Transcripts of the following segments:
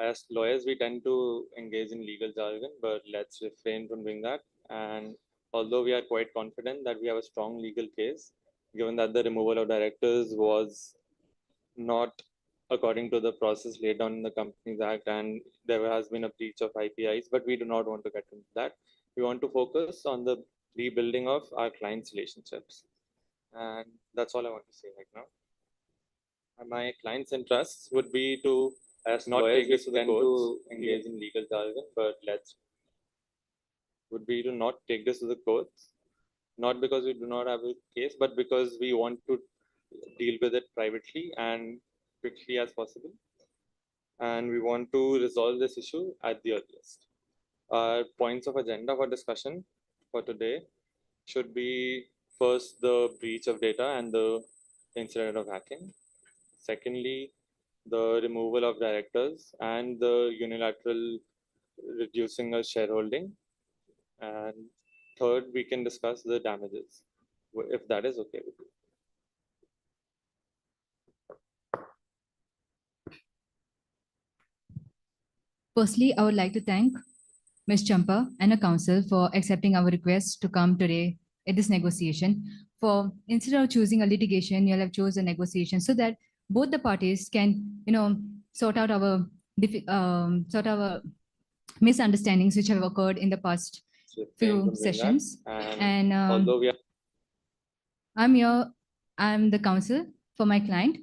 as lawyers, we tend to engage in legal jargon, but let's refrain from doing that. And although we are quite confident that we have a strong legal case, given that the removal of directors was not according to the process laid down in the Companies Act, and there has been a breach of IPIs, but we do not want to get into that. We want to focus on the rebuilding of our clients' relationships. And that's all I want to say right now. And my clients' interests would be to, as not take this to the courts, engage in legal jargon, but would be to not take this to the courts, not because we do not have a case, but because we want to deal with it privately and quickly as possible. And we want to resolve this issue at the earliest. Our points of agenda for discussion for today should be first the breach of data and the incident of hacking. Secondly, the removal of directors and the unilateral reducing of shareholding. And third, we can discuss the damages, if that is okay with you. Firstly, I would like to thank Ms. Champa and her council for accepting our request to come today at this negotiation. For instead of choosing a litigation, you'll have chosen a negotiation so that both the parties can, sort out our misunderstandings which have occurred in the past few sessions. And although we are I'm here, I'm the counsel for my client.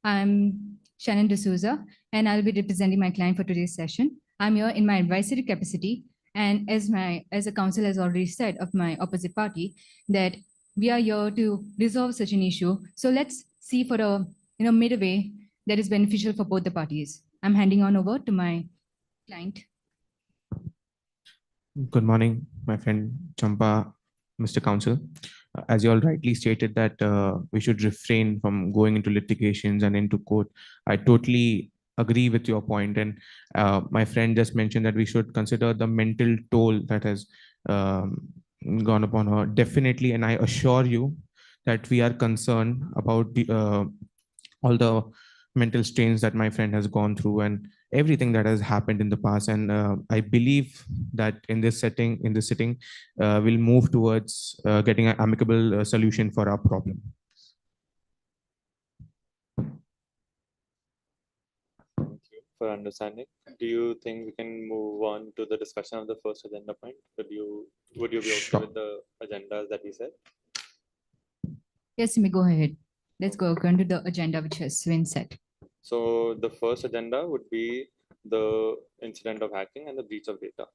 I'm Shannon D'Souza, and I'll be representing my client for today's session. I'm here in my advisory capacity, and as a counsel has already said of my opposite party, that we are here to resolve such an issue. So let's see for a midway that is beneficial for both the parties. I'm handing on over to my client. Good morning, my friend Champa, Mr. Counsel. As you all rightly stated that we should refrain from going into litigations and into court. I totally agree with your point. And my friend just mentioned that we should consider the mental toll that has gone upon her. Definitely. And I assure you that we are concerned about all the mental strains that my friend has gone through and everything that has happened in the past. And I believe that in this sitting, we'll move towards getting an amicable solution for our problem. Thank you for understanding. Do you think we can move on to the discussion of the first agenda point? Would you be okay with the agendas that we said? Yes, you may go ahead. Let's go according to the agenda which has been set. So the first agenda would be the incident of hacking and the breach of data.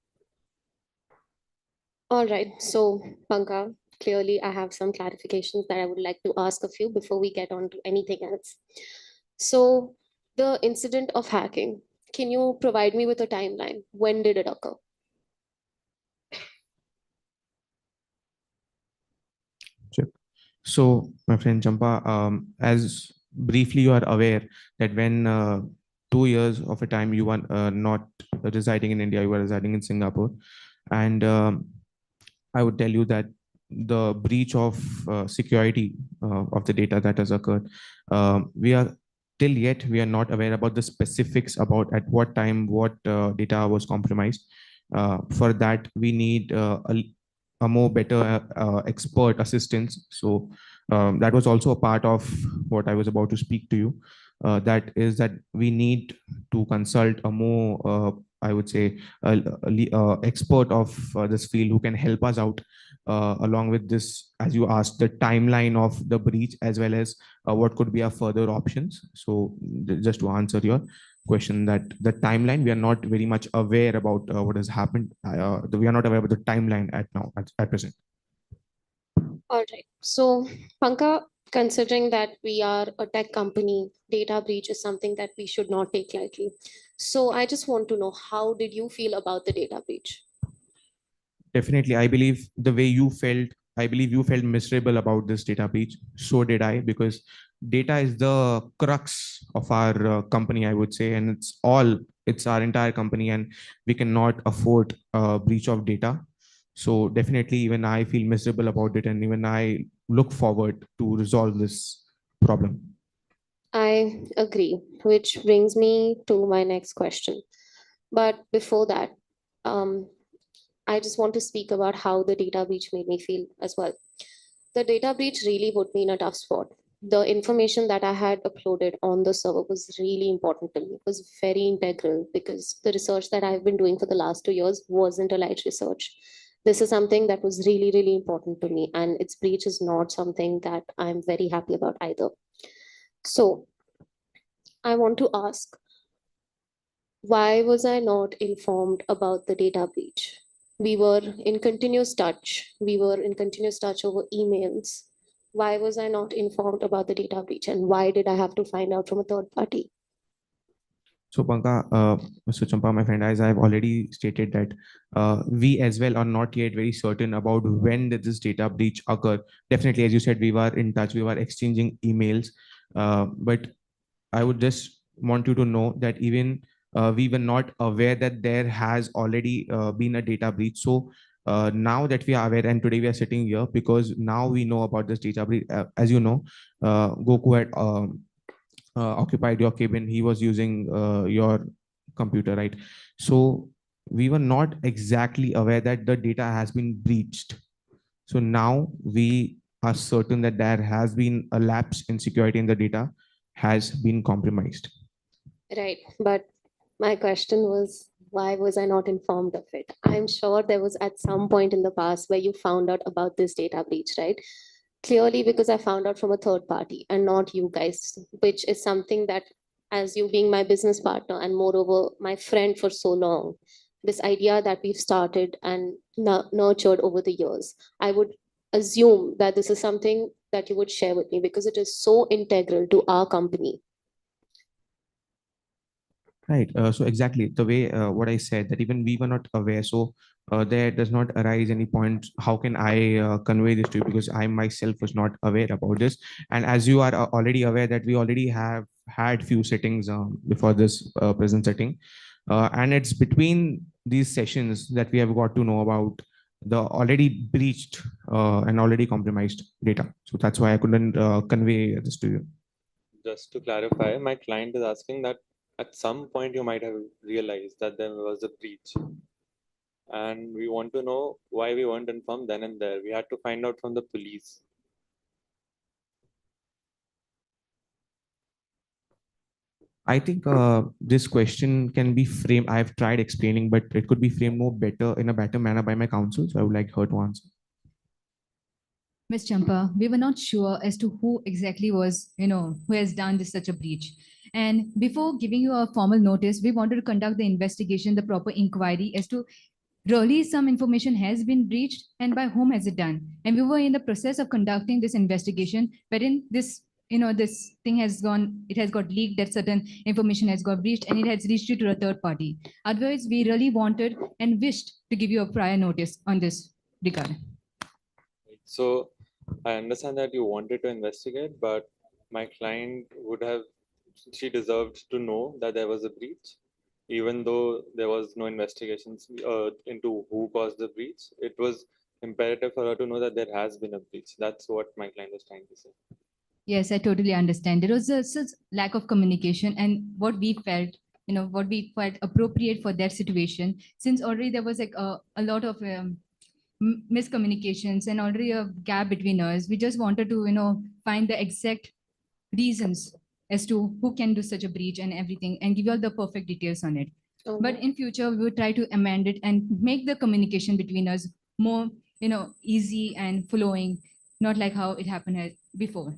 All right. So, Pankaj, clearly I have some clarifications that I would like to ask of you before we get on to anything else. So, the incident of hacking, can you provide me with a timeline? When did it occur? Sure. So, my friend Champa, as briefly you are aware that when 2 years of a time you were not residing in India, you were residing in Singapore. And I would tell you that the breach of security of the data that has occurred, we are not aware about the specifics about at what time what data was compromised. For that, we need a more better expert assistance. So that was also a part of what I was about to speak to you. That is that we need to consult a more, I would say, expert of this field who can help us out along with this, as you asked, the timeline of the breach as well as what could be our further options. So just to answer your question, that the timeline, we are not very much aware about what has happened. We are not aware about the timeline at present. All right. So, Pankaj, considering that we are a tech company, data breach is something that we should not take lightly. So I just want to know, how did you feel about the data breach? Definitely. I believe the way you felt, I believe you felt miserable about this data breach. So did I, because data is the crux of our company, I would say, and it's our entire company, and we cannot afford a breach of data. So definitely, even I feel miserable about it, and even I look forward to resolve this problem. I agree, which brings me to my next question. But before that, I just want to speak about how the data breach made me feel as well. The data breach really put me in a tough spot. The information that I had uploaded on the server was really important to me. It was very integral because the research that I've been doing for the last 2 years wasn't a light research. This is something that was really, really important to me, and its breach is not something that I'm very happy about either. So I want to ask, why was I not informed about the data breach? We were in continuous touch. We were in continuous touch over emails. Why was I not informed about the data breach? And why did I have to find out from a third party? So, Panka, Mr. Champa, my friend, as I've already stated that we as well are not yet very certain about when did this data breach occur. Definitely, as you said, we were in touch, we were exchanging emails, but I would just want you to know that even we were not aware that there has already been a data breach. So now that we are aware, and today we are sitting here because now we know about this data breach. As you know, Goku had occupied your cabin. He was using your computer, right? So we were not exactly aware that the data has been breached. So now we are certain that there has been a lapse in security and the data has been compromised. Right. But my question was, why was I not informed of it? I'm sure there was at some point in the past where you found out about this data breach, right? Clearly, because I found out from a third party and not you guys, which is something that, as you being my business partner and moreover my friend for so long, this idea that we've started and nurtured over the years, I would assume that this is something that you would share with me because it is so integral to our company. Right. So exactly the way what I said, that even we were not aware. So there does not arise any point. How can I convey this to you? Because I myself was not aware about this. And as you are already aware that we already have had few settings before this present setting. And it's between these sessions that we have got to know about the already breached and already compromised data. So that's why I couldn't convey this to you. Just to clarify, my client is asking that at some point you might have realized that there was a breach. And we want to know why we weren't informed then and there. We had to find out from the police. I think this question can be framed. I've tried explaining, but it could be framed more better in a better manner by my counsel. So I would like her to answer. Ms. Champa, we were not sure as to who exactly was, who has done this such a breach. And before giving you a formal notice, we wanted to conduct the investigation, the proper inquiry as to really some information has been breached and by whom has it done. And we were in the process of conducting this investigation, wherein this, this thing has gone, it has got leaked, that certain information has got breached and it has reached you to a third party. Otherwise, we really wanted and wished to give you a prior notice on this regard. So I understand that you wanted to investigate, but my client she deserved to know that there was a breach, even though there was no investigations into who caused the breach. It was imperative for her to know that there has been a breach. That's what my client was trying to say. Yes, I totally understand. There was a such lack of communication, and what we felt, what we felt appropriate for that situation, since already there was like a lot of miscommunications and already a gap between us. We just wanted to, find the exact reasons as to who can do such a breach and everything, and give you all the perfect details on it. But in future, we will try to amend it and make the communication between us more, easy and flowing, not like how it happened before.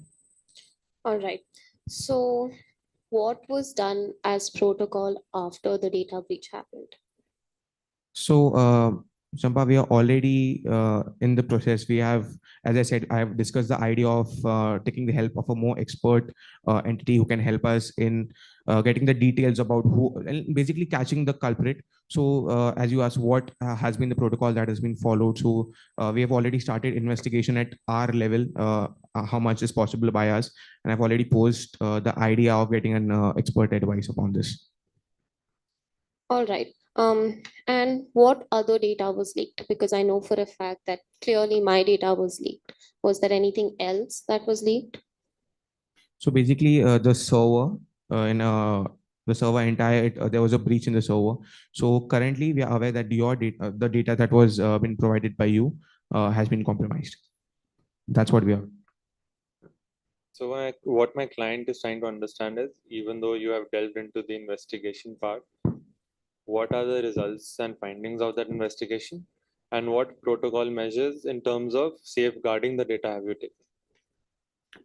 All right. So what was done as protocol after the data breach happened? So, Champa, we are already in the process. We have, as I said, I have discussed the idea of taking the help of a more expert entity who can help us in getting the details about who, and basically catching the culprit. So, as you asked, what has been the protocol that has been followed? So, we have already started investigation at our level, how much is possible by us, and I've already posed the idea of getting an expert advice upon this. All right. And what other data was leaked? Because I know for a fact that clearly my data was leaked. Was there anything else that was leaked? So basically, the server in the server entire, there was a breach in the server. So currently we are aware that your data, the data that was been provided by you has been compromised. That's what we are. So what my client is trying to understand is, even though you have delved into the investigation part, what are the results and findings of that investigation, and what protocol measures in terms of safeguarding the data have you taken?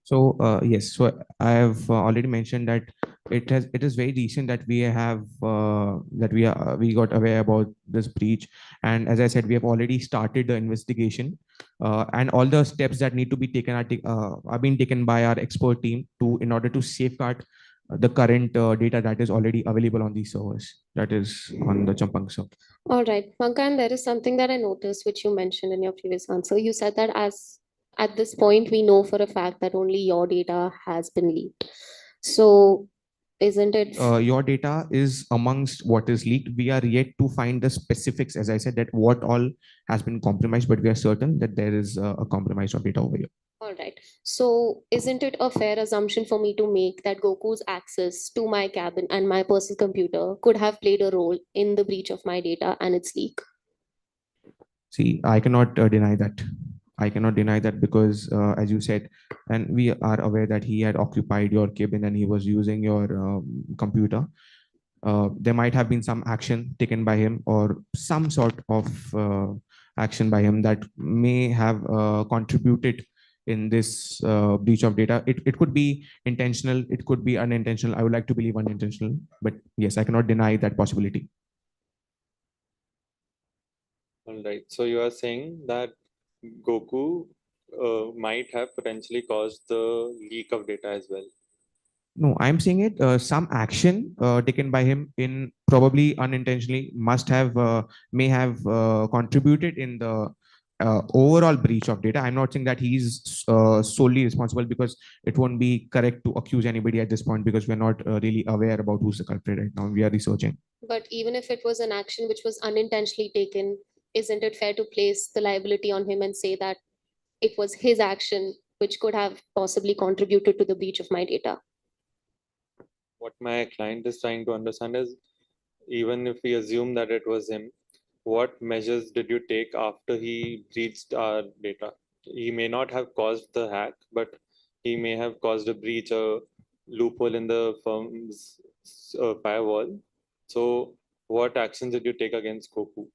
So yes, so I have already mentioned that it is very recent that we have we got aware about this breach, and as I said, we have already started the investigation, and all the steps that need to be taken are being taken by our expert team to in order to safeguard the current data that is already available on these servers, that is on the Champang server. All right, Pankaj, there is something that I noticed which you mentioned in your previous answer. You said that as at this point we know for a fact that only your data has been leaked. So isn't it Your data is amongst what is leaked. We are yet to find the specifics, as I said, that what all has been compromised, but we are certain that there is a compromise of data over here. all right? So isn't it a fair assumption for me to make that Goku's access to my cabin and my personal computer could have played a role in the breach of my data and its leak? See, I cannot deny that. I cannot deny that because, as you said, and we are aware that he had occupied your cabin and he was using your computer. There might have been some action taken by him or some sort of action by him that may have contributed in this breach of data. It could be intentional, it could be unintentional. I would like to believe unintentional, but yes, I cannot deny that possibility. All right. So you are saying that Goku might have potentially caused the leak of data as well. No, I'm saying it. Some action taken by him in probably unintentionally may have contributed in the overall breach of data. I'm not saying that he's solely responsible because it won't be correct to accuse anybody at this point because we're not really aware about who's the culprit right now. We are researching. But even if it was an action which was unintentionally taken, isn't it fair to place the liability on him and say that it was his action which could have possibly contributed to the breach of my data? What my client is trying to understand is, even if we assume that it was him, what measures did you take after he breached our data? He may not have caused the hack, but he may have caused a breach, a loophole in the firm's firewall. So, what actions did you take against Goku?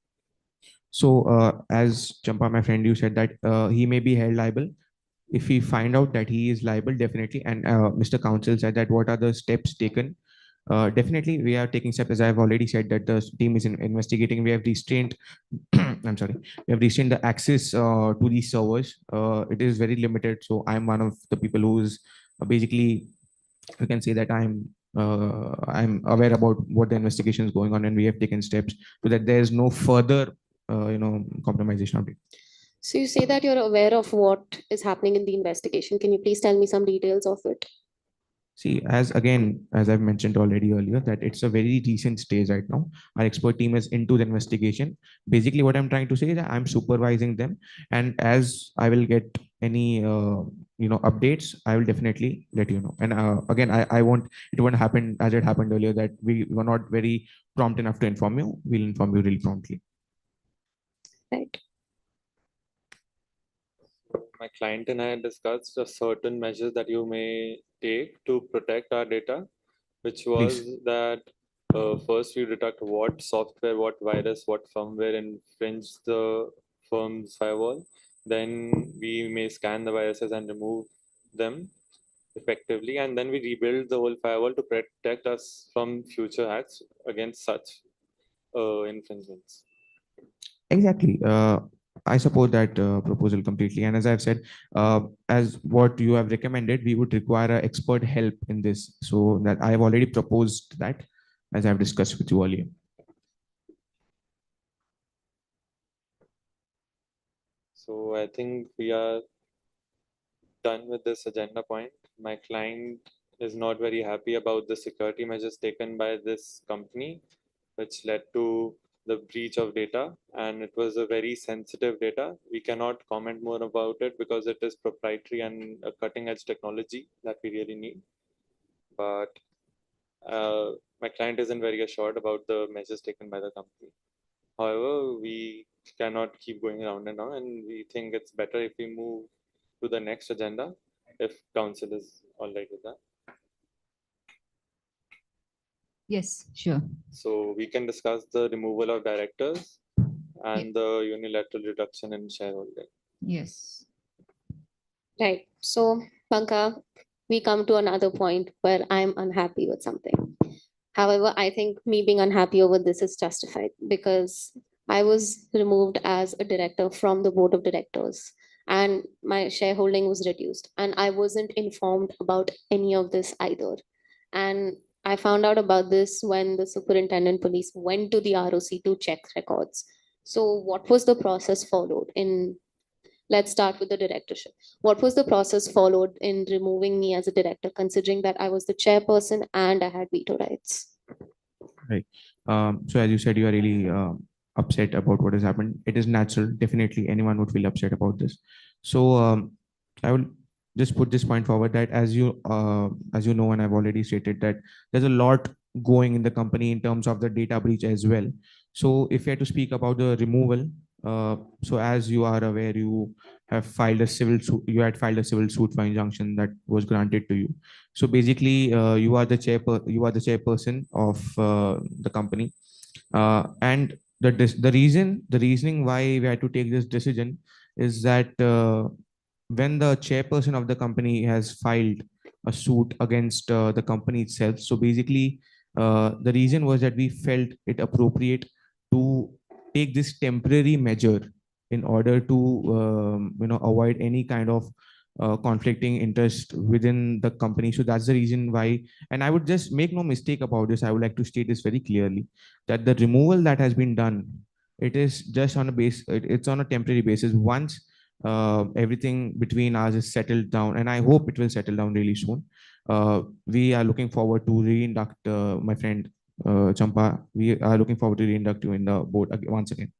So, as Champa, my friend, you said that he may be held liable. If we find out that he is liable, definitely. And Mr. Counsel said that what are the steps taken? Definitely, we are taking steps. As I have already said, that the team is investigating. We have restrained. I'm sorry. We have restrained the access to these servers. It is very limited. So I'm one of the people who's basically, you can say that I'm aware about what the investigation is going on, and we have taken steps so that there is no further, compromisation of it. So you say that you're aware of what is happening in the investigation. Can you please tell me some details of it? See, as I've mentioned already earlier, that it's a very recent stage right now. Our expert team is into the investigation. Basically, what I'm trying to say is that I'm supervising them, and as I will get any updates, I will definitely let you know. And again, I won't. It won't happen as it happened earlier that we were not very prompt enough to inform you. We'll inform you really promptly. Right. My client and I discussed a certain measures that you may take to protect our data, which was Please. that first we detect what software, what virus, what firmware infringed the firm's firewall. Then we may scan the viruses and remove them effectively, and then we rebuild the whole firewall to protect us from future hacks against such infringements. Exactly. I support that proposal completely. And as I've said, as what you have recommended, we would require expert help in this. So that I have already proposed that, as I've discussed with you earlier. So I think we are done with this agenda point. My client is not very happy about the security measures taken by this company, which led to the breach of data, and it was a very sensitive data. We cannot comment more about it because it is proprietary and a cutting edge technology that we really need. But my client isn't very assured about the measures taken by the company. However, we cannot keep going around and around, and we think it's better if we move to the next agenda, if council is all right with that. Yes, sure. So we can discuss the removal of directors and the unilateral reduction in shareholding. Yes. Right. So, Pankaj, we come to another point where I'm unhappy with something. However, I think me being unhappy over this is justified because I was removed as a director from the board of directors and my shareholding was reduced. And I wasn't informed about any of this either. And I found out about this when the superintendent police went to the ROC to check records. So, what was the process followed in? Let's start with the directorship. What was the process followed in removing me as a director, considering that I was the chairperson and I had veto rights? Right. So as you said, you are really upset about what has happened. It is natural. Definitely, anyone would feel upset about this. So I will just put this point forward that as you know, and I've already stated that there's a lot going in the company in terms of the data breach as well. So if you had to speak about the removal, so as you are aware, you have filed a civil suit. You had filed a civil suit for injunction that was granted to you. So basically, you are the chairperson of the company, and the reasoning why we had to take this decision is that when the chairperson of the company has filed a suit against the company itself. So basically, the reason was that we felt it appropriate to take this temporary measure in order to avoid any kind of conflicting interest within the company. So that's the reason why. And I would just make no mistake about this. I would like to state this very clearly that the removal that has been done, it is just on a it's on a temporary basis. Once everything between us is settled down, and I hope it will settle down really soon. We are looking forward to reinduct my friend Champa. We are looking forward to reinduct you in the board once again.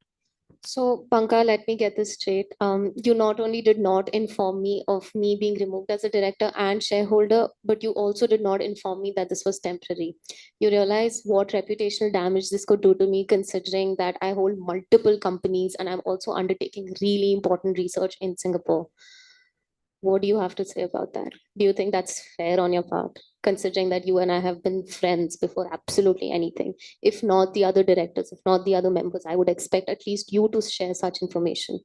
So, Pankaj, let me get this straight. You not only did not inform me of me being removed as a director and shareholder, but you also did not inform me that this was temporary. You realize what reputational damage this could do to me, considering that I hold multiple companies and I'm also undertaking really important research in Singapore. What do you have to say about that? Do you think that's fair on your part, considering that you and I have been friends before absolutely anything? If not the other directors, if not the other members, I would expect at least you to share such information.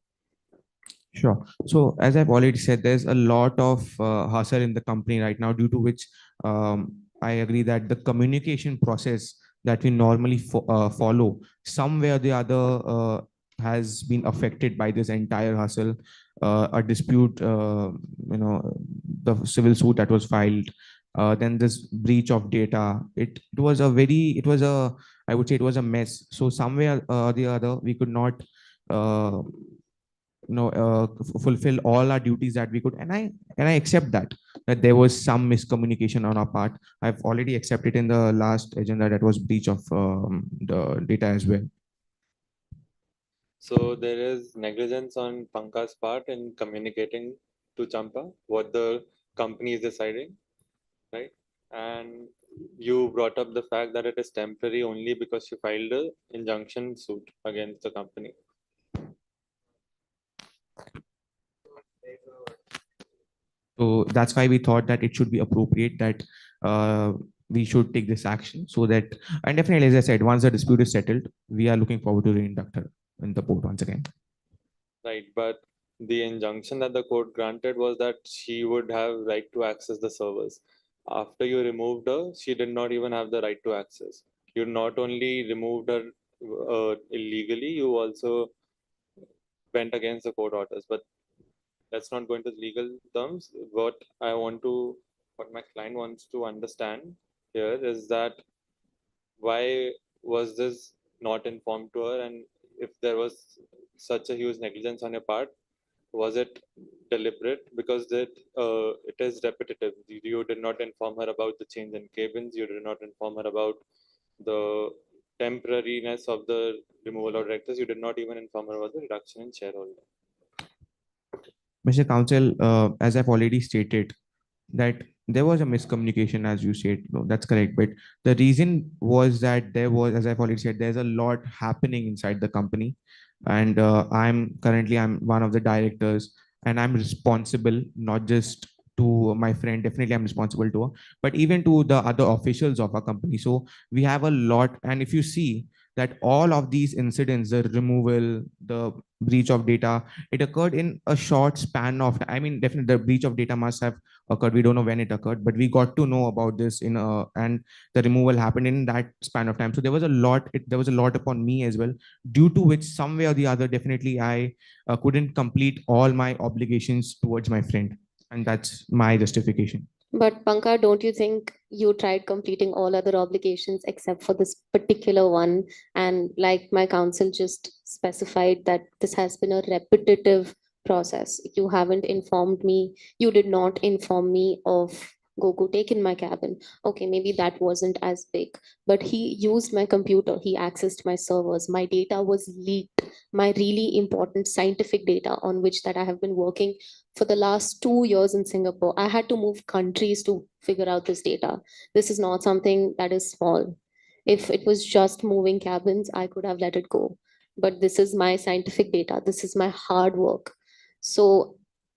Sure. So as I've already said, there's a lot of hustle in the company right now, due to which I agree that the communication process that we normally follow somewhere or the other has been affected by this entire hustle. A dispute, the civil suit that was filed, then this breach of data. It was a, I would say it was a mess. So somewhere or the other, we could not uh, fulfill all our duties that we could, and I accept that there was some miscommunication on our part. I've already accepted in the last agenda that was breach of the data as well. So there is negligence on Pankaj's part in communicating to Champa what the company is deciding, right? And you brought up the fact that it is temporary only because you filed a injunction suit against the company. So that's why we thought that it should be appropriate that we should take this action, so that, and definitely, as I said, once the dispute is settled, we are looking forward to reinduct her in the board once again. Right, but the injunction that the court granted was that she would have right to access the servers. After you removed her, she did not even have the right to access. You not only removed her illegally, you also went against the court orders. But let's not go into legal terms. What my client wants to understand here is that why was this not informed to her, and if there was such a huge negligence on your part, was it deliberate? Because it is repetitive. You did not inform her about the change in cabins. You did not inform her about the temporariness of the removal of directors. You did not even inform her about the reduction in shareholding. Mr. Counsel, as I've already stated, that there was a miscommunication, as you said. No, that's correct. But the reason was that there was, as I've already said, there's a lot happening inside the company, and I'm one of the directors, and I'm responsible not just to my friend. Definitely, I'm responsible to her, but even to the other officials of our company. So we have a lot, and if you see that all of these incidents, the removal, the breach of data, it occurred in a short span of. I mean, definitely, the breach of data must have occurred. We don't know when it occurred, but we got to know about this and the removal happened in that span of time. So there was a lot. There was a lot upon me as well, due to which some way or the other, definitely I couldn't complete all my obligations towards my friend, and that's my justification. But Pankaj, don't you think you tried completing all other obligations except for this particular one? And like my counsel just specified that this has been a repetitive process. You haven't informed me, you did not inform me of Goku take in my cabin. Okay, maybe that wasn't as big, but he used my computer, he accessed my servers, my data was leaked, my really important scientific data on which that I have been working for the last 2 years in Singapore. I had to move countries to figure out this data. This is not something that is small. If it was just moving cabins, I could have let it go. But this is my scientific data. This is my hard work. So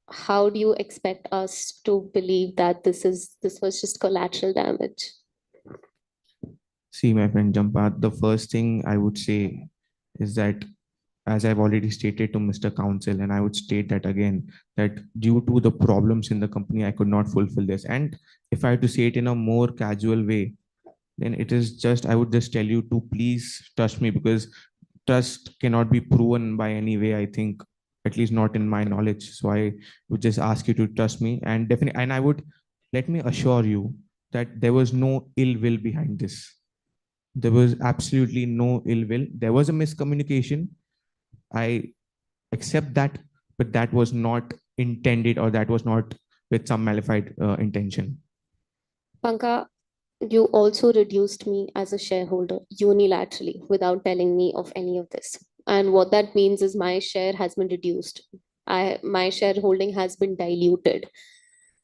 how do you expect us to believe that this was just collateral damage? See, my friend Jampa, the first thing I would say is that, as I've already stated to Mr. Council, and I would state that again, that due to the problems in the company, I could not fulfill this. And if I had to say it in a more casual way, then it is just, I would just tell you to please trust me, because trust cannot be proven by any way, I think, at least not in my knowledge. So I would just ask you to trust me, and definitely, and I would, let me assure you that there was no ill will behind this. There was absolutely no ill will. There was a miscommunication. I accept that, but that was not intended, or that was not with some malified intention. Panka, you also reduced me as a shareholder unilaterally without telling me of any of this. And what that means is my share has been reduced. My shareholding has been diluted.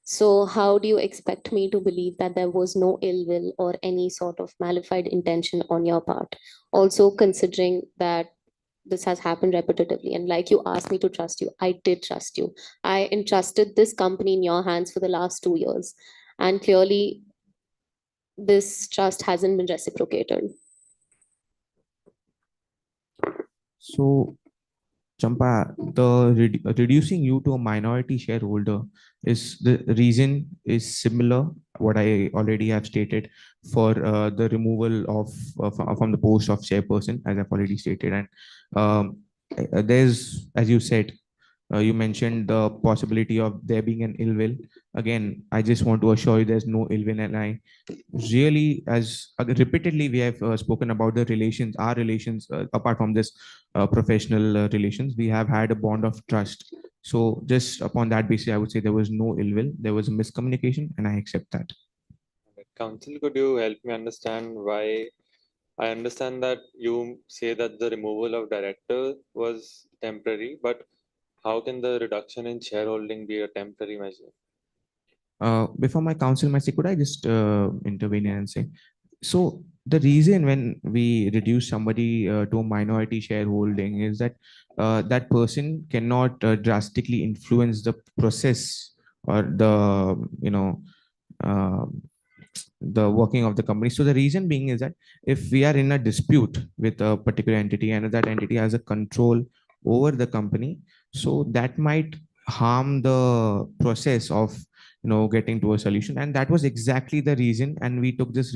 So how do you expect me to believe that there was no ill will or any sort of malified intention on your part? Also considering that this has happened repetitively, and like you asked me to trust you, I did trust you. I entrusted this company in your hands for the last 2 years, and clearly this trust hasn't been reciprocated. So, Champa, the reducing you to a minority shareholder is the reason is similar. What I already have stated for the removal of from the post of chairperson, as I've already stated, and there's, as you said, you mentioned the possibility of there being an ill will. Again, I just want to assure you there's no ill will, and I really, as repeatedly we have spoken about the relations, our relations, apart from this professional relations, we have had a bond of trust. So just upon that basis, I would say there was no ill will, there was a miscommunication, and I accept that. Council, could you help me understand why? I understand that you say that the removal of director was temporary, but how can the reduction in shareholding be a temporary measure? Before my counsel might say, could I just intervene and say, so the reason when we reduce somebody to a minority shareholding is that that person cannot drastically influence the process or the, uh, the working of the company. So the reason being is that if we are in a dispute with a particular entity and that entity has a control over the company, so that might harm the process of getting to a solution. And that was exactly the reason, and we took this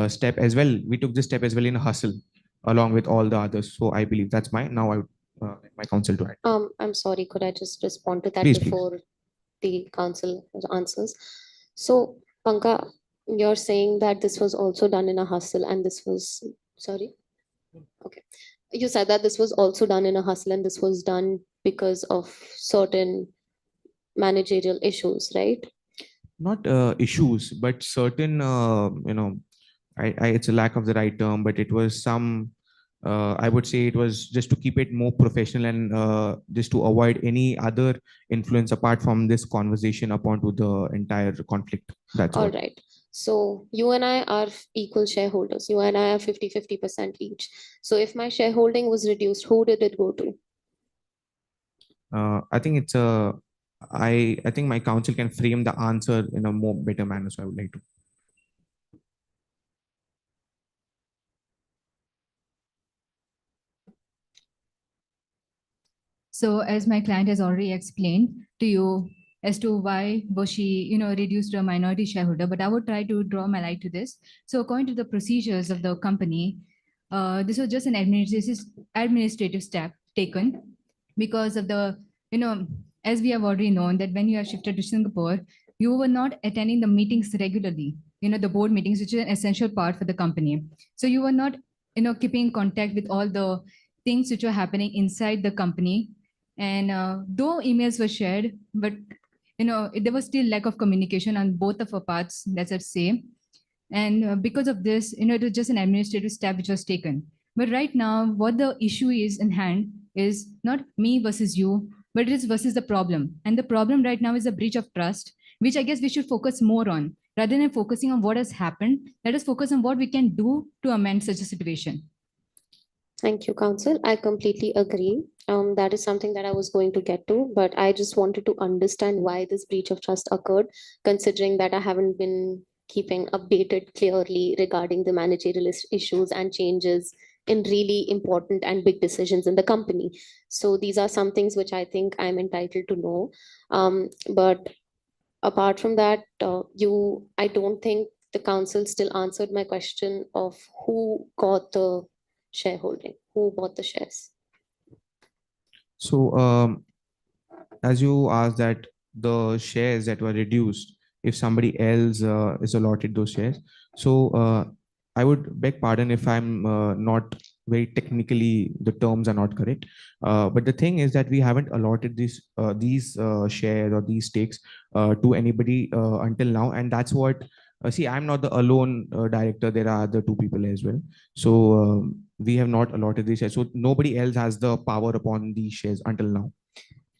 step as well. We took this step as well in a hustle along with all the others. So I believe that's my, now I would like my counsel to add. I'm sorry, could I just respond to that Please, please. before the council answers? So, Panka, you're saying that this was also done in a hustle and this was, sorry? Okay. You said that this was also done in a hustle and this was done because of certain managerial issues, right? Not issues, but certain, it's a lack of the right term, but it was some I would say it was just to keep it more professional and just to avoid any other influence apart from this conversation upon to the entire conflict. That's All all. right. So you and I are equal shareholders. You and I are 50-50% each. So if my shareholding was reduced, who did it go to? I think it's a. I think my counsel can frame the answer in a more better manner. So I would like to. So as my client has already explained to you as to why was she, reduced to a minority shareholder, but I would try to draw my light to this. So according to the procedures of the company, this was just an administrative step taken because of the, as we have already known that when you are shifted to Singapore, you were not attending the meetings regularly, the board meetings, which is an essential part for the company. So you were not, keeping in contact with all the things which were happening inside the company. And though emails were shared, but there was still lack of communication on both of our parts, let's just say. And because of this, it was just an administrative step which was taken. But right now, what the issue is in hand is not me versus you, but it is versus the problem. And the problem right now is a breach of trust, which I guess we should focus more on. Rather than focusing on what has happened, let us focus on what we can do to amend such a situation. Thank you, Counsel. I completely agree. That is something that I was going to get to, but I just wanted to understand why this breach of trust occurred, considering that I haven't been keeping updated clearly regarding the managerial issues and changes in really important and big decisions in the company. So these are some things which I think I'm entitled to know. But apart from that, I don't think the council still answered my question of who got the shareholding, who bought the shares. So as you asked that the shares that were reduced, if somebody else is allotted those shares. So I would beg pardon if I'm not very technically, the terms are not correct. But the thing is that we haven't allotted these shares or these stakes to anybody until now. And that's what, see, I'm not the alone director. There are other two people as well. So we have not allotted these shares. So nobody else has the power upon these shares until now.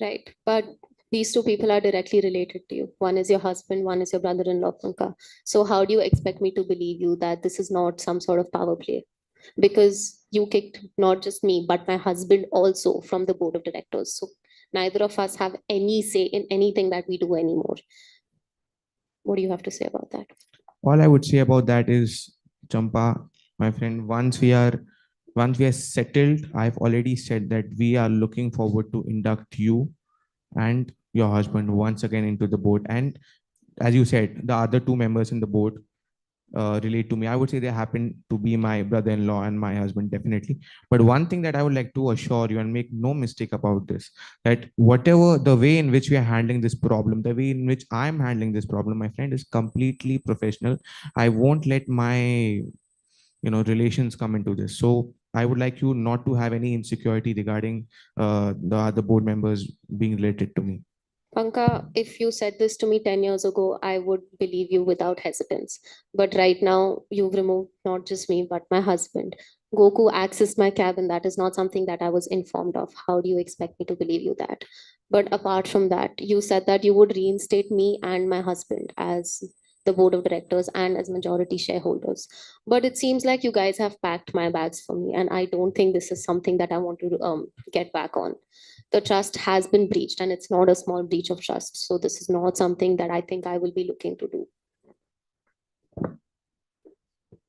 Right. But these two people are directly related to you. One is your husband, one is your brother-in-law, Panka. So how do you expect me to believe you that this is not some sort of power play? Because you kicked not just me, but my husband also from the board of directors. So neither of us have any say in anything that we do anymore. What do you have to say about that? All I would say about that is, Champa, my friend, once we are settled, I've already said that we are looking forward to induct you and your husband once again into the board. And as you said, the other two members in the board relate to me. I would say they happen to be my brother-in-law and my husband, definitely. But one thing that I would like to assure you and make no mistake about this, that whatever the way in which we are handling this problem, the way in which I'm handling this problem, my friend, is completely professional. I won't let my relations come into this. So I would like you not to have any insecurity regarding the other board members being related to me. Panka, if you said this to me 10 years ago, I would believe you without hesitance. But right now, you've removed not just me, but my husband. Goku accessed my cabin. That is not something that I was informed of. How do you expect me to believe you that? But apart from that, you said that you would reinstate me and my husband as the board of directors and as majority shareholders. But it seems like you guys have packed my bags for me, and I don't think this is something that I want to get back on. The trust has been breached, and it's not a small breach of trust. So this is not something that I think I will be looking to do.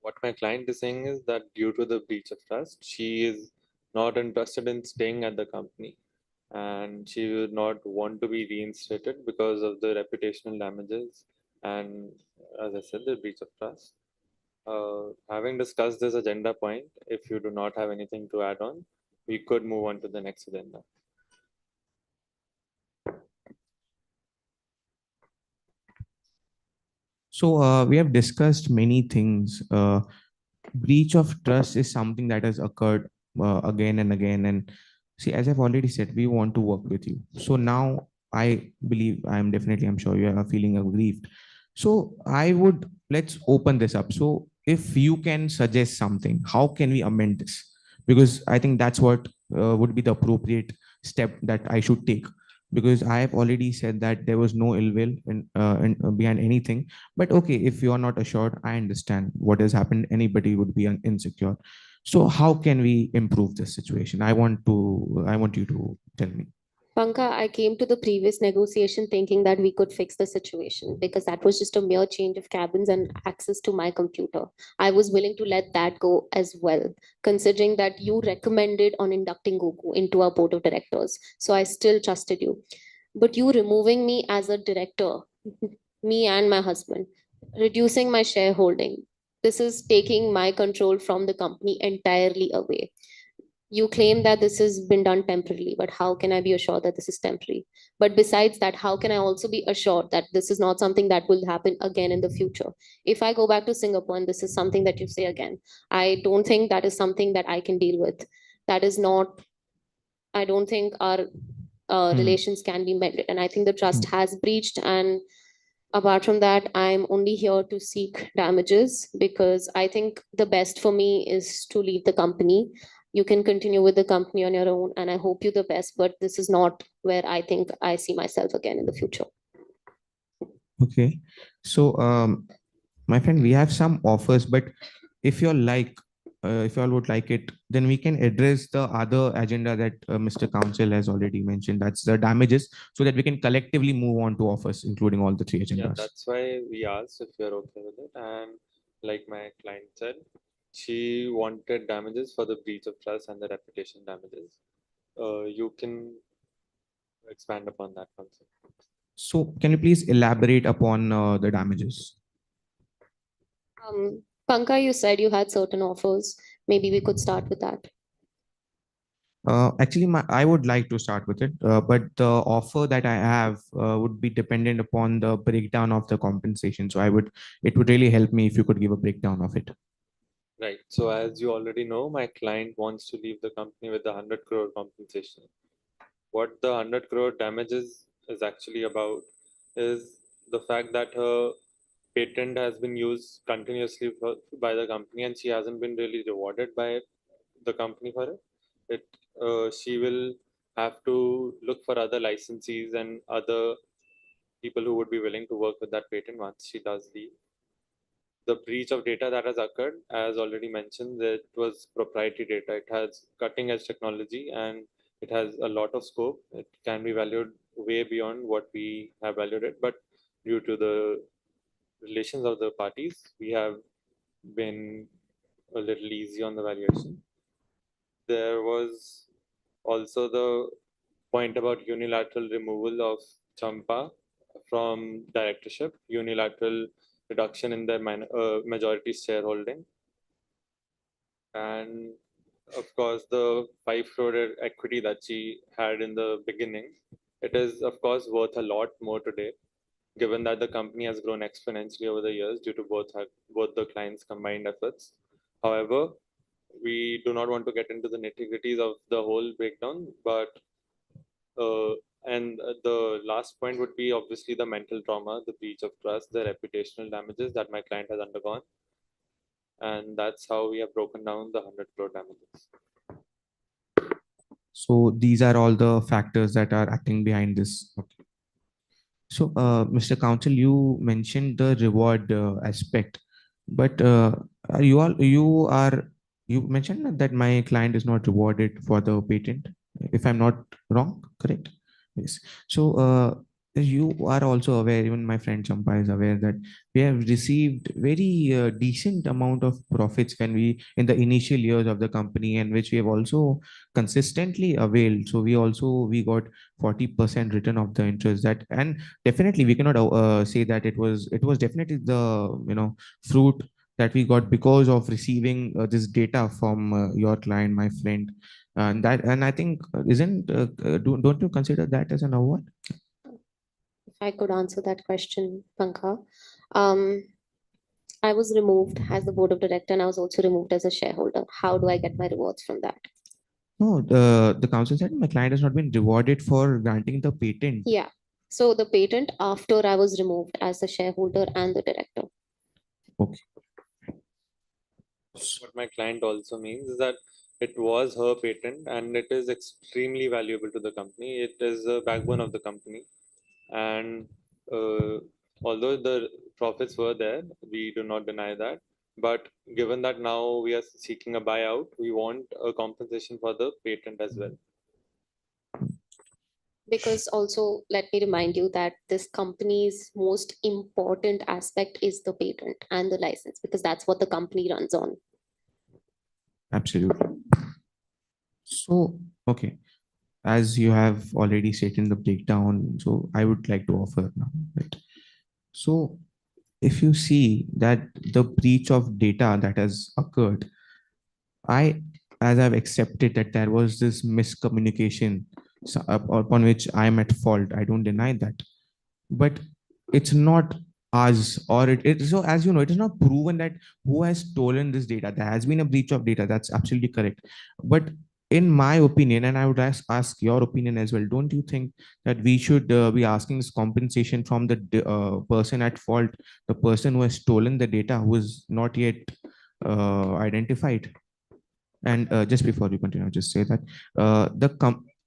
What my client is saying is that due to the breach of trust, she is not interested in staying at the company, and she would not want to be reinstated because of the reputational damages and, as I said, the breach of trust. Having discussed this agenda point, if you do not have anything to add on, we could move on to the next agenda. So we have discussed many things. Breach of trust is something that has occurred again and again. And see, as I've already said, we want to work with you. So now I believe I'm sure you are feeling aggrieved. So let's open this up. So if you can suggest something, how can we amend this? because I think that's what would be the appropriate step that I should take. Because I have already said that there was no ill will behind anything. But okay, if you are not assured, I understand what has happened. Anybody would be insecure. So how can we improve this situation? I want you to tell me. Panka, I came to the previous negotiation thinking that we could fix the situation because that was just a mere change of cabins and access to my computer. I was willing to let that go as well, considering that you recommended on inducting Goku into our board of directors. So I still trusted you. But you removing me as a director, me and my husband, reducing my shareholding, this is taking my control from the company entirely away. You claim that this has been done temporarily, but how can I be assured that this is temporary? But besides that, how can I also be assured that this is not something that will happen again in the future? If I go back to Singapore and this is something that you say again, I don't think that is something that I can deal with. That is not, I don't think our relations can be mended. And I think the trust has breached. And apart from that, I'm only here to seek damages because I think the best for me is to leave the company. You can continue with the company on your own, and I hope you the best, but this is not where I think I see myself again in the future. Okay. So, my friend, we have some offers, but if you're like, if you all would like it, then we can address the other agenda that Mr. Council has already mentioned. That's the damages, so that we can collectively move on to offers, including all the three Yeah, agendas. that's why we asked if you're okay with it. And like my client said, she wanted damages for the breach of trust and the reputation damages. You can expand upon that concept. So, can you please elaborate upon the damages? Panka, you said you had certain offers. Maybe we could start with that. Actually, I would like to start with it, but the offer that I have would be dependent upon the breakdown of the compensation. So it would really help me if you could give a breakdown of it. Right. So as you already know, my client wants to leave the company with the 100 crore compensation. What the 100 crore damages is actually about is the fact that her patent has been used continuously by the company and she hasn't been really rewarded by the company for it. She will have to look for other licensees and other people who would be willing to work with that patent once she does leave. The breach of data that has occurred, as already mentioned, it was proprietary data. It has cutting edge technology and it has a lot of scope. It can be valued way beyond what we have valued it, but due to the relations of the parties, we have been a little easy on the valuation. There was also the point about unilateral removal of Champa from directorship, unilateral reduction in their majority shareholding, and of course the 5 crore equity that she had in the beginning. It is of course worth a lot more today, given that the company has grown exponentially over the years due to both the clients' combined efforts. However, we do not want to get into the nitty-gritties of the whole breakdown, but the last point would be obviously the mental trauma, the breach of trust, the reputational damages that my client has undergone. And that's how we have broken down the 100 crore damages. So these are all the factors that are acting behind this. Okay. So, Mr. Council, you mentioned the reward aspect, but you mentioned that my client is not rewarded for the patent, if I'm not wrong, correct? Yes. So, you are also aware, even my friend Champa is aware, that we have received very decent amount of profits when we in the initial years of the company, and which we have also consistently availed. So we got 40% return of the interest. That, and definitely we cannot say that it was definitely the fruit that we got because of receiving this data from your client, my friend. And I think don't you consider that as an award? If I could answer that question, Panka. Um, I was removed as the board of director and I was also removed as a shareholder. How do I get my rewards from that? No, the council said my client has not been rewarded for granting the patent. Yeah. So the patent after I was removed as the shareholder and the director. Okay. What my client also means is that It was her patent and it is extremely valuable to the company. It is the backbone of the company. And although the profits were there, we do not deny that. But given that now we are seeking a buyout, we want a compensation for the patent as well. Because also, let me remind you that this company's most important aspect is the patent and the license, because that's what the company runs on. Absolutely. So, okay, as you have already stated the breakdown, so I would like to offer now. Right? So, if you see that the breach of data that has occurred, as I've accepted that there was this miscommunication upon which I am at fault, I don't deny that. But it's not us, or so as you know, it is not proven that who has stolen this data. There has been a breach of data. That's absolutely correct. But in my opinion, and I would ask your opinion as well, don't you think that we should be asking this compensation from the person at fault, the person who has stolen the data, who is not yet identified? And just before you continue, I'll just say that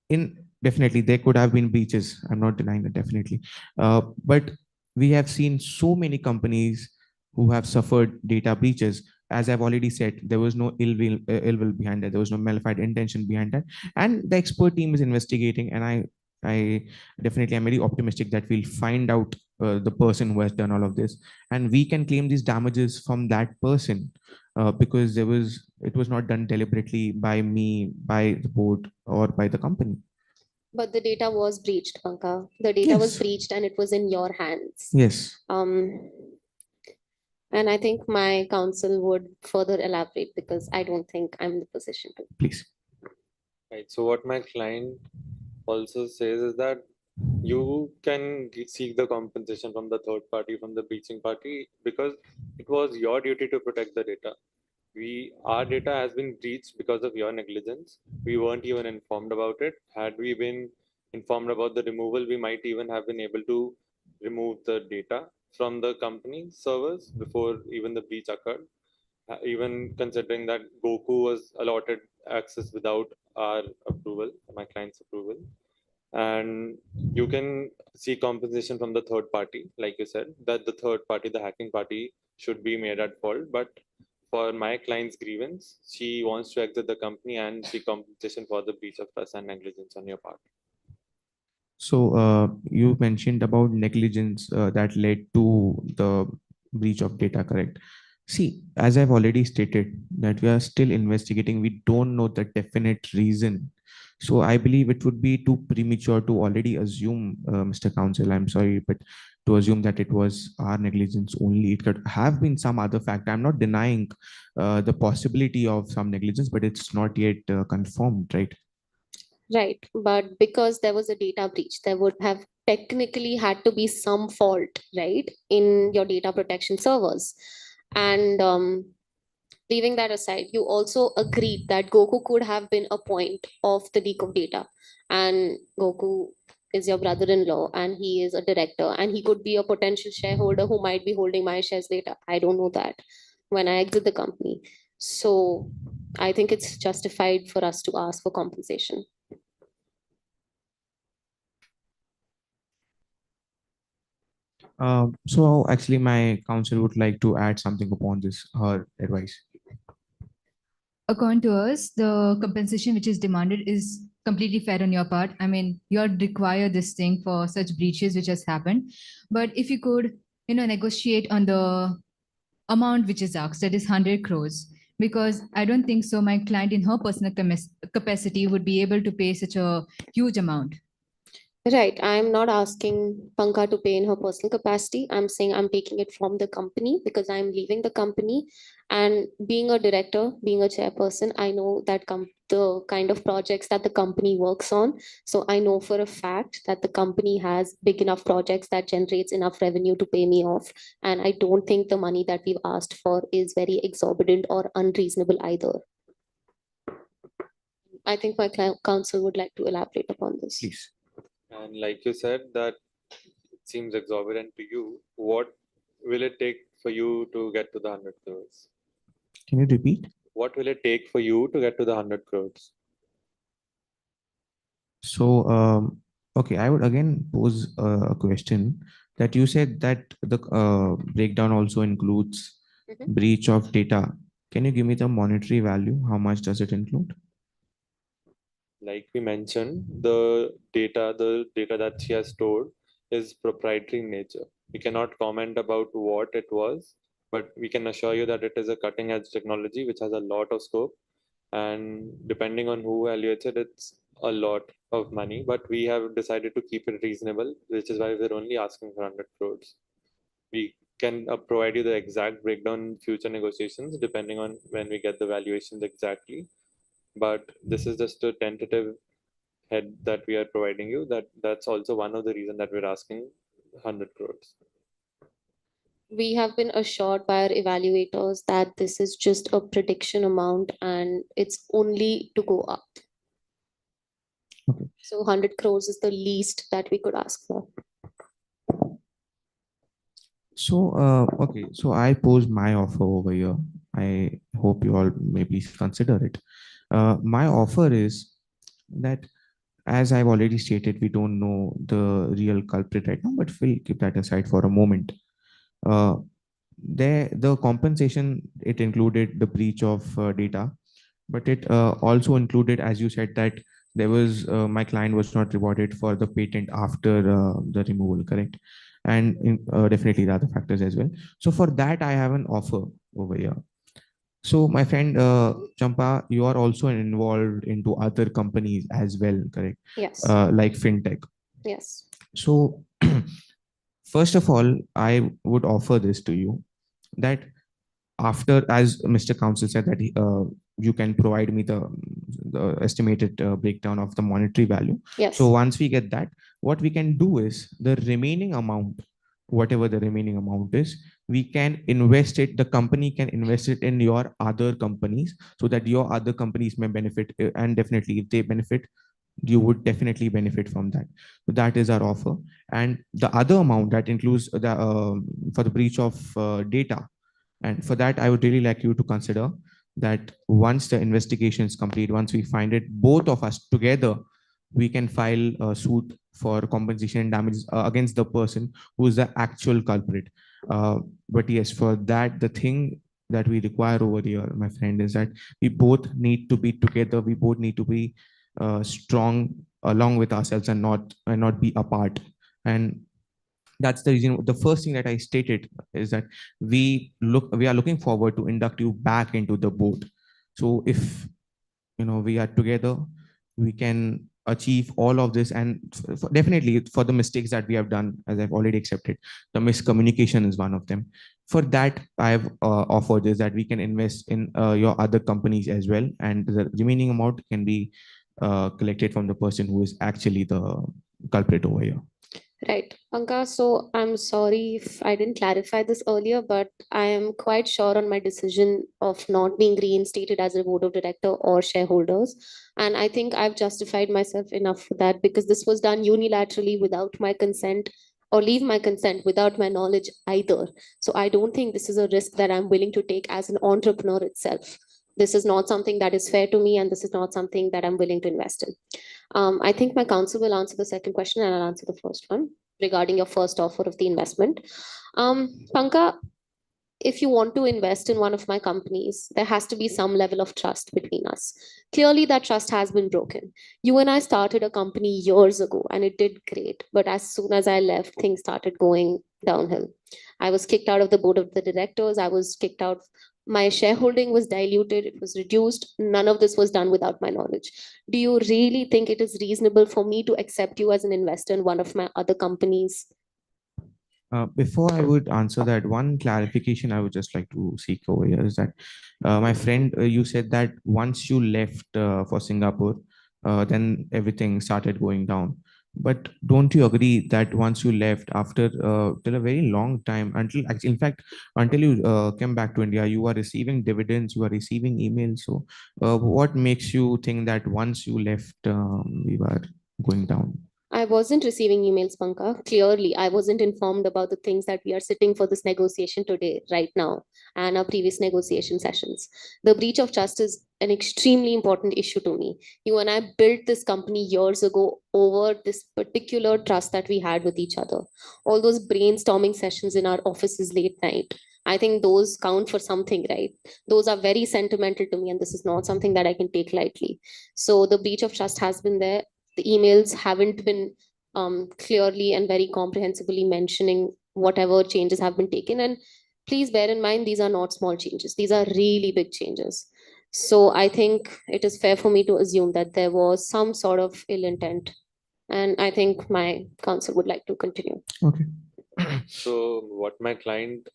in definitely there could have been breaches. I'm not denying that, definitely. But we have seen so many companies who have suffered data breaches. As I've already said, there was no ill will behind that. There was no malified intention behind that. And the expert team is investigating. And I definitely am very optimistic that we'll find out the person who has done all of this, and we can claim these damages from that person, because it was not done deliberately by me, by the board, or by the company. But the data was breached, Pankaj. The data was Yes. breached and it was in your hands. Yes. And I think my counsel would further elaborate, because I don't think I'm in the position to. Please. Right. So what my client also says is that you can seek the compensation from the third party, from the breaching party, because it was your duty to protect the data. Our data has been breached because of your negligence. We weren't even informed about it. Had we been informed about the removal, we might even have been able to remove the data from the company servers before even the breach occurred. Even considering that Goku was allotted access without our approval, my client's approval. And you can seek compensation from the third party, like you said, that the third party, the hacking party, should be made at fault. But for my client's grievance, she wants to exit the company and seek compensation for the breach of trust and negligence on your part. So you mentioned about negligence that led to the breach of data, correct? See, as I've already stated, that we are still investigating. We don't know the definite reason. So I believe it would be too premature to already assume, Mr. Counsel, I'm sorry, but to assume that it was our negligence only. It could have been some other factor. I'm not denying the possibility of some negligence, but it's not yet confirmed, right? Right. But because there was a data breach, there would have technically had to be some fault, right, in your data protection servers. And leaving that aside, you also agreed that Goku could have been a point of the leak of data. And Goku is your brother-in-law and he is a director and he could be a potential shareholder who might be holding my shares later. I don't know that when I exit the company. So I think it's justified for us to ask for compensation. So actually, my counsel would like to add something upon this, her advice. According to us, the compensation which is demanded is completely fair on your part. I mean, you require this thing for such breaches which has happened. But if you could, negotiate on the amount which is asked, that is 100 crores, because I don't think so my client in her personal capacity would be able to pay such a huge amount. Right. I'm not asking Panka to pay in her personal capacity. I'm saying I'm taking it from the company because I'm leaving the company. And being a director, being a chairperson, I know that the kind of projects that the company works on. So I know for a fact that the company has big enough projects that generates enough revenue to pay me off. And I don't think the money that we've asked for is very exorbitant or unreasonable either. I think my counsel would like to elaborate upon this. Please. And like you said, that it seems exorbitant to you. What will it take for you to get to the 100 crores? Can you repeat? what will it take for you to get to the 100 crores? So, okay, I would again pose a question that you said that the breakdown also includes Mhm. breach of data. Can you give me the monetary value? How much does it include? Like we mentioned, the data that she has stored is proprietary in nature. We cannot comment about what it was, but we can assure you that it is a cutting edge technology which has a lot of scope. And depending on who evaluates it, it's a lot of money. But we have decided to keep it reasonable, which is why we're only asking for 100 crores. We can provide you the exact breakdown in future negotiations depending on when we get the valuations exactly. But this is just a tentative head that we are providing you. That's also one of the reason that we're asking 100 crores. We have been assured by our evaluators that this is just a prediction amount and it's only to go up. Okay. So 100 crores is the least that we could ask for. So, okay, so I pose my offer over here. I hope you all maybe consider it. My offer is that, as I've already stated, we don't know the real culprit right now, but we'll keep that aside for a moment. Uh, the compensation, it included the breach of data, but it also included, as you said, that there was my client was not rewarded for the patent after the removal, correct? And definitely the other factors as well. So for that, I have an offer over here. So my friend Champa, you are also involved into other companies as well, correct? Yes. Like fintech. Yes. So first of all, I would offer this to you, that after, as Mr. Council said, that you can provide me the estimated breakdown of the monetary value. Yes. So once we get that, what we can do is the remaining amount, whatever the remaining amount is, we can invest it, the company can invest it in your other companies so that your other companies may benefit. And definitely, if they benefit, you would definitely benefit from that. So that is our offer. And the other amount that includes the for the breach of data, and for that, I would really like you to consider that once the investigation is complete, once we find it, both of us together, we can file a suit for compensation and damages against the person who is the actual culprit. But yes, for that, the thing that we require over here, my friend, is that we both need to be together. We both need to be strong along with ourselves and not be apart. And that's the reason, the first thing that I stated is that we are looking forward to induct you back into the boat. So if we are together, we can achieve all of this. And definitely for the mistakes that we have done, as I've already accepted, the miscommunication is one of them. For that, I have offered is that we can invest in your other companies as well, and the remaining amount can be collected from the person who is actually the culprit over here. Right. Pankaj, so I'm sorry if I didn't clarify this earlier, but I am quite sure on my decision of not being reinstated as a board of director or shareholders. And I think I've justified myself enough for that because this was done unilaterally without my consent or leave my consent without my knowledge either. So I don't think this is a risk that I'm willing to take as an entrepreneur itself. This is not something that is fair to me, and this is not something that I'm willing to invest in. I think my counsel will answer the second question and I'll answer the first one regarding your first offer of the investment. Panka, if you want to invest in one of my companies, there has to be some level of trust between us. Clearly, that trust has been broken. You and I started a company years ago and it did great. But as soon as I left, things started going downhill. I was kicked out of the board of the directors. I was kicked out. My shareholding was diluted. It was reduced. None of this was done without my knowledge. Do you really think it is reasonable for me to accept you as an investor in one of my other companies? Before I would answer that, one clarification I would just like to seek over here is that, my friend, you said that once you left for Singapore, then everything started going down. But don't you agree that once you left after till a very long time, until actually, in fact, until you came back to India, you are receiving dividends, you are receiving emails. So, what makes you think that once you left, we were going down? I wasn't receiving emails, Panka. Clearly, I wasn't informed about the things that we are sitting for this negotiation today, right now, and our previous negotiation sessions. The breach of trust is an extremely important issue to me. You and I built this company years ago over this particular trust that we had with each other. All those brainstorming sessions in our offices late night. I think those count for something, right? Those are very sentimental to me, and this is not something that I can take lightly. So the breach of trust has been there. The emails haven't been clearly and very comprehensively mentioning whatever changes have been taken. And please bear in mind, these are not small changes, these are really big changes. So I think it is fair for me to assume that there was some sort of ill intent. And I think my counsel would like to continue. Okay. So what my client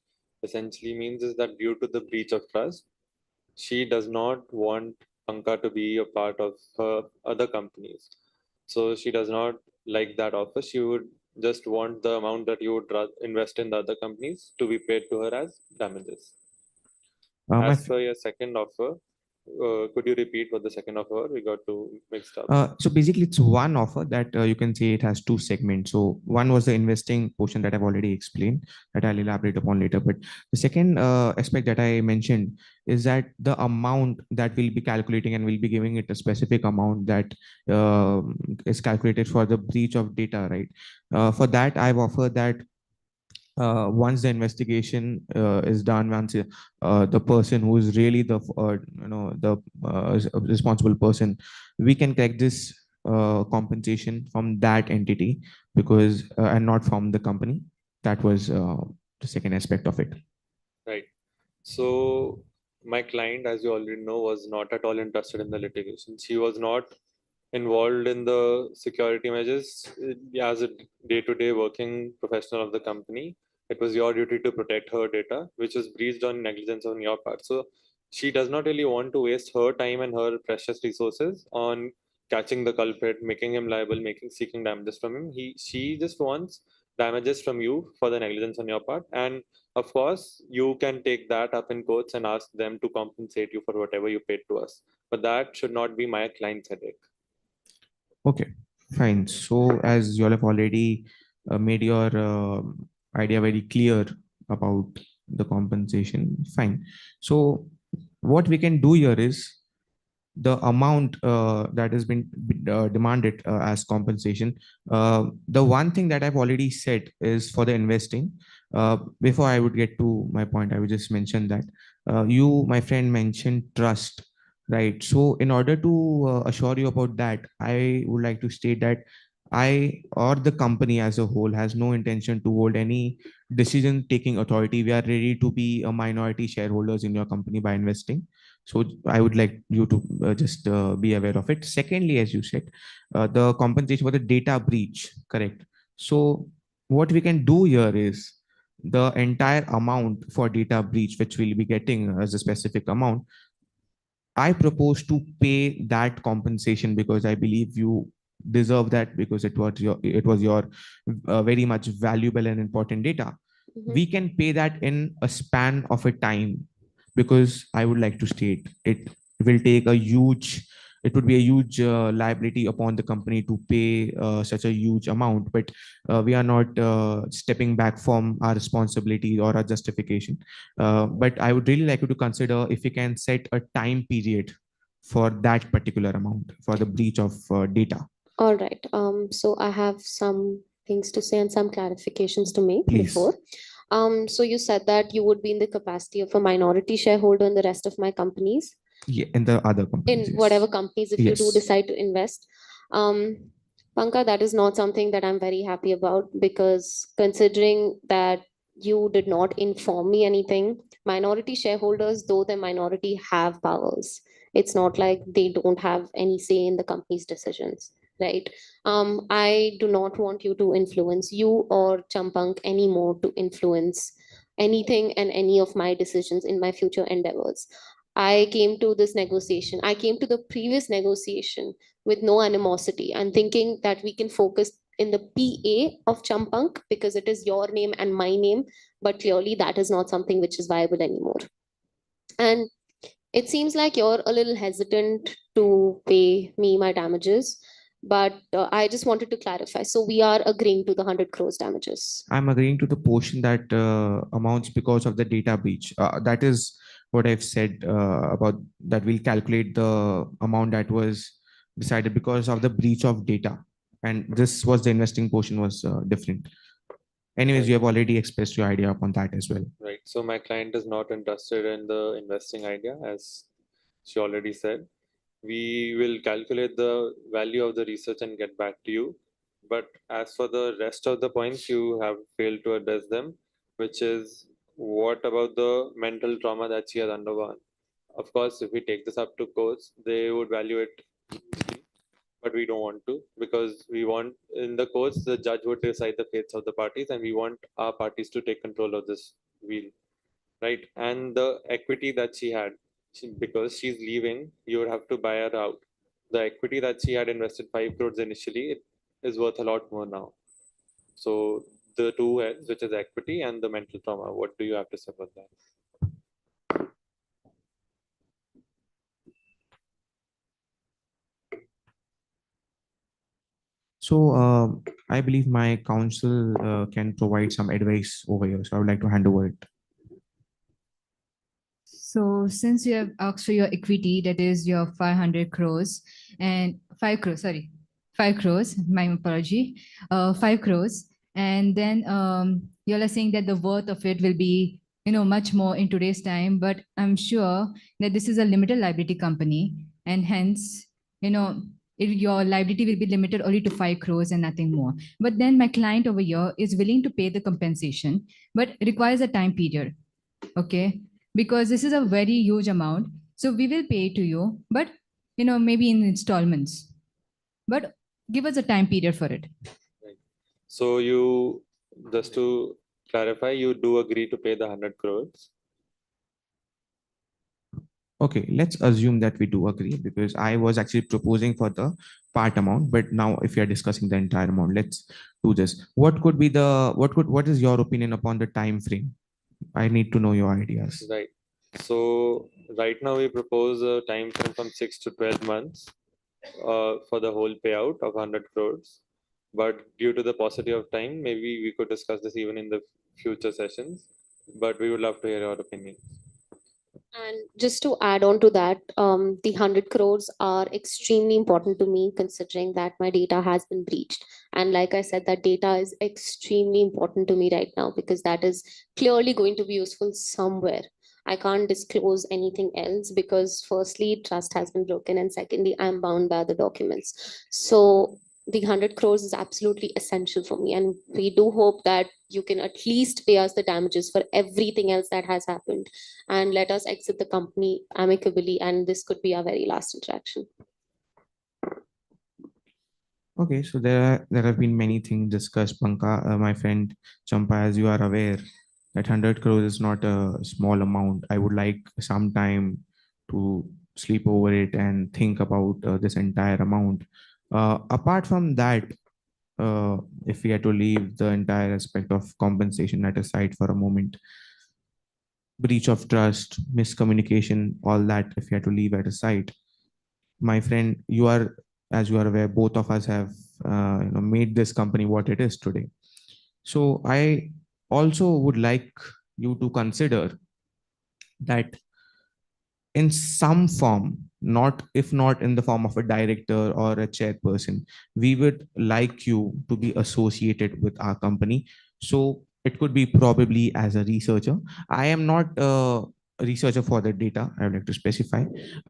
essentially means is that due to the breach of trust, she does not want Panka to be a part of her other companies. So she does not like that offer. She would just want the amount that you would invest in the other companies to be paid to her as damages. My As per your second offer, could you repeat what the second offer? We got too mixed up. So basically, it's one offer that you can say it has two segments. So one was the investing portion that I've already explained, that I'll elaborate upon later. But the second aspect that I mentioned is that the amount that we'll be calculating, and we'll be giving it a specific amount that is calculated for the breach of data, right? For that, I've offered that once the investigation is done, once the person who is really the responsible person, we can collect this compensation from that entity, because and not from the company. That was the second aspect of it. Right. So my client, as you already know, was not at all interested in the litigation. She was not involved in the security measures as a day-to-day working professional of the company. It was your duty to protect her data, which was breached on negligence on your part. So she does not really want to waste her time and her precious resources on catching the culprit, making him liable, seeking damages from him. She just wants damages from you for the negligence on your part. And of course, you can take that up in courts and ask them to compensate you for whatever you paid to us. But that should not be my client's headache. Okay, fine. So as you all have already made your idea very clear about the compensation, fine. So what we can do here is the amount that has been demanded as compensation. The one thing that I've already said is for the investing. Before I would get to my point, I would just mention that you, my friend, mentioned trust, right? So in order to assure you about that, I would like to state that I or the company as a whole has no intention to hold any decision taking authority. We are ready to be a minority shareholders in your company by investing. So I would like you to just be aware of it. Secondly, as you said, the compensation for the data breach, correct? So what we can do here is the entire amount for data breach, which we'll be getting as a specific amount, I propose to pay that compensation because I believe you deserve that, because it was your very much valuable and important data. We can pay that in a span of a time, because I would like to state will take a huge it would be a huge liability upon the company to pay such a huge amount, but we are not stepping back from our responsibility or our justification. But I would really like you to consider if we can set a time period for that particular amount for the breach of data. All right. So I have some things to say and some clarifications to make Please. before. So you said that you would be in the capacity of a minority shareholder in the rest of my companies. Yeah, in the other companies. In yes. whatever companies, if you do Yes. decide to invest. Panka, that is not something that I'm very happy about, because considering that you did not inform me anything, minority shareholders, though they're minority, have powers. It's not like they don't have any say in the company's decisions, right? I do not want you to influence you or Champunk anymore to influence anything and any of my decisions in my future endeavors. I came to this negotiation, I came to the previous negotiation with no animosity and thinking that we can focus in the PA of Champunk because it is your name and my name, but clearly that is not something which is viable anymore. And it seems like you're a little hesitant to pay me my damages. But I just wanted to clarify. So we are agreeing to the 100 crores damages. I'm agreeing to the portion that amounts because of the data breach. That is what I've said about that we'll calculate the amount that was decided because of the breach of data. And this was the investing portion was different. Anyways, you have already expressed your idea upon that as well. Right. So my client is not interested in the investing idea, as she already said. We will calculate the value of the research and get back to you. But as for the rest of the points, you have failed to address them, which is what about the mental trauma that she has undergone? Of course, if we take this up to courts, they would value it hugely, but we don't want to, because we want in the courts the judge would decide the fates of the parties, and we want our parties to take control of this wheel, right? And the equity that she had, because she's leaving, you would have to buy her out. The equity that she had invested 5 crores initially, it is worth a lot more now. So the two heads, which is equity and the mental trauma, what do you have to say about that? So I believe my counsel can provide some advice over here. So I would like to hand over it. So since you have asked for your equity, that is your 500 crores and 5 crores, sorry, 5 crores, my apology, 5 crores. And then you are saying that the worth of it will be, much more in today's time. But I'm sure that this is a limited liability company, and hence, your liability will be limited only to 5 crores and nothing more. But then my client over here is willing to pay the compensation, but requires a time period. Okay, because this is a very huge amount, so we will pay to you, but maybe in installments, but give us a time period for it. Right. So you, just to clarify, you do agree to pay the 100 crores? Okay, let's assume that we do agree, because I was actually proposing for the part amount, but now if we are discussing the entire amount, let's do this. What could be the what is your opinion upon the time frame? I need to know your ideas. Right. So right now we propose a time frame from 6 to 12 months for the whole payout of 100 crores. But due to the paucity of time, maybe we could discuss this even in the future sessions. But we would love to hear your opinion. And just to add on to that, the 100 crores are extremely important to me, considering that my data has been breached. And like I said, that data is extremely important to me right now, because that is clearly going to be useful somewhere. I can't disclose anything else because firstly, trust has been broken, and secondly, I'm bound by the documents. So the 100 crores is absolutely essential for me. And we do hope that you can at least pay us the damages for everything else that has happened, and let us exit the company amicably. And this could be our very last interaction. Okay, so there have been many things discussed, my friend Champa, as you are aware, that 100 crores is not a small amount. I would like some time to sleep over it and think about this entire amount. Apart from that, if we had to leave the entire aspect of compensation at aside for a moment, breach of trust, miscommunication, all that, if you had to leave at aside, my friend, as you are aware, both of us have made this company what it is today. So I also would like you to consider that in some form, not if not in the form of a director or a chairperson, we would like you to be associated with our company. So it could be probably as a researcher. I am not a researcher for the data, I would like to specify.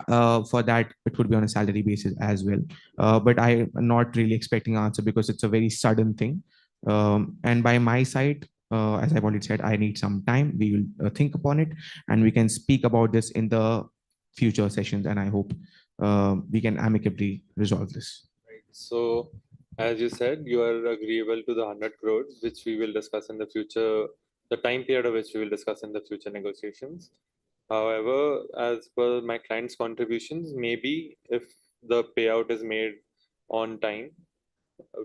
For that, it would be on a salary basis as well. But I am not really expecting an answer because it's a very sudden thing. And by my side, as I've already said, I need some time. We will think upon it, and we can speak about this in the future sessions. And I hope we can amicably resolve this. Right. So, as you said, you are agreeable to the 100 crores, which we will discuss in the future, the time period of which we will discuss in the future negotiations. However, as per my client's contributions, maybe if the payout is made on time,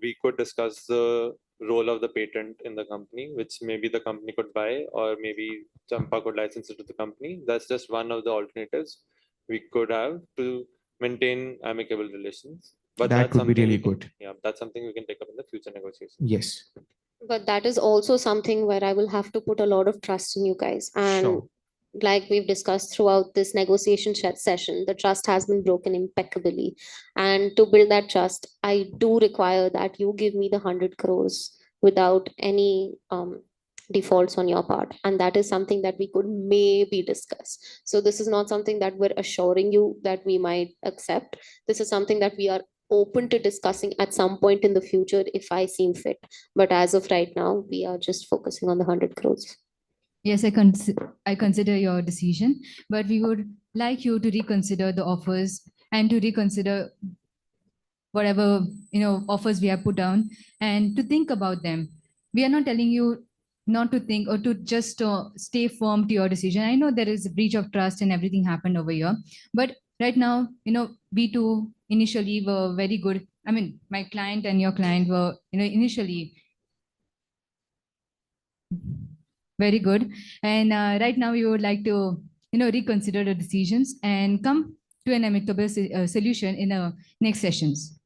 we could discuss the role of the patent in the company, which maybe the company could buy, or maybe Champa could license it to the company. That's just one of the alternatives we could have to maintain amicable relations. But That that's would be something really we can- good. Yeah, that's something we can take up in the future negotiations. Yes. But that is also something where I will have to put a lot of trust in you guys. And Sure. like we've discussed throughout this negotiation session, the trust has been broken impeccably. And to build that trust, I do require that you give me the 100 crores without any defaults on your part. And that is something that we could maybe discuss. So this is not something that we're assuring you that we might accept. This is something that we are open to discussing at some point in the future if I seem fit. But as of right now, we are just focusing on the 100 crores. Yes, I consider your decision, but we would like you to reconsider the offers and to reconsider whatever offers we have put down and to think about them. We are not telling you not to think or to just stay firm to your decision. I know there is a breach of trust and everything happened over here, but right now, we two initially were very good. I mean, my client and your client were, initially very good. And right now, we would like to, reconsider the decisions and come to an amicable solution in the next sessions.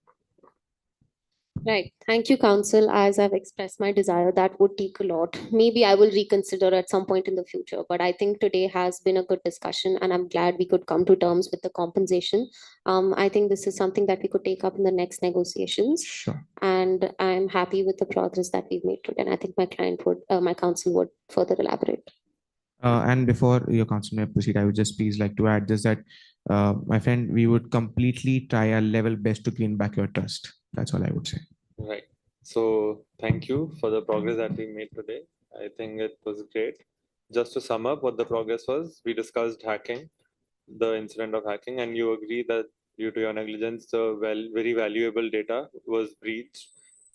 Right. Thank you, Council. As I've expressed my desire, that would take a lot. Maybe I will reconsider at some point in the future. But I think today has been a good discussion, and I'm glad we could come to terms with the compensation. I think this is something that we could take up in the next negotiations. Sure. And I'm happy with the progress that we've made today. And I think my council would further elaborate. And before your council may proceed, I would just please like to add this that, my friend, we would completely try our level best to gain back your trust. That's all I would say. Right. So thank you for the progress that we made today. I think it was great. Just to sum up what the progress was, we discussed hacking, the incident of hacking, and you agree that due to your negligence, the very valuable data was breached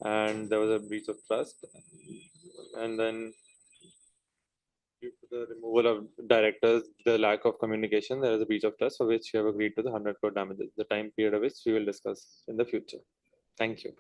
and there was a breach of trust. And then due to the removal of directors, the lack of communication, there is a breach of trust for which you have agreed to the 100 crore damages, the time period of which we will discuss in the future. Thank you.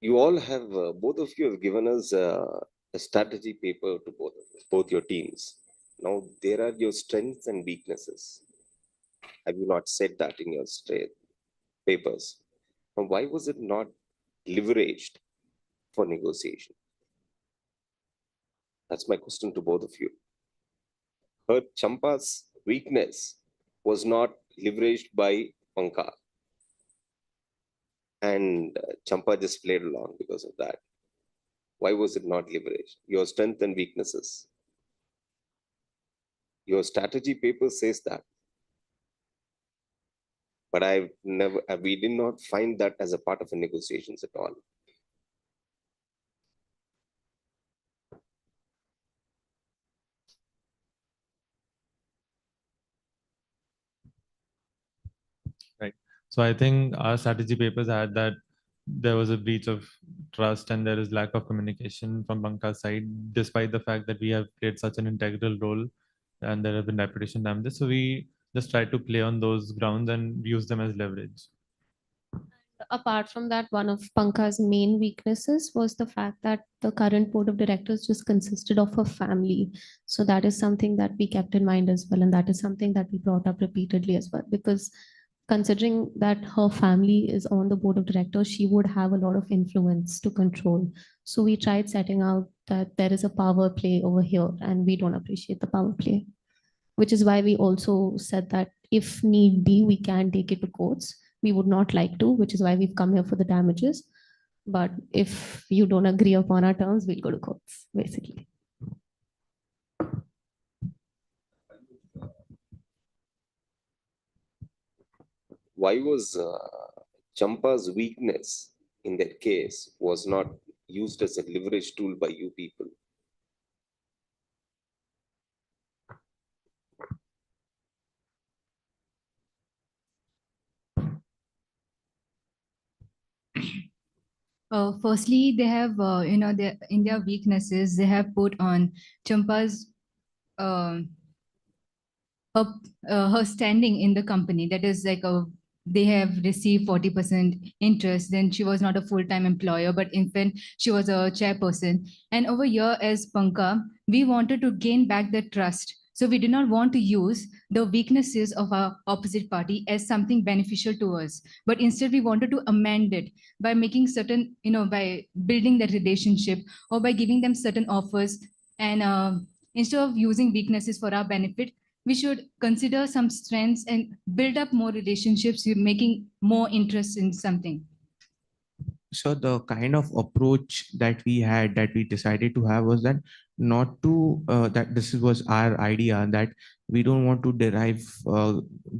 You all have, both of you have given us a strategy paper to both your teams. Now, there are your strengths and weaknesses. Have you not said that in your papers? Now, why was it not leveraged for negotiation? That's my question to both of you. Her Champa's weakness was not leveraged by Pankaj, and Champa just played along because of that. Why was it not leveraged? Your strength and weaknesses. Your strategy paper says that, but we did not find that as a part of the negotiations at all. Right. So I think our strategy papers had that there was a breach of trust and there is lack of communication from Banka's side, despite the fact that we have played such an integral role and there have been reputation damages. So we just tried to play on those grounds and use them as leverage. Apart from that, one of Pankaj's main weaknesses was the fact that the current board of directors just consisted of her family. So that is something that we kept in mind as well. And that is something that we brought up repeatedly as well, because considering that her family is on the board of directors, she would have a lot of influence to control. So we tried setting out that there is a power play over here and we don't appreciate the power play, which is why we also said that if need be, we can take it to courts. We would not like to, which is why we've come here for the damages. But if you don't agree upon our terms, we'll go to courts, basically. Why was Champa's weakness in that case was not used as a leverage tool by you people? Firstly, they have, in their weaknesses, they have put on Champa's her, her standing in the company. That is like they have received 40% interest. Then she was not a full-time employer, but in fact, she was a chairperson. And over here, as Panka, we wanted to gain back the trust. So we did not want to use the weaknesses of our opposite party as something beneficial to us, but instead we wanted to amend it by making certain, by building that relationship or by giving them certain offers. And instead of using weaknesses for our benefit, we should consider some strengths and build up more relationships, making more interest in something. So the kind of approach that we had, that we decided to have, was that not to that this was our idea, that we don't want to derive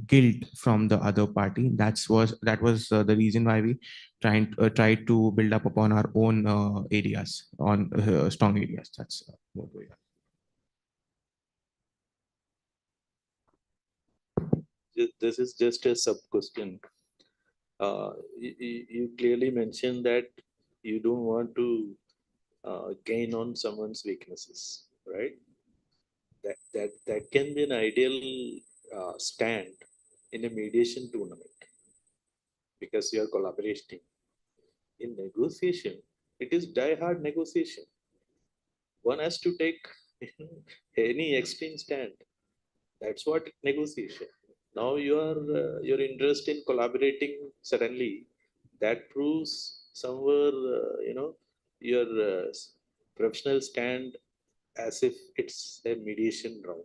guilt from the other party. That was the reason why we tried to build up upon our own areas, on strong areas. That's what we are. This is just a sub question. You clearly mentioned that you don't want to gain on someone's weaknesses, right? That can be an ideal stand in a mediation tournament because you are collaborating. In negotiation, it is die-hard negotiation. One has to take any extreme stand. That's what negotiation. Now your interest in collaborating suddenly, that proves somewhere your professional stand as if it's a mediation round.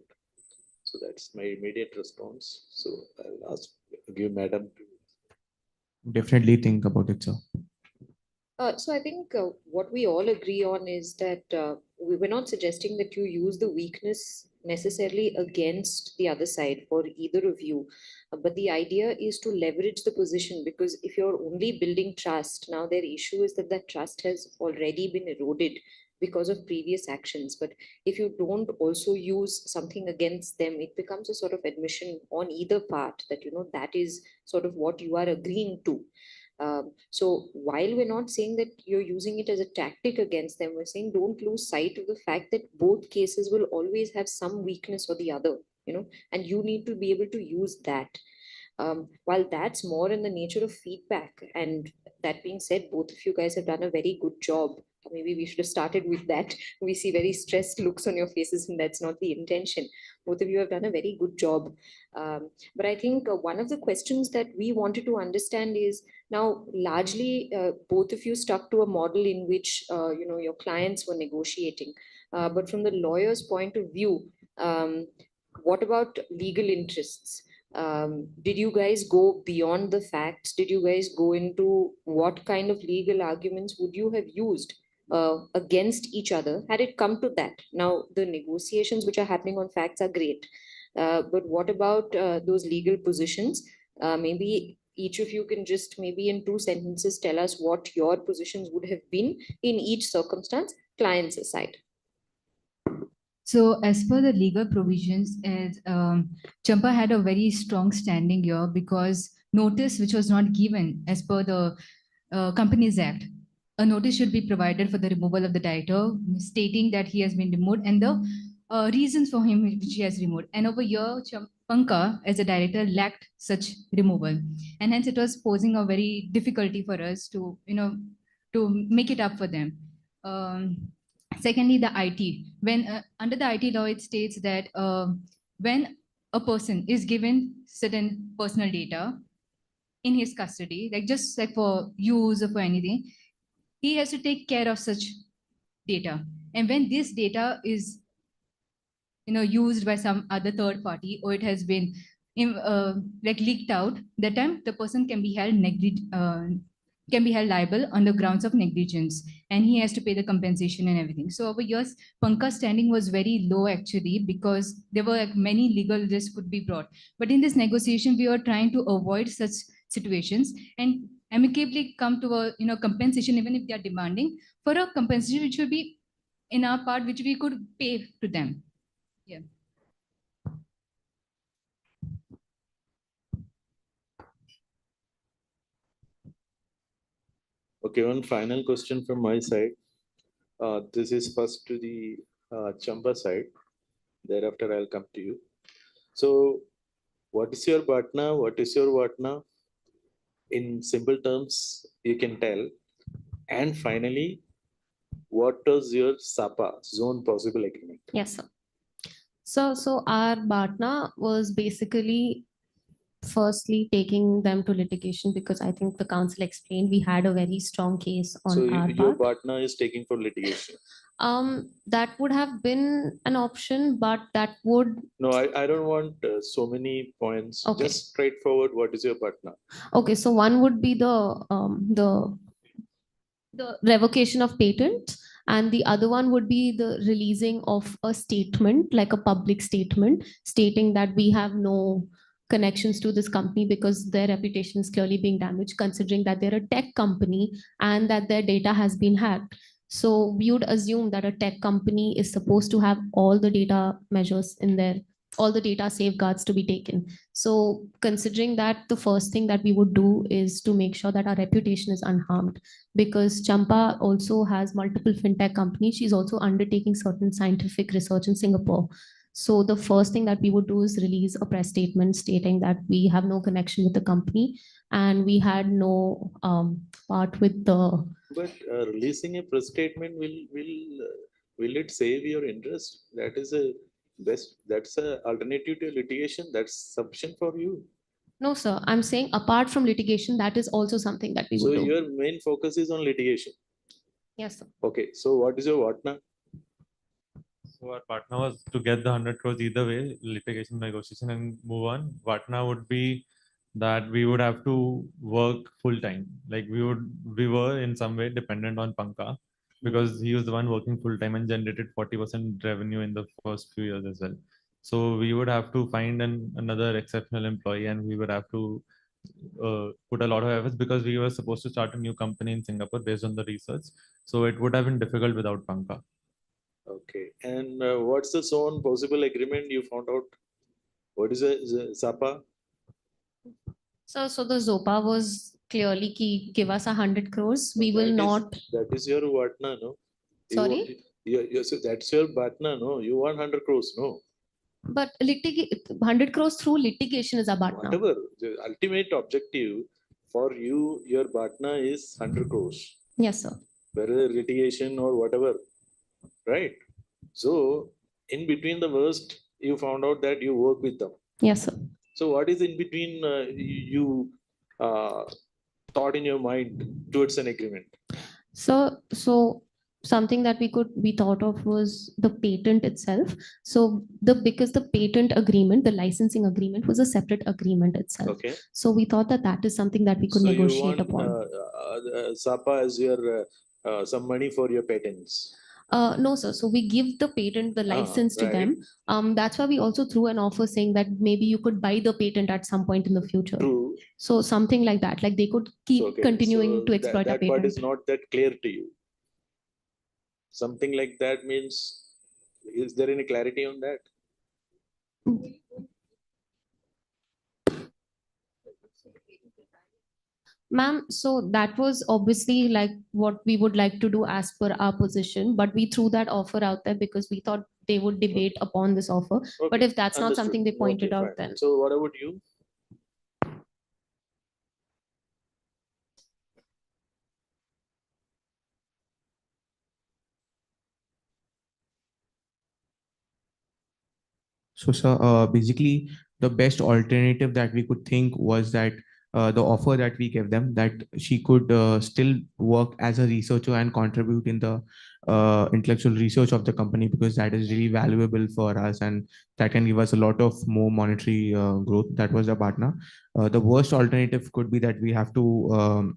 So that's my immediate response. So I'll give madam to. Definitely think about it, sir. So I think what we all agree on is that we were not suggesting that you use the weakness necessarily against the other side for either of you. But the idea is to leverage the position, because if you're only building trust, now their issue is that that trust has already been eroded because of previous actions. But if you don't also use something against them, it becomes a sort of admission on either part that, that is sort of what you are agreeing to. So while we're not saying that you're using it as a tactic against them, we're saying don't lose sight of the fact that both cases will always have some weakness or the other, and you need to be able to use that. While that's more in the nature of feedback, and that being said, both of you guys have done a very good job. Maybe we should have started with that. We see very stressed looks on your faces, and that's not the intention. Both of you have done a very good job. But I think one of the questions that we wanted to understand is, now largely both of you stuck to a model in which your clients were negotiating. But from the lawyer's point of view, what about legal interests? Did you guys go beyond the facts? Did you guys go into what kind of legal arguments would you have used against each other had it come to that? Now, the negotiations which are happening on facts are great. But what about those legal positions? Maybe each of you can just maybe in 2 sentences tell us what your positions would have been in each circumstance, clients aside. So as per the legal provisions, Champa had a very strong standing here because notice which was not given as per the Companies Act. A notice should be provided for the removal of the director, stating that he has been removed and the reasons for him which he has removed. And over here, Panka as a director lacked such removal, and hence it was posing a very difficulty for us to make it up for them. Secondly, the IT. When under the IT law, it states that when a person is given certain personal data in his custody, like just like for use or for anything, he has to take care of such data. And when this data is used by some other third party, or it has been like leaked out, that time the person can be held liable on the grounds of negligence, and he has to pay the compensation and everything. So over years, Panka's standing was very low actually, because there were like many legal risks could be brought. But in this negotiation, we were trying to avoid such situations and amicably come to a compensation, even if they are demanding for a compensation which would be in our part, which we could pay to them. Yeah. Okay, one final question from my side. This is first to the Champa side. Thereafter, I'll come to you. So, what is your Bhatna? What is your Vatna? In simple terms, you can tell. And finally, what is your SAPA, Zone Possible Agreement? Yes, sir. So our Bhatna was basically firstly taking them to litigation, because I think the council explained we had a very strong case on So our your part. Bhatna is taking for litigation. That would have been an option, but that would. No, I don't want so many points. Okay. Just straightforward. What is your Bhatna? Okay, so one would be the revocation of patent, and the other one would be the releasing of a statement, like a public statement, stating that we have no connections to this company because their reputation is clearly being damaged, considering that they're a tech company and that their data has been hacked. So we would assume that a tech company is supposed to have all the data measures in there, all the data safeguards to be taken. So considering that, the first thing that we would do is to make sure that our reputation is unharmed, because Champa also has multiple fintech companies. She's also undertaking certain scientific research in Singapore. So the first thing that we would do is release a press statement stating that we have no connection with the company and we had no part with the. But releasing a press statement will it save your interest? That is a best. That's a alternative to litigation. That's sufficient for you. No, sir. I'm saying apart from litigation, that is also something that we So would do. your main focus is on litigation. Yes, sir. Okay. So what is your Vatna? So our partner was to get the 100 crores either way, litigation, negotiation, and move on. Vatna would be that we would have to work full time. Like we were in some way dependent on Panka because he was the one working full time and generated 40% revenue in the first few years as well. So we would have to find another exceptional employee, and we would have to put a lot of efforts because we were supposed to start a new company in Singapore based on the research. So it would have been difficult without Panka. Okay. And what's the zone possible agreement you found out? What is a SAPA? So the ZOPA was clearly ki give us 100 crores. We will not. That is your Vatna, no? Sorry? So that's your Bhatna, no? You want 100 crores, no? But 100 crores through litigation is our partner. Whatever, the ultimate objective for you, your partner is 100 crores, Yes, sir. whether litigation or whatever, right? So in between the worst, you found out that you work with them. Yes, sir. So what is in between you thought in your mind towards an agreement? So something that we thought of was the patent itself. So because the patent agreement, the licensing agreement was a separate agreement itself. Okay. So we thought that is something that we could So you negotiate want upon. SAPA as your some money for your patents. No, sir. So we give the patent, the license to right. them. That's why we also threw an offer saying that maybe you could buy the patent at some point in the future. True. So something like that, like they could keep Okay, continuing so to exploit that a part is patent. not that clear to you. Something like that means, is there any clarity on that? Ma'am, so that was obviously like what we would like to do as per our position, but we threw that offer out there because we thought they would debate upon this offer. But Okay, if that's not understood. something they pointed Okay, out, fine. then So what about you? So, sir, basically, the best alternative that we could think was that the offer that we gave them, that she could still work as a researcher and contribute in the intellectual research of the company, because that is really valuable for us and that can give us a lot of more monetary growth. That was the partner. The worst alternative could be that we have to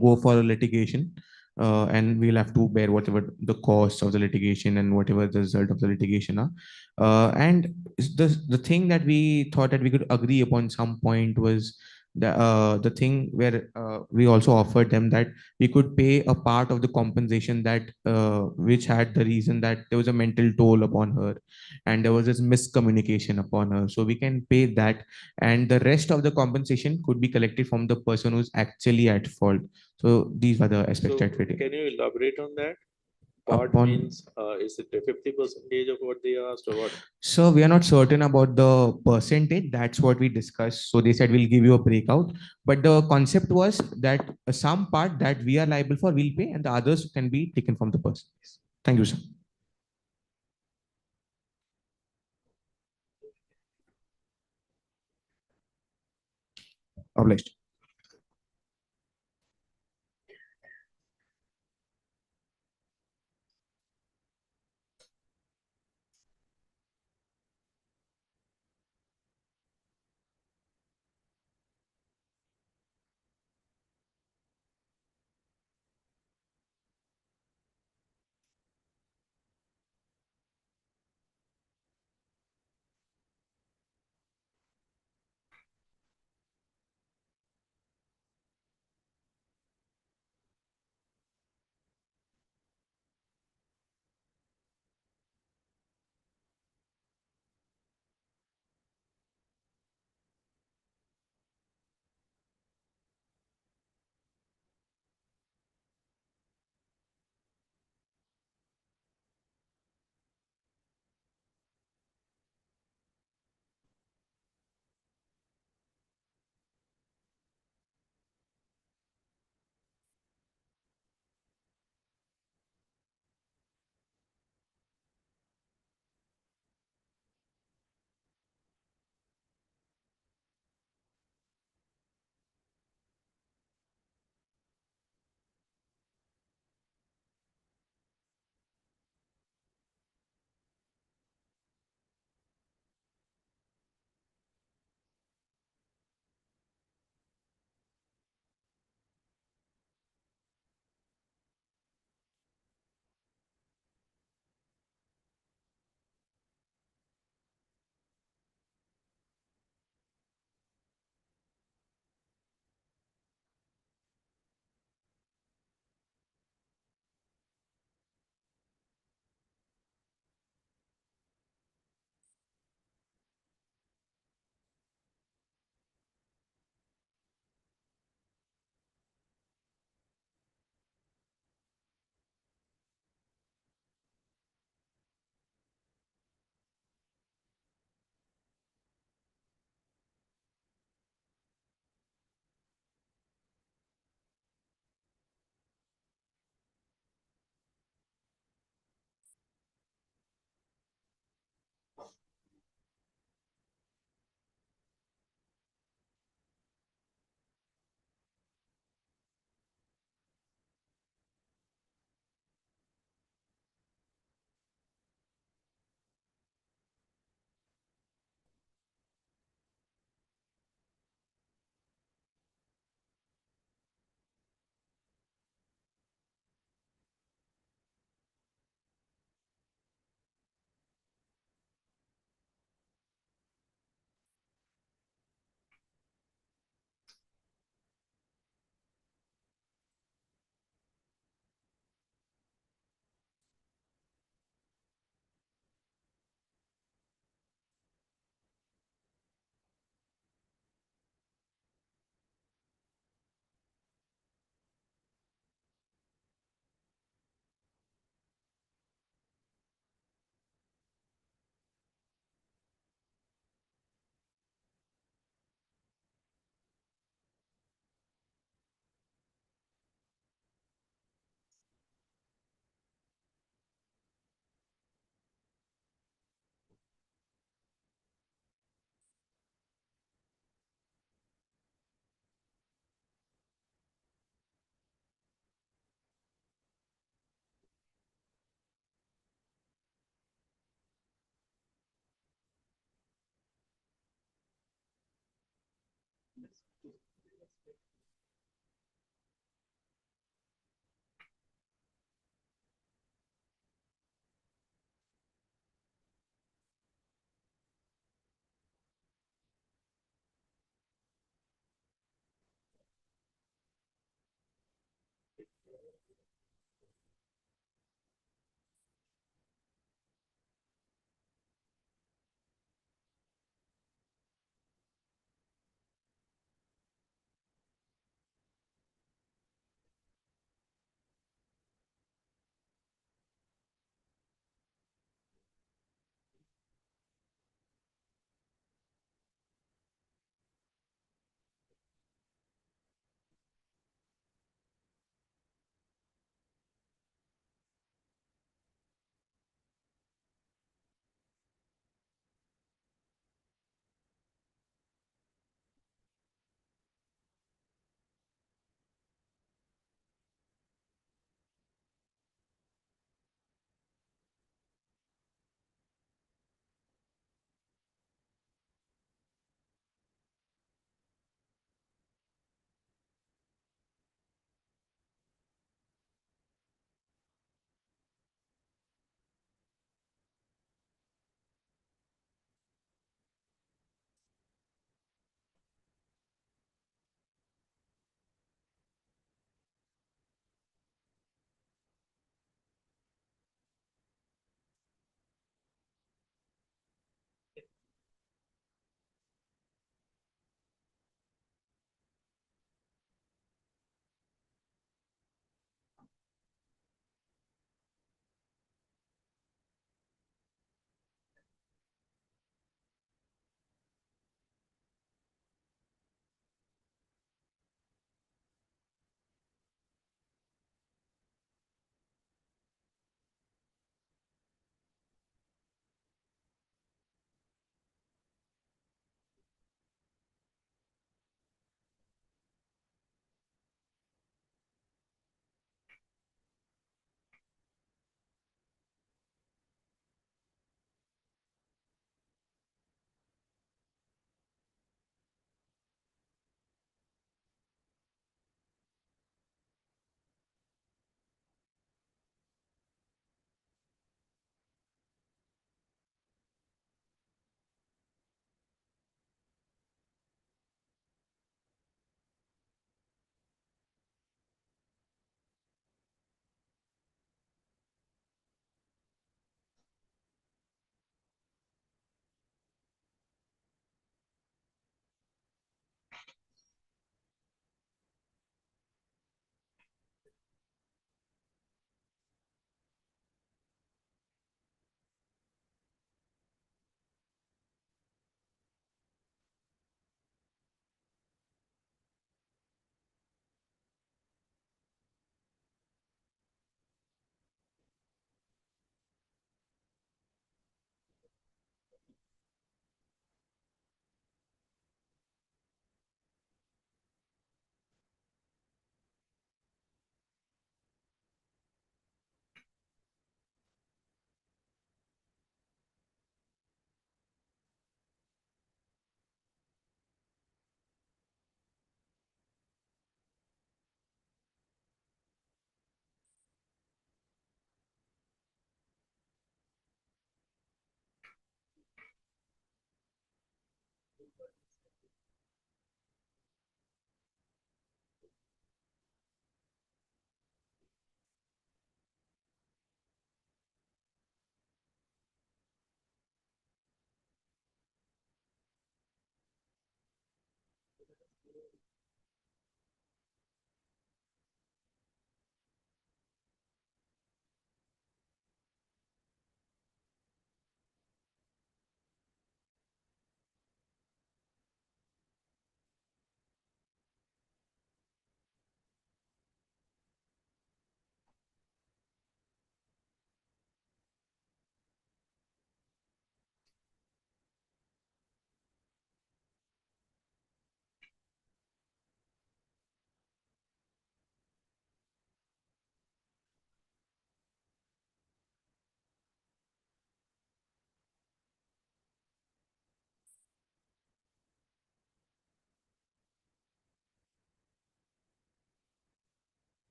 go for a litigation, and we'll have to bear whatever the costs of the litigation and whatever the result of the litigation are. And the thing that we thought that we could agree upon some point was the thing where we also offered them that we could pay a part of the compensation that which had the reason that there was a mental toll upon her and there was this miscommunication upon her, so we can pay that, and the rest of the compensation could be collected from the person who's actually at fault. So these were the aspects So that we did. can you elaborate on that? Part Upon, means, is it a 50% of what they asked or what? so we are not certain about the percentage. That's what we discussed. So they said we'll give you a breakout, but the concept was that some part that we are liable for we'll pay, and the others can be taken from the person. Thank you, sir. Obliged.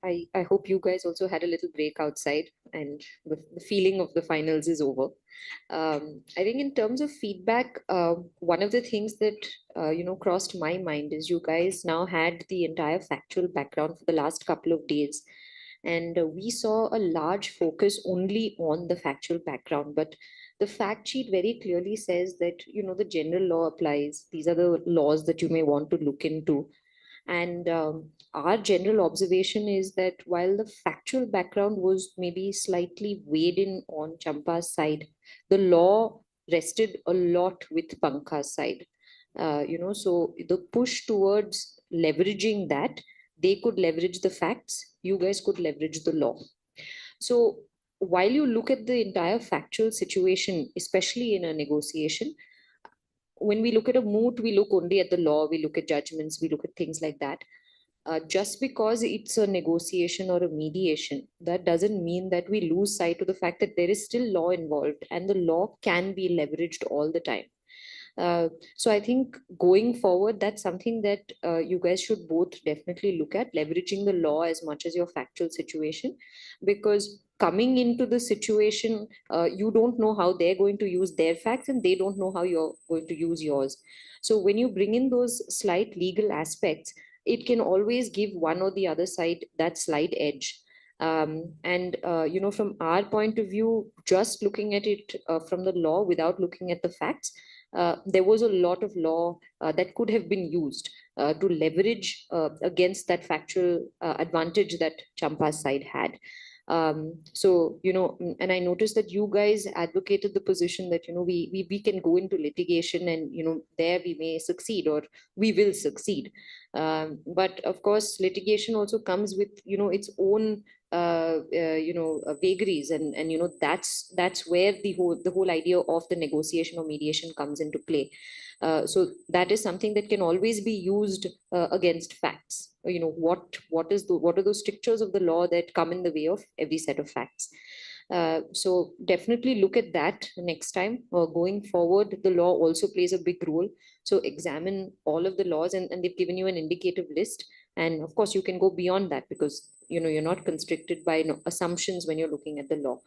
I hope you guys also had a little break outside and the feeling of the finals is over. I think in terms of feedback, one of the things that crossed my mind is you guys now had the entire factual background for the last couple of days, and we saw a large focus only on the factual background. But the fact sheet very clearly says that the general law applies. These are the laws that you may want to look into, and our general observation is that while the factual background was maybe slightly weighed in on Champa's side, the law rested a lot with Pankha's side. So the push towards leveraging that, they could leverage the facts, you guys could leverage the law. So while you look at the entire factual situation, especially in a negotiation, when we look at a moot, we look only at the law, we look at judgments, we look at things like that. Just because it's a negotiation or a mediation, that doesn't mean that we lose sight of the fact that there is still law involved and the law can be leveraged all the time. So I think going forward, that's something that you guys should both definitely look at, leveraging the law as much as your factual situation, because coming into the situation, you don't know how they're going to use their facts and they don't know how you're going to use yours. So when you bring in those slight legal aspects, it can always give one or the other side that slight edge. From our point of view, just looking at it from the law without looking at the facts, there was a lot of law that could have been used to leverage against that factual advantage that Champa's side had. And I noticed that you guys advocated the position that, we can go into litigation and, there we may succeed or we will succeed. But of course, litigation also comes with, its own vagaries, and that's where the whole idea of the negotiation or mediation comes into play. So that is something that can always be used against facts. What are those strictures of the law that come in the way of every set of facts? So definitely look at that next time. Going forward, the law also plays a big role. So examine all of the laws, and they've given you an indicative list. And of course, you can go beyond that because you're not constricted by assumptions when you're looking at the law.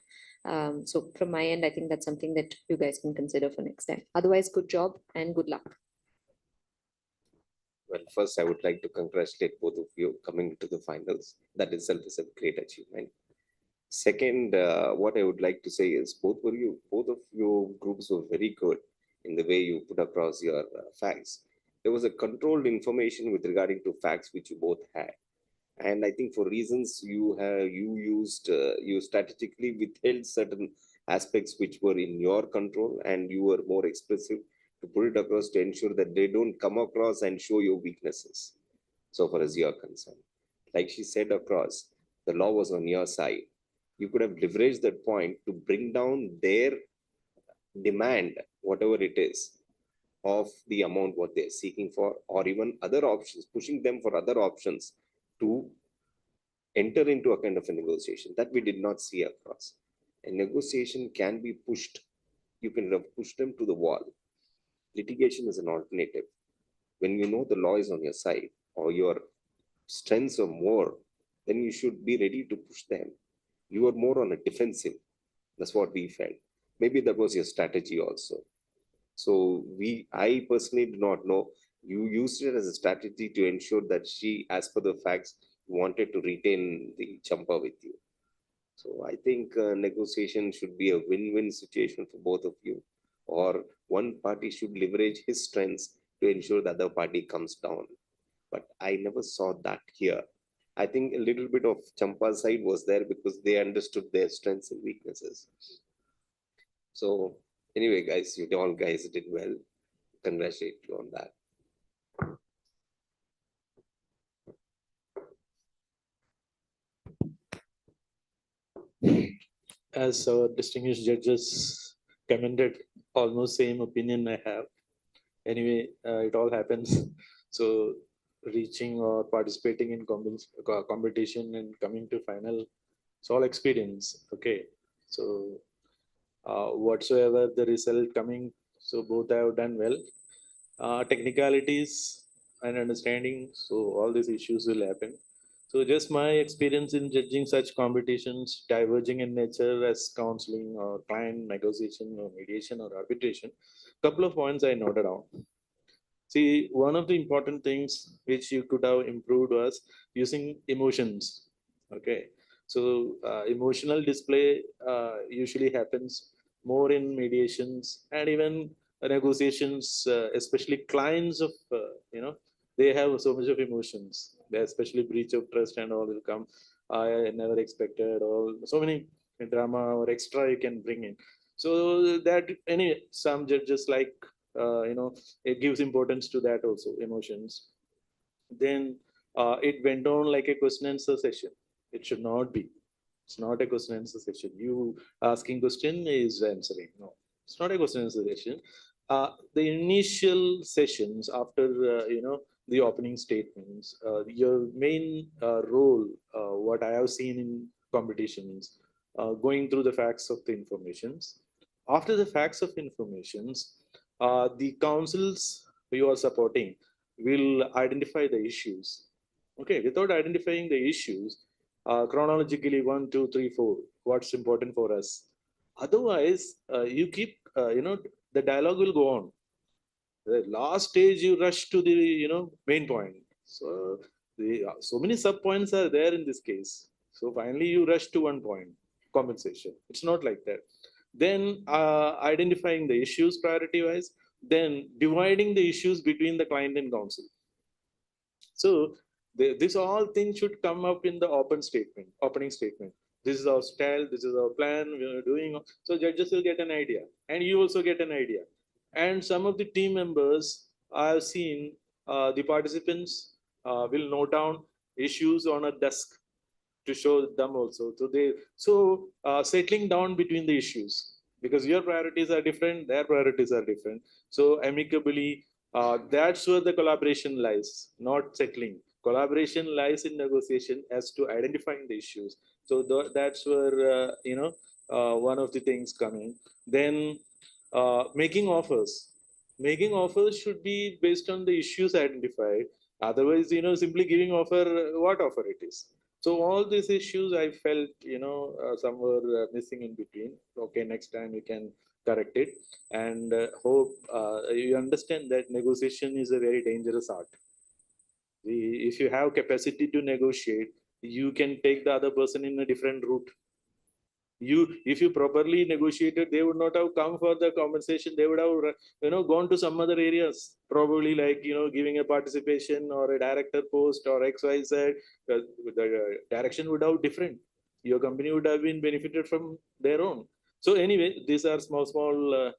So from my end, I think that's something that you guys can consider for next time. Otherwise, good job and good luck. Well, first, I would like to congratulate both of you coming to the finals. That itself is a great achievement. Second, what I would like to say is both of your groups were very good in the way you put across your facts. There was a controlled information with regarding to facts which you both had. And I think for reasons you strategically withheld certain aspects which were in your control, and you were more expressive to put it across to ensure that they don't come across and show your weaknesses. So far as you're concerned, like she said across, the law was on your side. You could have leveraged that point to bring down their demand, whatever it is, of the amount what they're seeking for, or even other options, pushing them for other options to enter into a kind of a negotiation that we did not see across. A negotiation can be pushed. You can push them to the wall. Litigation is an alternative. When you know the law is on your side or your strengths are more, then you should be ready to push them. You are more on a defensive. That's what we felt. Maybe that was your strategy also. So I personally do not know. You used it as a strategy to ensure that she, as per the facts, wanted to retain the Champa with you. So I think negotiation should be a win-win situation for both of you, or one party should leverage his strengths to ensure the other party comes down. But I never saw that here. I think a little bit of Champa's side was there because they understood their strengths and weaknesses. So anyway, guys, you all guys did well. Congratulate you on that. As our distinguished judges commended, almost same opinion I have. Anyway, it all happens. So reaching or participating in competition and coming to final, it's all experience. Okay. So whatsoever the result coming, so both have done well. Technicalities and understanding, so all these issues will happen. So just my experience in judging such competitions diverging in nature as counseling or client negotiation or mediation or arbitration, couple of points I noted down. See, one of the important things which you could have improved was using emotions. Okay, so emotional display usually happens more in mediations and even negotiations, especially clients of they have so much of emotions. They especially breach of trust and all will come. I never expected, or so many drama or extra you can bring in. So that anyway, some judges like it gives importance to that also, emotions. Then it went on like a question and answer session. It should not be. It's not a question and answer session. You asking question is answering. No, it's not a question and answer session. The initial sessions after the opening statements, your main role, what I have seen in competitions, going through the facts of the informations. After the facts of informations, the councils you are supporting will identify the issues. Okay, without identifying the issues, chronologically 1, 2, 3, 4, what's important for us. Otherwise, you keep, the dialogue will go on. The last stage, you rush to the, main point. So so many sub points are there in this case. So finally, you rush to one point, compensation. It's not like that. Then identifying the issues priority wise, then dividing the issues between the client and council. So this all things should come up in the opening statement. This is our style, this is our plan, we are doing. So judges will get an idea, and you also get an idea. And some of the team members I have seen, the participants will note down issues on a desk to show them also. So settling down between the issues, because your priorities are different, their priorities are different. So amicably, that's where the collaboration lies, not settling. Collaboration lies in negotiation as to identifying the issues. So that's where one of the things coming. Then making offers. Making offers should be based on the issues identified. Otherwise, simply giving offer, what offer it is. So all these issues I felt, some were missing in between. Okay, next time you can correct it, and hope you understand that negotiation is a very dangerous art. If you have capacity to negotiate, you can take the other person in a different route. If you properly negotiated, they would not have come for the compensation. They would have gone to some other areas, probably like giving a participation or a director post or xyz. The direction would have different. Your company would have been benefited from their own. So anyway, these are small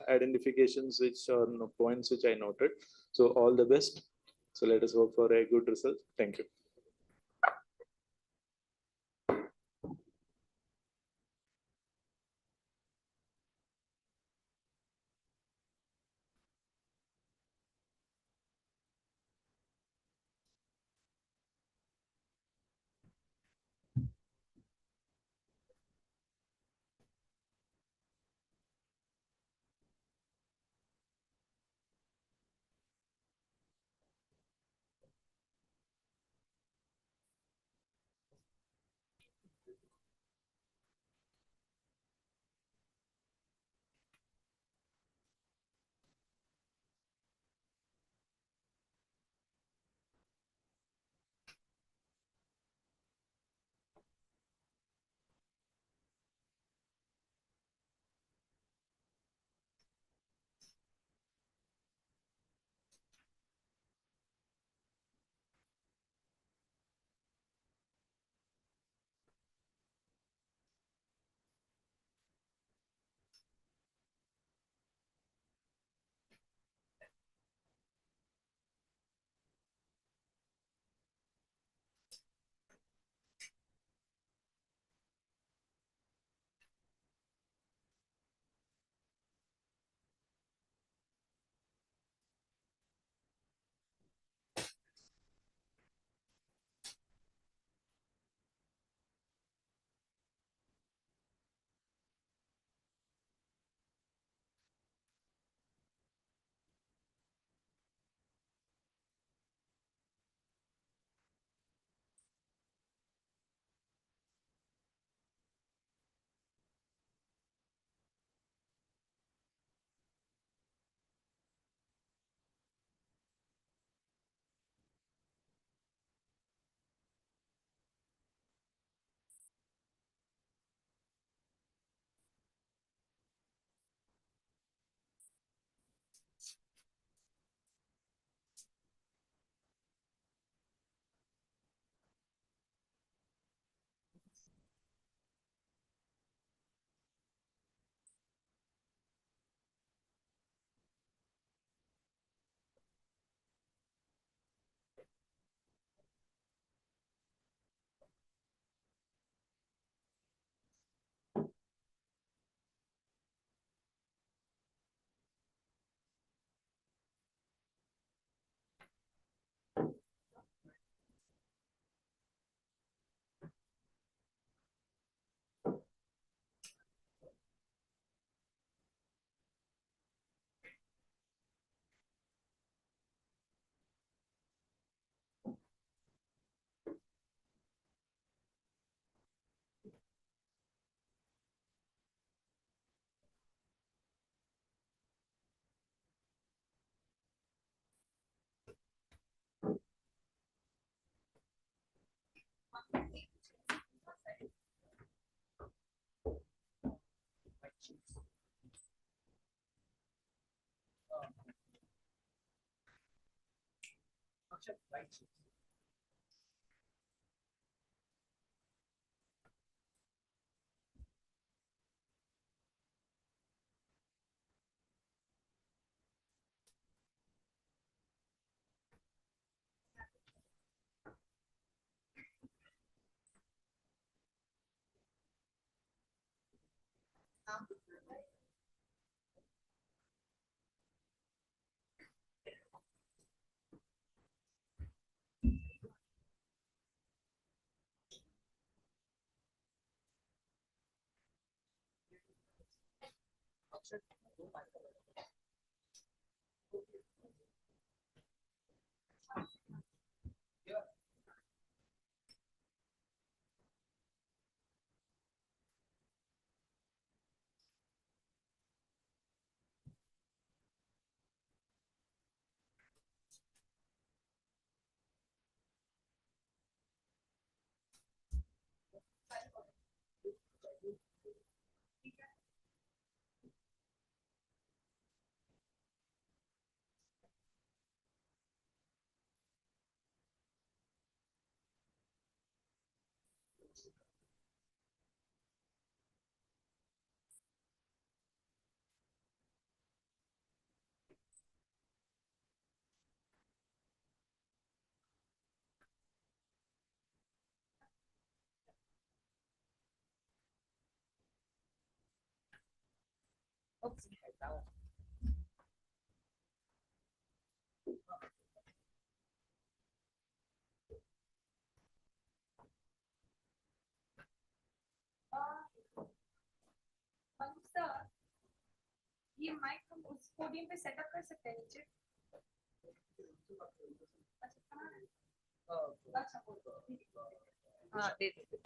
identifications which are points which I noted. So all the best. So let us hope for a good result. Thank you. ये mic हम उस podium पे setup कर सकते हैं नीचे अच्छा हाँ दे दे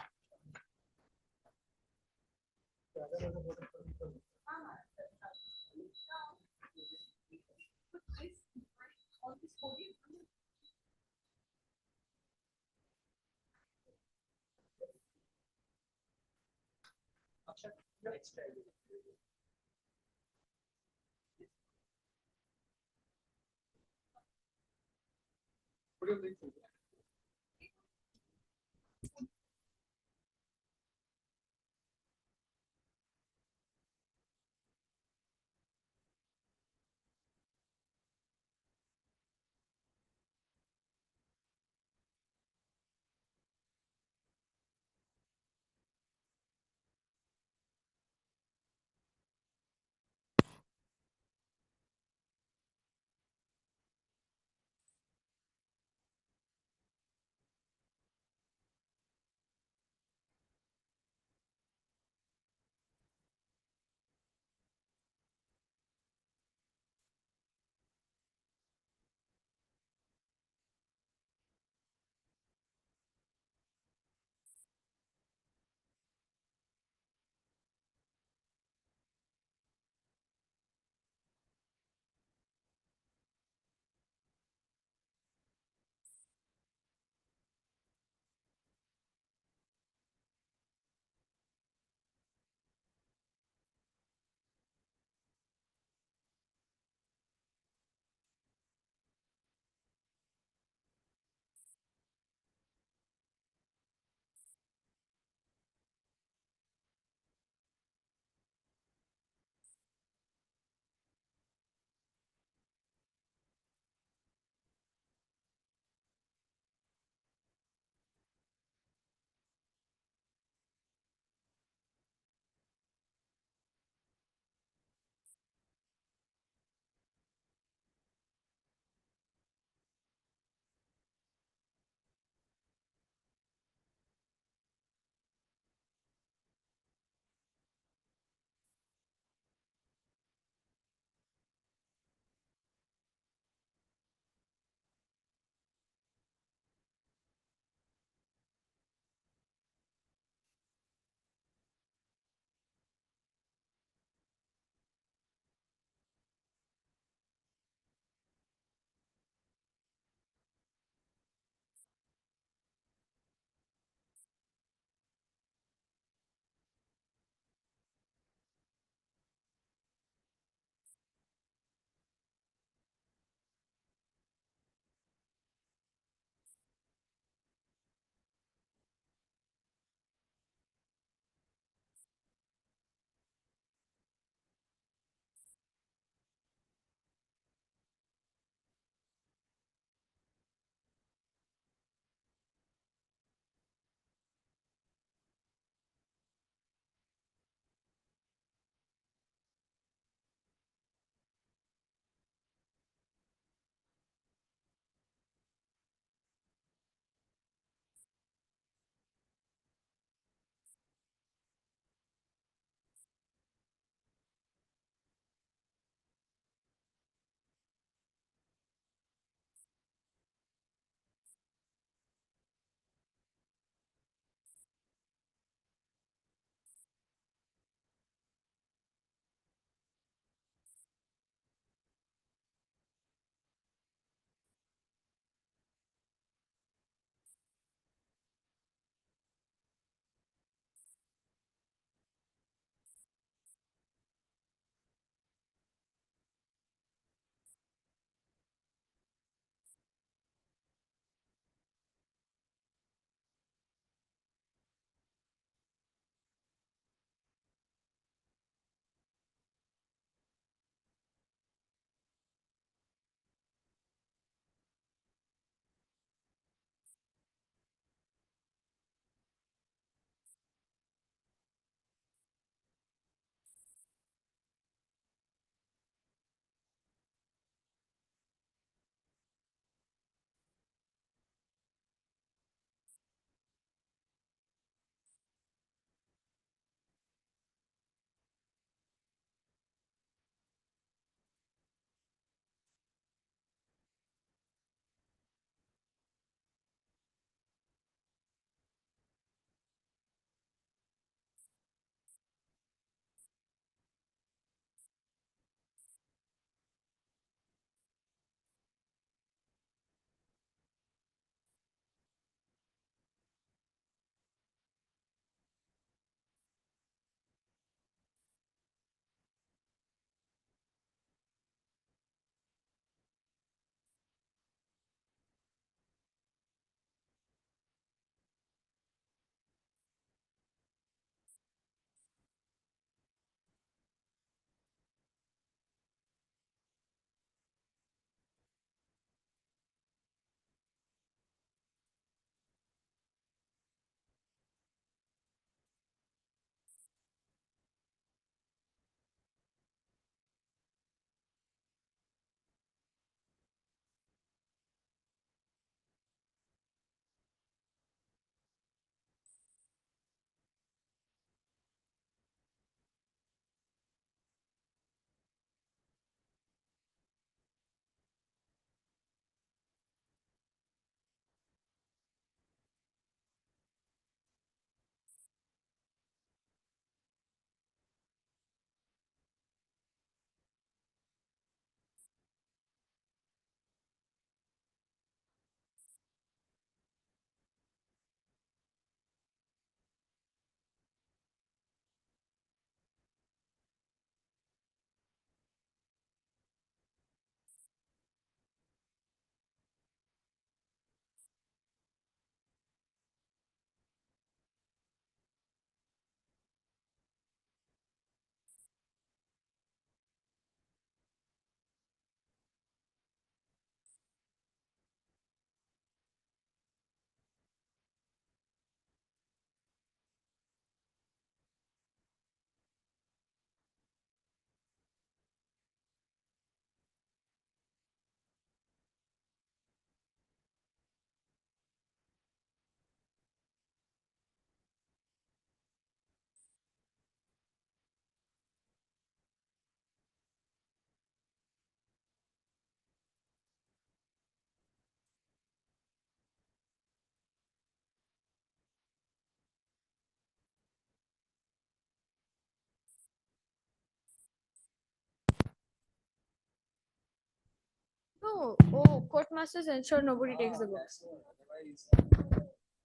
No. Oh, court masters ensure nobody takes the books.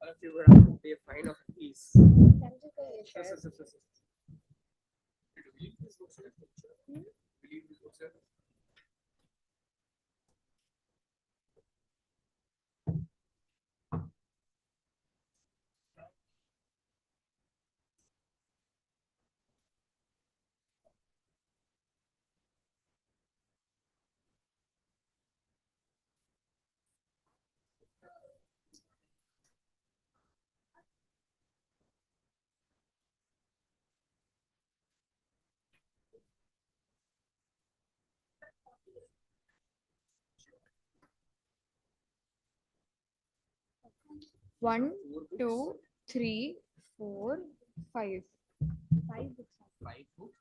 All of you would have to pay a fine of fees. One, two, three, 4, 5. 5 books. 5 books.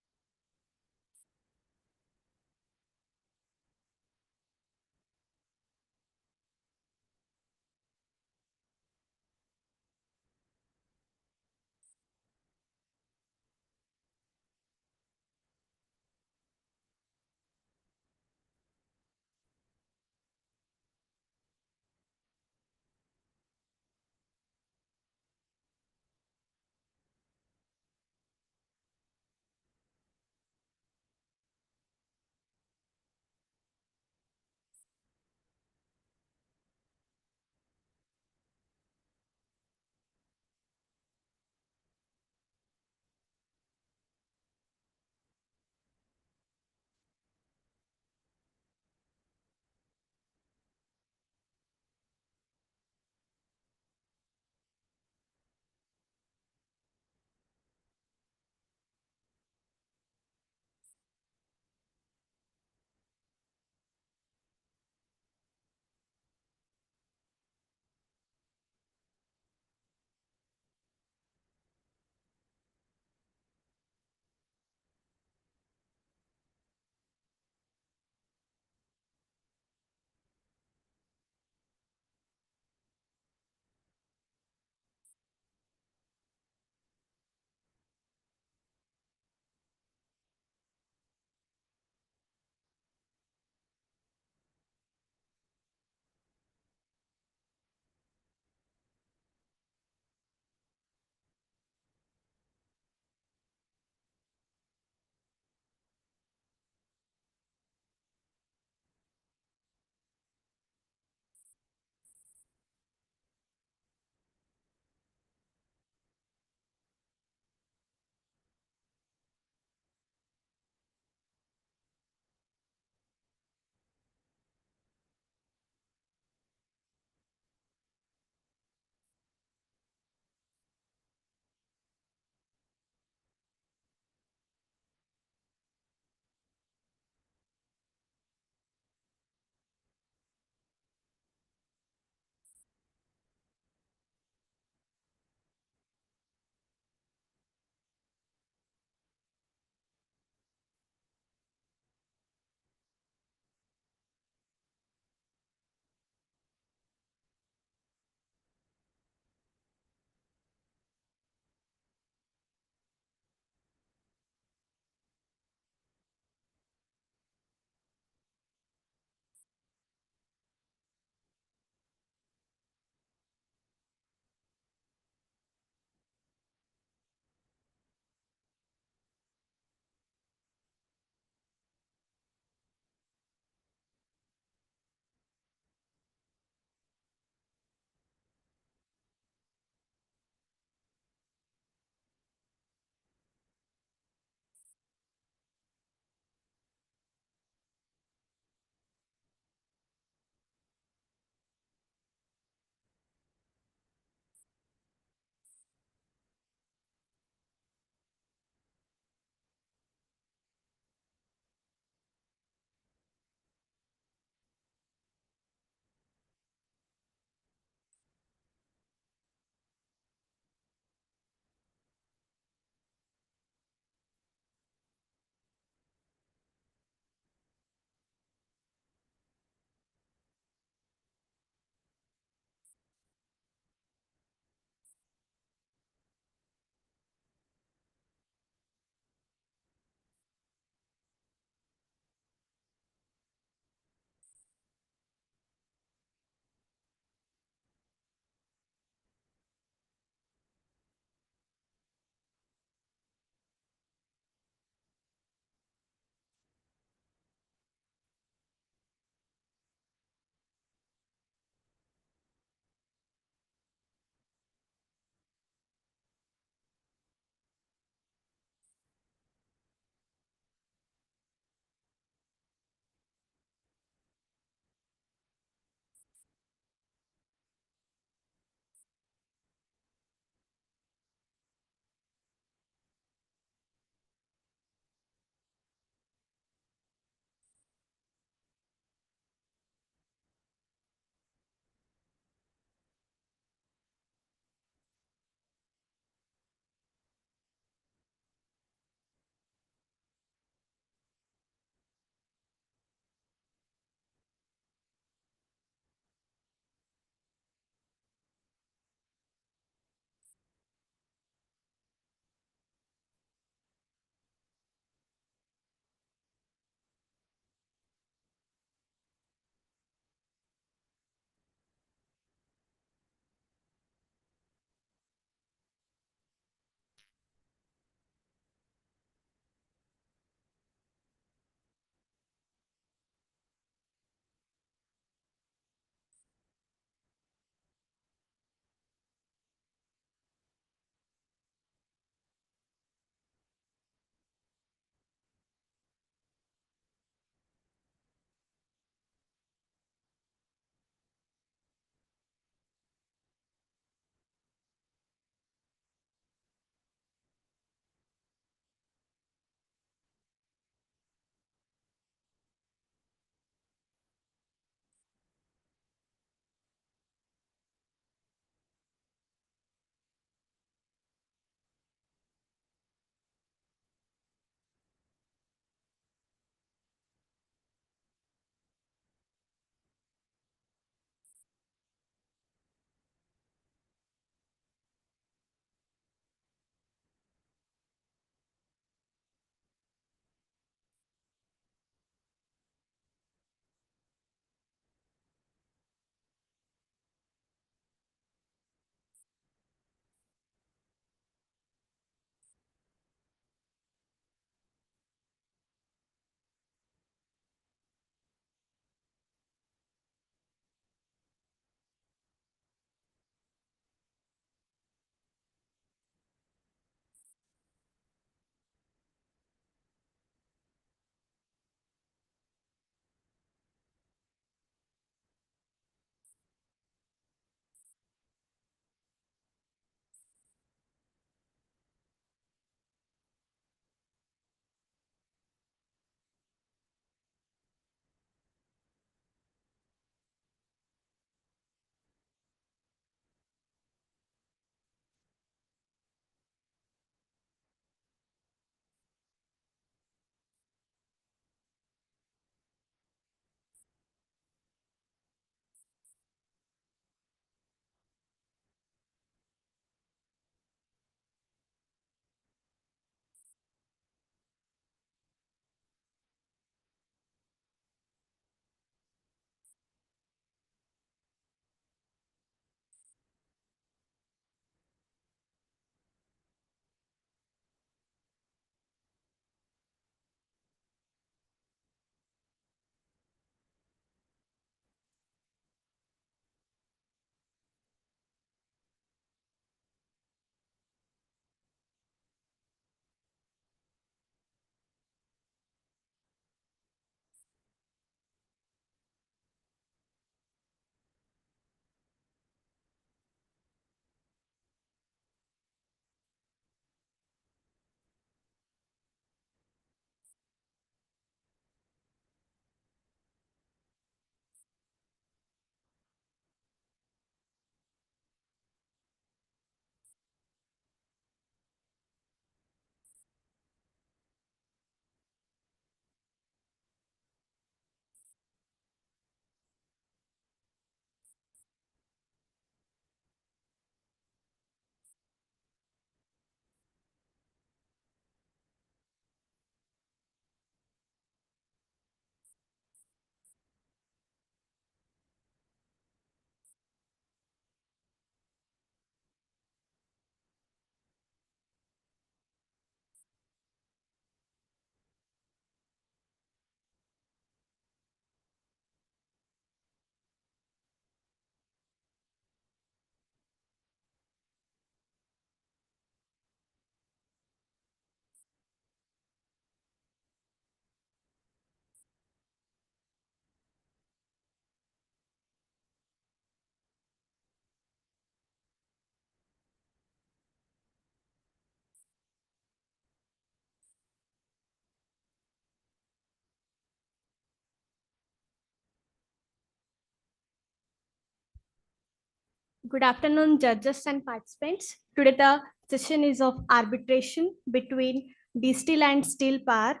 Good afternoon, judges and participants. Today the session is of arbitration between steel and steel power.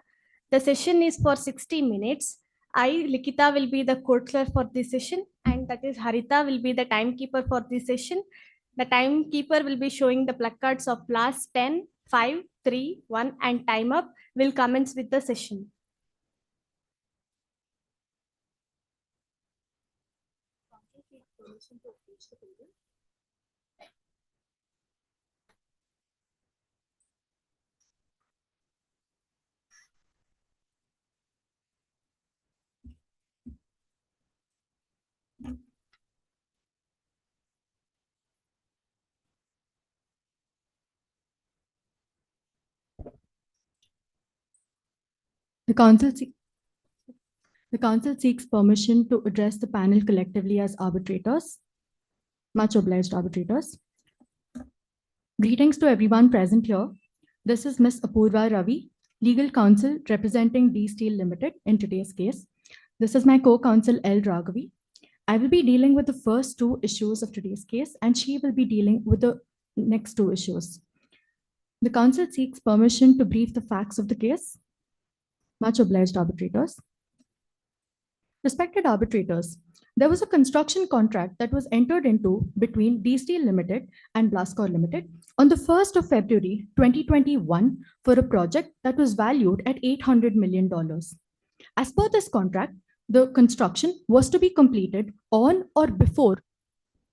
The session is for 60 minutes. I, Likita, will be the court clerk for this session, and that is Harita will be the timekeeper for this session. The timekeeper will be showing the placards of last 10, 5, 3, 1, and time up. Will commence with the session. The council seeks permission to address the panel collectively as arbitrators. Much obliged, arbitrators. Greetings to everyone present here. This is Ms. Apurva Ravi, legal counsel representing D Steel Limited in today's case. This is my co-counsel L. Raghavi. I will be dealing with the first two issues of today's case, and she will be dealing with the next two issues. The council seeks permission to brief the facts of the case. Much obliged, arbitrators. Respected arbitrators, there was a construction contract that was entered into between D Steel Limited and Blascor Limited on the 1st of February 2021 for a project that was valued at $800 million. As per this contract, the construction was to be completed on or before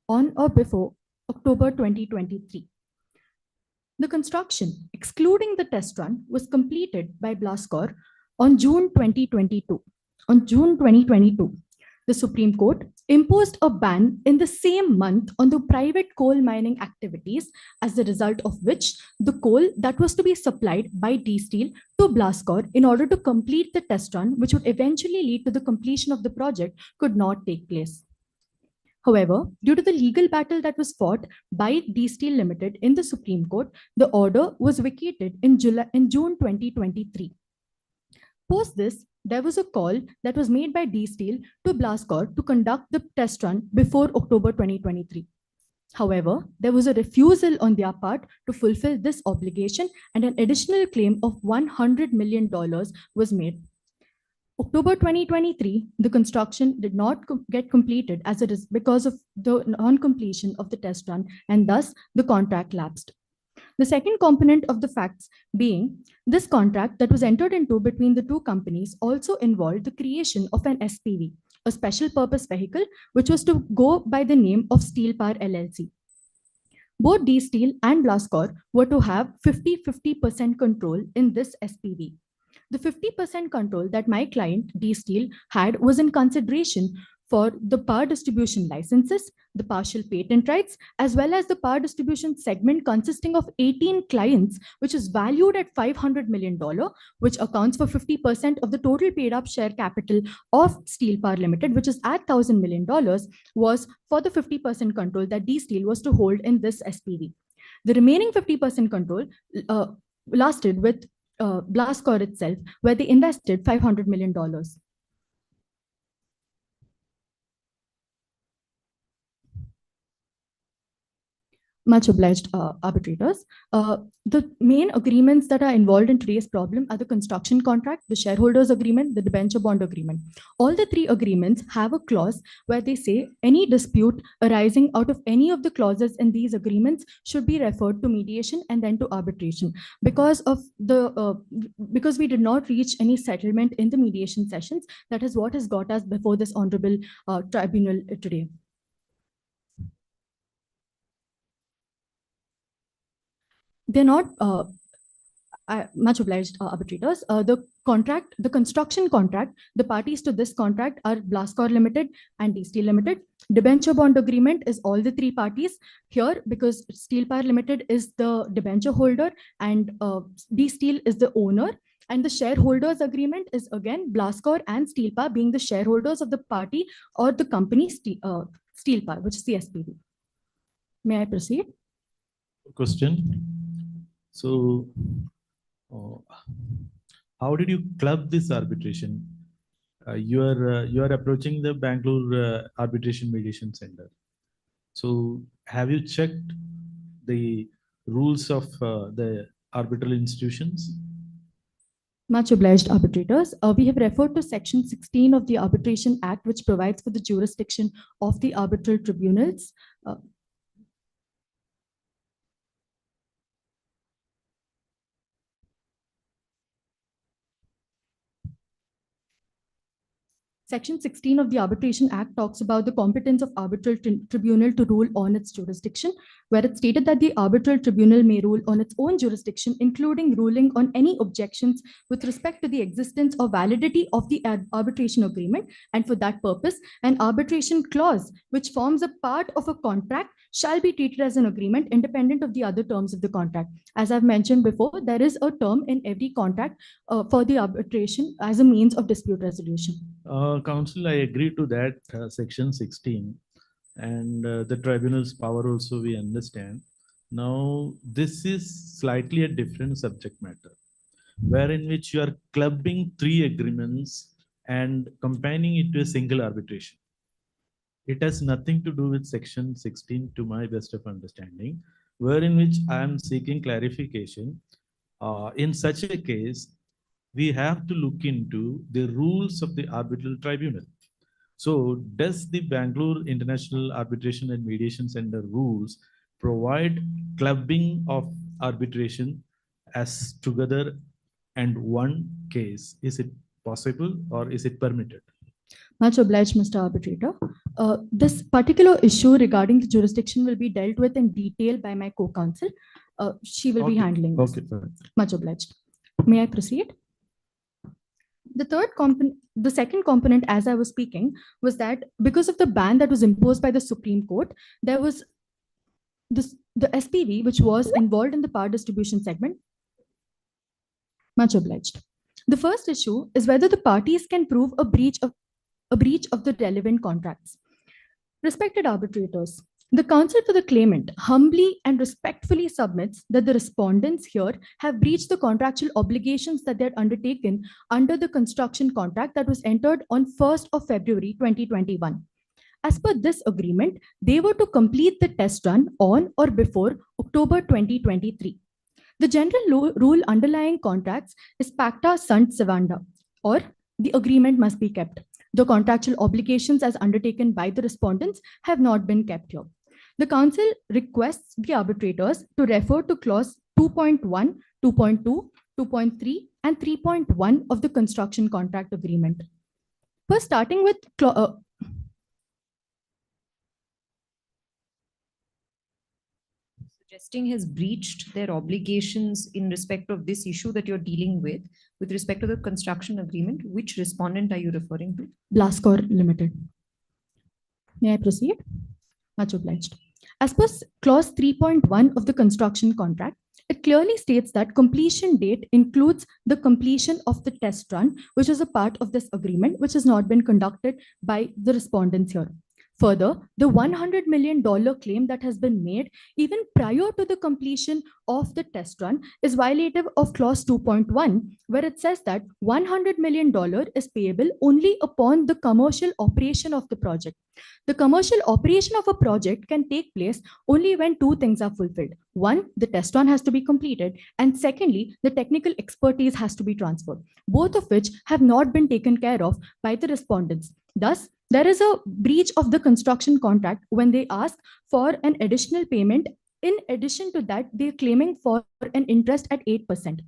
October 2023. The construction, excluding the test run, was completed by Blascor on June 2022. On June 2022, the Supreme Court imposed a ban in the same month on the private coal mining activities, as a result of which the coal that was to be supplied by D Steel to Blascor in order to complete the test run, which would eventually lead to the completion of the project, could not take place. However, due to the legal battle that was fought by D Steel Limited in the Supreme Court, the order was vacated in June 2023. Post this, there was a call that was made by D Steel to Blascor to conduct the test run before October 2023. However, there was a refusal on their part to fulfill this obligation, and an additional claim of $100 million was made. October 2023, the construction did not get completed as it is because of the non-completion of the test run, and thus the contract lapsed. The second component of the facts being this contract that was entered into between the two companies also involved the creation of an SPV, a special purpose vehicle, which was to go by the name of Steel Power LLC. Both D Steel and Blascor were to have 50-50% control in this SPV. The 50% control that my client, D Steel, had was in consideration for the power distribution licenses, the partial patent rights, as well as the power distribution segment consisting of 18 clients, which is valued at $500 million, which accounts for 50% of the total paid up share capital of Steel Power Limited, which is at $1,000 million, was for the 50% control that D Steel was to hold in this SPV. The remaining 50% control lasted with Blascor itself, where they invested $500 million. Much obliged, arbitrators. The main agreements that are involved in today's problem are the construction contract, the shareholders agreement, the debenture bond agreement. All the three agreements have a clause where they say any dispute arising out of any of the clauses in these agreements should be referred to mediation and then to arbitration. Because we did not reach any settlement in the mediation sessions, that is what has got us before this honorable tribunal today. They're not much obliged, arbitrators. The construction contract, the parties to this contract are Blascor Limited and D Steel Limited. Debenture bond agreement is all the three parties here, because Steel Power Limited is the debenture holder and D Steel is the owner. And the shareholders agreement is again Blascor and Steel Power being the shareholders of the party or the company Steel Power, which is the SPV. May I proceed? Question. So, how did you club this arbitration? You are approaching the Bangalore Arbitration Mediation Center. So, have you checked the rules of the arbitral institutions? Much obliged, arbitrators. We have referred to Section 16 of the Arbitration Act, which provides for the jurisdiction of the arbitral tribunals. Section 16 of the Arbitration Act talks about the competence of arbitral tribunal to rule on its jurisdiction, where it stated that the arbitral tribunal may rule on its own jurisdiction, including ruling on any objections with respect to the existence or validity of the arbitration agreement. And for that purpose, an arbitration clause, which forms a part of a contract, shall be treated as an agreement independent of the other terms of the contract. As I've mentioned before, there is a term in every contract for the arbitration as a means of dispute resolution. Council, I agree to that, Section 16, and the tribunal's power also we understand. Now, this is slightly a different subject matter, wherein which you are clubbing 3 agreements and combining it to a single arbitration. It has nothing to do with Section 16, to my best of understanding, wherein which I am seeking clarification. In such a case, we have to look into the rules of the arbitral tribunal. So does the Bangalore International Arbitration and Mediation Center rules provide clubbing of arbitration as together and one case? Is it possible or is it permitted? Much obliged, Mr. Arbitrator. This particular issue regarding the jurisdiction will be dealt with in detail by my co-counsel. She will be handling this. Okay, fine. Much obliged. May I proceed? The second component, as I was speaking, was that because of the ban that was imposed by the Supreme Court, there was the SPV, which was involved in the power distribution segment. Much obliged. The first issue is whether the parties can prove a breach of the relevant contracts. Respected arbitrators, the counsel for the claimant humbly and respectfully submits that the respondents here have breached the contractual obligations that they had undertaken under the construction contract that was entered on 1st of February 2021. As per this agreement, they were to complete the test run on or before October 2023. The general rule underlying contracts is pacta sunt servanda, or the agreement must be kept. The contractual obligations as undertaken by the respondents have not been kept here. The council requests the arbitrators to refer to clause 2.1, 2.2, 2.3, and 3.1 of the construction contract agreement. First, starting with suggesting has breached their obligations in respect of this issue that you're dealing with respect to the construction agreement. Which respondent are you referring to? Blascor Limited. May I proceed? Much obliged. As per clause 3.1 of the construction contract, it clearly states that completion date includes the completion of the test run, which is a part of this agreement, which has not been conducted by the respondents here. Further, the $100 million claim that has been made even prior to the completion of the test run is violative of clause 2.1, where it says that $100 million is payable only upon the commercial operation of the project. The commercial operation of a project can take place only when 2 things are fulfilled. 1, the test run has to be completed, and secondly, the technical expertise has to be transferred, both of which have not been taken care of by the respondents. Thus, there is a breach of the construction contract when they ask for an additional payment. In addition to that, they're claiming for an interest at 8%.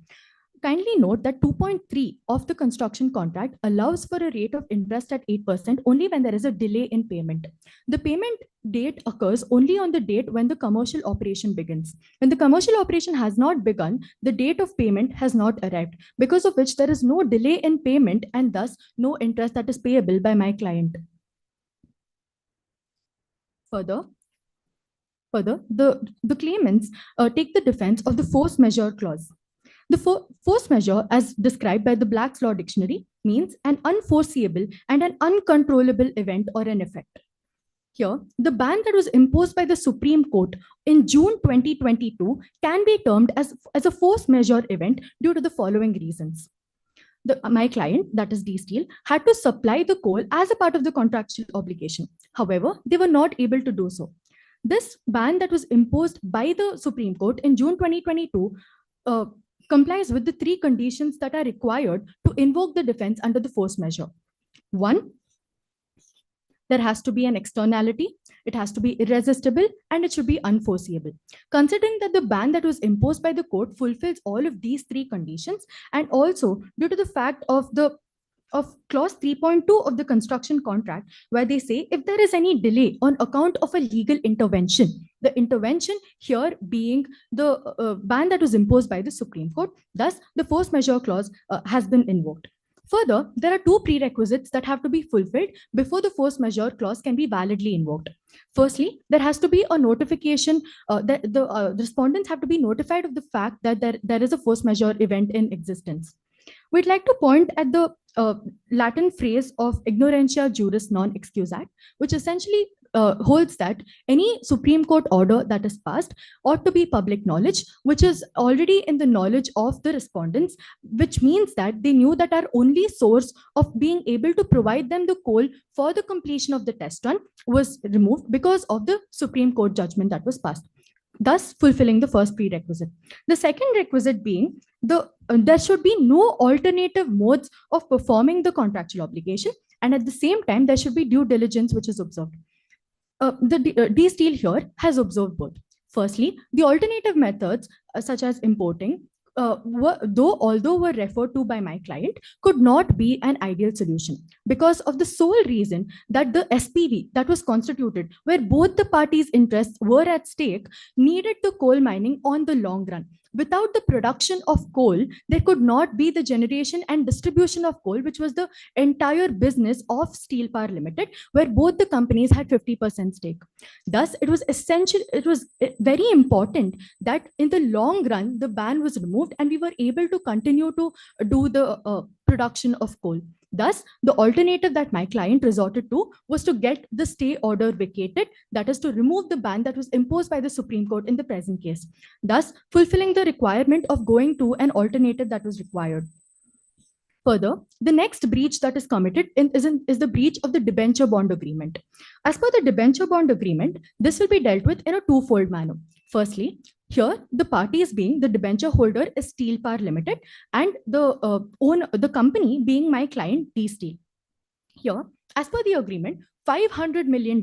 Kindly note that 2.3 of the construction contract allows for a rate of interest at 8% only when there is a delay in payment. The payment date occurs only on the date when the commercial operation begins. When the commercial operation has not begun, the date of payment has not arrived, because of which there is no delay in payment and thus no interest that is payable by my client. Further, the claimants take the defense of the force majeure clause. The force majeure, as described by the Black's Law Dictionary, means an unforeseeable and an uncontrollable event or an effect. Here, the ban that was imposed by the Supreme Court in June 2022 can be termed as a force majeure event due to the following reasons. My client, that is D-Steel, had to supply the coal as a part of the contractual obligation. However, they were not able to do so. This ban that was imposed by the Supreme Court in June 2022 complies with the three conditions that are required to invoke the defense under the force measure. One, there has to be an externality, it has to be irresistible, and it should be unforeseeable. Considering that the ban that was imposed by the court fulfills all of these three conditions, and also due to the fact of clause 3.2 of the construction contract, where they say if there is any delay on account of a legal intervention, the intervention here being the ban that was imposed by the Supreme Court, thus the force majeure clause has been invoked. Further, there are two prerequisites that have to be fulfilled before the force majeure clause can be validly invoked. Firstly, there has to be a notification that the respondents have to be notified of the fact that there is a force majeure event in existence. We'd like to point at the Latin phrase of ignorantia juris non excusat, which essentially holds that any Supreme Court order that is passed ought to be public knowledge, which is already in the knowledge of the respondents, which means that they knew that our only source of being able to provide them the coal for the completion of the test run was removed because of the Supreme Court judgment that was passed, thus fulfilling the first prerequisite. The second requisite being there should be no alternative modes of performing the contractual obligation, and at the same time there should be due diligence which is observed. The D-Steel here has observed both. Firstly, the alternative methods such as importing, although were referred to by my client, could not be an ideal solution because of the sole reason that the SPV that was constituted, where both the parties' interests were at stake, needed the coal mining on the long run. Without the production of coal, there could not be the generation and distribution of coal, which was the entire business of Steel Power Limited, where both the companies had 50% stake. Thus, it was essential, it was very important that in the long run, the ban was removed and we were able to continue to do the production of coal. Thus, the alternative that my client resorted to was to get the stay order vacated, that is to remove the ban that was imposed by the Supreme Court in the present case, thus fulfilling the requirement of going to an alternative that was required. Further, the next breach that is committed is the breach of the debenture bond agreement. As per the debenture bond agreement, this will be dealt with in a twofold manner. Firstly, here the parties being the debenture holder is Steel Power Limited and the company being my client D-Steel. Here, as per the agreement, $500 million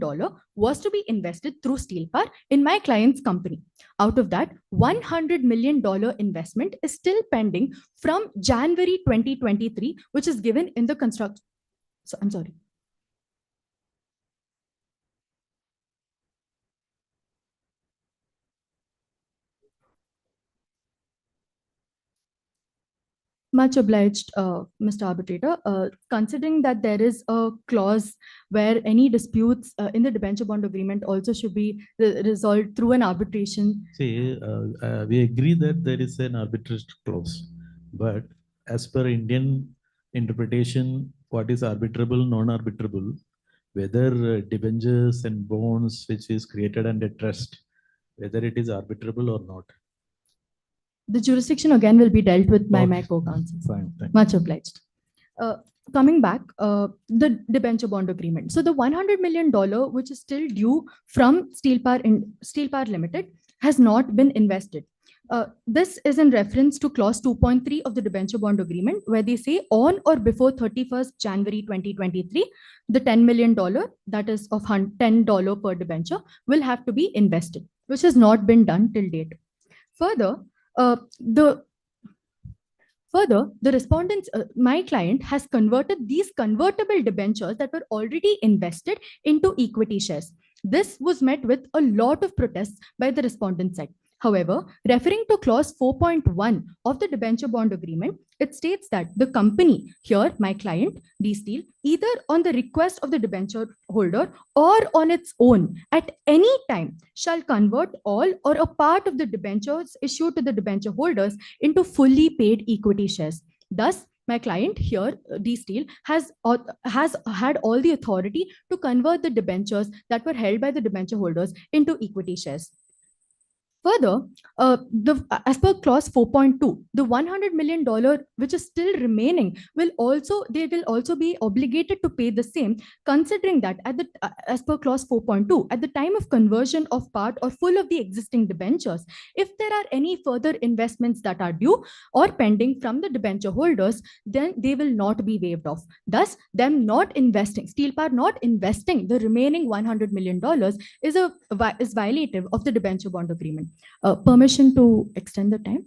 was to be invested through Steel Power in my client's company. Out of that, $100 million investment is still pending from January 2023, which is given in the construction. So, I'm sorry. Much obliged, Mr. Arbitrator. Considering that there is a clause where any disputes in the debenture bond agreement also should be resolved through an arbitration. See, we agree that there is an arbitration clause, but as per Indian interpretation, what is arbitrable, non-arbitrable, whether debentures and bonds which is created under trust, whether it is arbitrable or not. The jurisdiction again will be dealt with by my co-counsel. Fine, much obliged. Coming back, the debenture bond agreement. So the $100 million, which is still due from Steel Power Limited, has not been invested. This is in reference to clause 2.3 of the debenture bond agreement, where they say on or before 31st January 2023, the $10 million, that is of $10 per debenture, will have to be invested, which has not been done till date. Further, the respondents, my client has converted these convertible debentures that were already invested into equity shares. This was met with a lot of protests by the respondent side. However, referring to clause 4.1 of the debenture bond agreement, it states that the company, here my client, D-Steel, either on the request of the debenture holder or on its own at any time shall convert all or a part of the debentures issued to the debenture holders into fully paid equity shares. Thus, my client here, D-Steel, has had all the authority to convert the debentures that were held by the debenture holders into equity shares. Further, as per clause 4.2, the $100 million which is still remaining they will also be obligated to pay the same, considering that as per clause 4.2, at the time of conversion of part or full of the existing debentures, if there are any further investments that are due or pending from the debenture holders, then they will not be waived off. Thus, them not investing, Steel Power not investing the remaining $100 million is violative of the debenture bond agreement. Permission to extend the time?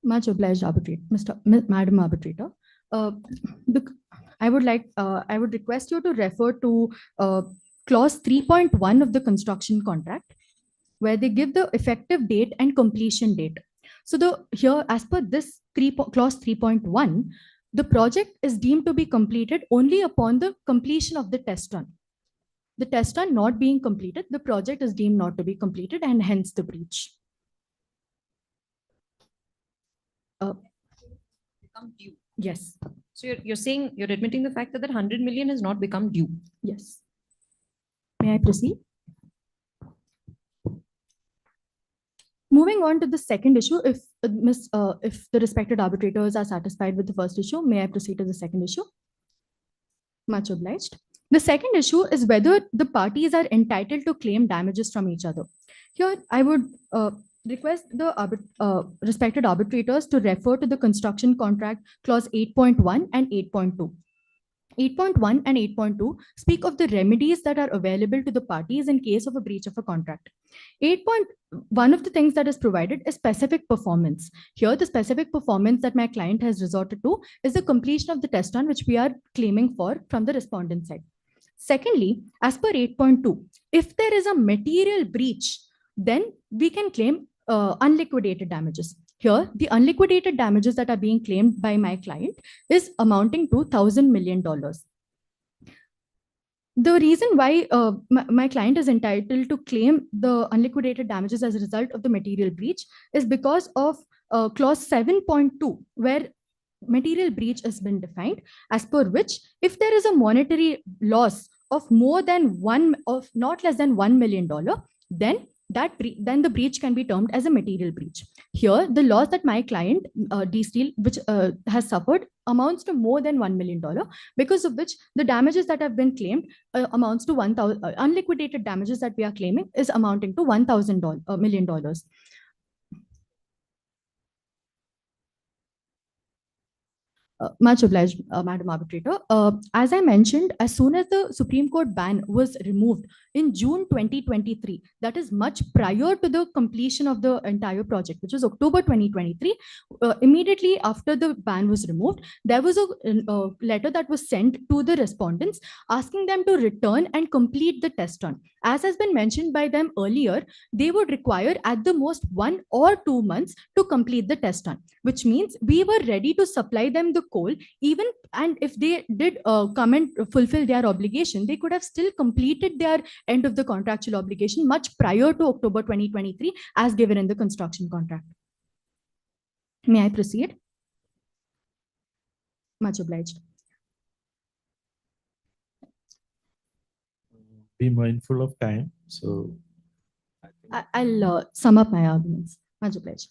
Much obliged, Madam Arbitrator. I would request you to refer to clause 3.1 of the construction contract, where they give the effective date and completion date. So here, as per this clause 3.1, the project is deemed to be completed only upon the completion of the test run. The test run not being completed, the project is deemed not to be completed, and hence the breach. Become due. Yes. So you're saying, you're admitting the fact that that 100 million has not become due. Yes. May I proceed? Moving on to the second issue, if the respected arbitrators are satisfied with the first issue, may I proceed to the second issue? Much obliged. The second issue is whether the parties are entitled to claim damages from each other. Here, I would request the respected arbitrators to refer to the construction contract clause 8.1 and 8.2. 8.1 and 8.2 speak of the remedies that are available to the parties in case of a breach of a contract. 8.1 of the things that is provided is specific performance. Here, the specific performance that my client has resorted to is the completion of the test run, which we are claiming for from the respondent side. Secondly, as per 8.2, if there is a material breach, then we can claim unliquidated damages. Here, the unliquidated damages that are being claimed by my client is amounting to $1,000 million. The reason why my client is entitled to claim the unliquidated damages as a result of the material breach is because of clause 7.2, where material breach has been defined, as per which if there is a monetary loss of not less than $1 million, then the breach can be termed as a material breach. Here, the loss that my client, D-Steel, which has suffered amounts to more than $1 million, because of which the damages that have been claimed amounts to unliquidated damages that we are claiming is amounting to $1,000 million. Much obliged, Madam Arbitrator. As I mentioned, as soon as the Supreme Court ban was removed in June 2023, that is much prior to the completion of the entire project, which was October 2023, immediately after the ban was removed, there was a letter that was sent to the respondents asking them to return and complete the test run. As has been mentioned by them earlier, they would require at the most 1 or 2 months to complete the test run, which means we were ready to supply them the coal, even and if they did come and fulfill their obligation, they could have still completed their end of the contractual obligation much prior to October 2023 as given in the construction contract. May I proceed? Much obliged. Be mindful of time. So I'll sum up my arguments. Much obliged.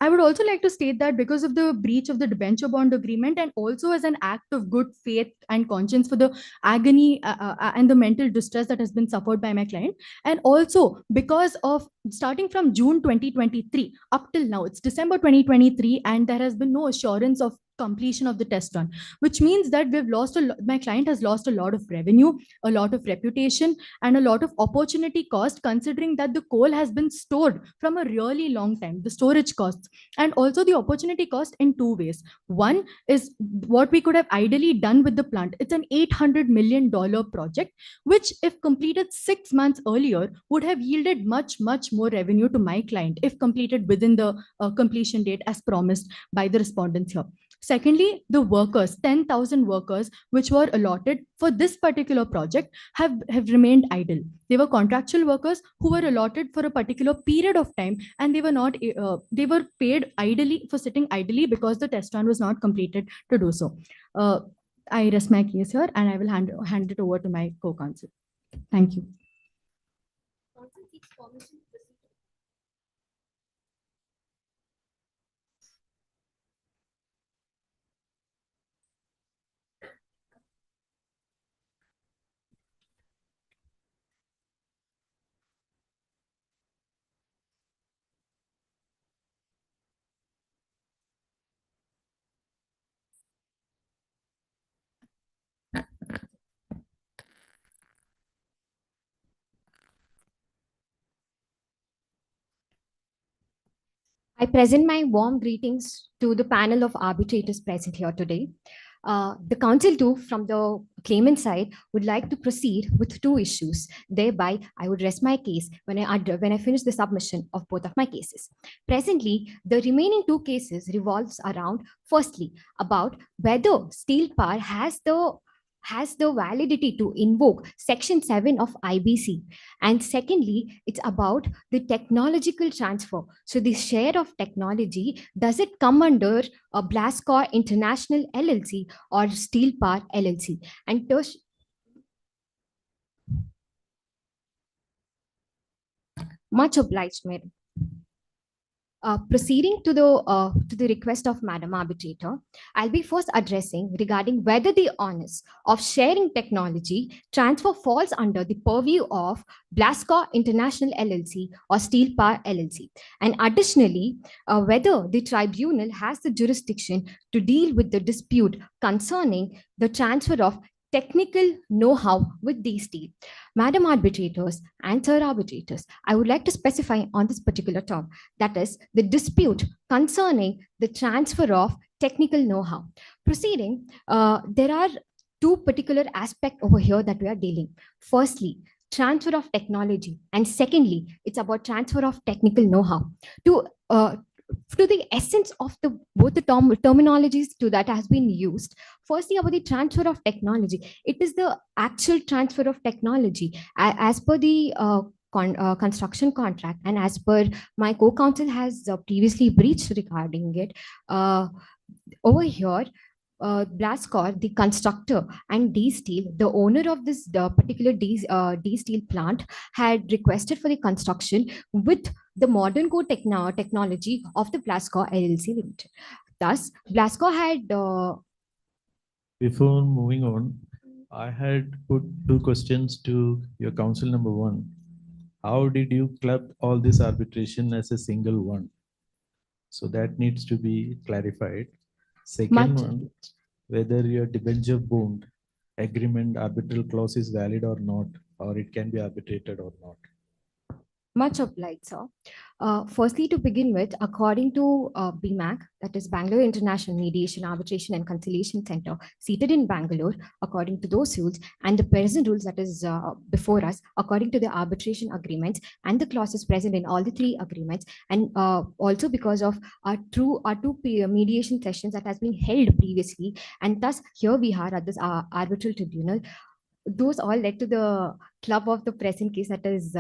I would also like to state that because of the breach of the debenture bond agreement and also as an act of good faith and conscience for the agony and the mental distress that has been suffered by my client, and also because of starting from June 2023 up till now, it's December 2023, and there has been no assurance of completion of the test run, which means that my client has lost a lot of revenue, a lot of reputation, and a lot of opportunity cost, considering that the coal has been stored from a really long time, the storage costs, and also the opportunity cost in 2 ways. One is what we could have ideally done with the plant. It's an $800 million project, which if completed 6 months earlier would have yielded much more revenue to my client if completed within the completion date as promised by the respondents here. Secondly, the workers, 10,000 workers, which were allotted for this particular project have remained idle. They were contractual workers who were allotted for a particular period of time, and they were not, they were paid idly for sitting idly because the test run was not completed to do so. I rest my case here and I will hand it over to my co-counsel. Thank you. I present my warm greetings to the panel of arbitrators present here today. The counsel too, from the claimant side, would like to proceed with two issues. Thereby, I would rest my case when I finish the submission of both of my cases. Presently, the remaining two cases revolves around, firstly, about whether Steel Power has the validity to invoke Section 7 of IBC. And secondly, it's about the technological transfer. So the share of technology, does it come under a Blascore International LLC or Steel Power LLC? And much obliged, madam. Proceeding to the request of Madam Arbitrator, I'll be first addressing regarding whether the onus of sharing technology transfer falls under the purview of Blascore International LLC or Steel Power LLC. And additionally, whether the tribunal has the jurisdiction to deal with the dispute concerning the transfer of technical know-how with these steel. Madam Arbitrators and Sir Arbitrators, I would like to specify on this particular term, that is the dispute concerning the transfer of technical know-how. Proceeding, there are two particular aspects over here that we are dealing. Firstly, transfer of technology, and secondly, it's about transfer of technical know-how. To the essence of both the terminologies to that has been used. Firstly, about the transfer of technology, it is the actual transfer of technology as per the construction contract, and as per my co-counsel has previously breached regarding it. Over here, Blascore, the constructor, and D Steel, the owner of this particular D Steel plant, had requested for the construction with the modern core technology of the Blascore LLC Limited. Thus, Blascore had. Before moving on, I had put two questions to your counsel number one. How did you club all this arbitration as a single one? So that needs to be clarified. Second one, whether your debenture bond agreement arbitral clause is valid or not, or it can be arbitrated or not. Much obliged, sir. Firstly, to begin with, according to BMAC, that is Bangalore International Mediation, Arbitration and Conciliation Center, seated in Bangalore, according to those rules, and the present rules that is before us, according to the arbitration agreements and the clauses present in all the three agreements, and also because of our two mediation sessions that has been held previously, and thus here we are at this arbitral tribunal. Those all led to the club of the present case, that is.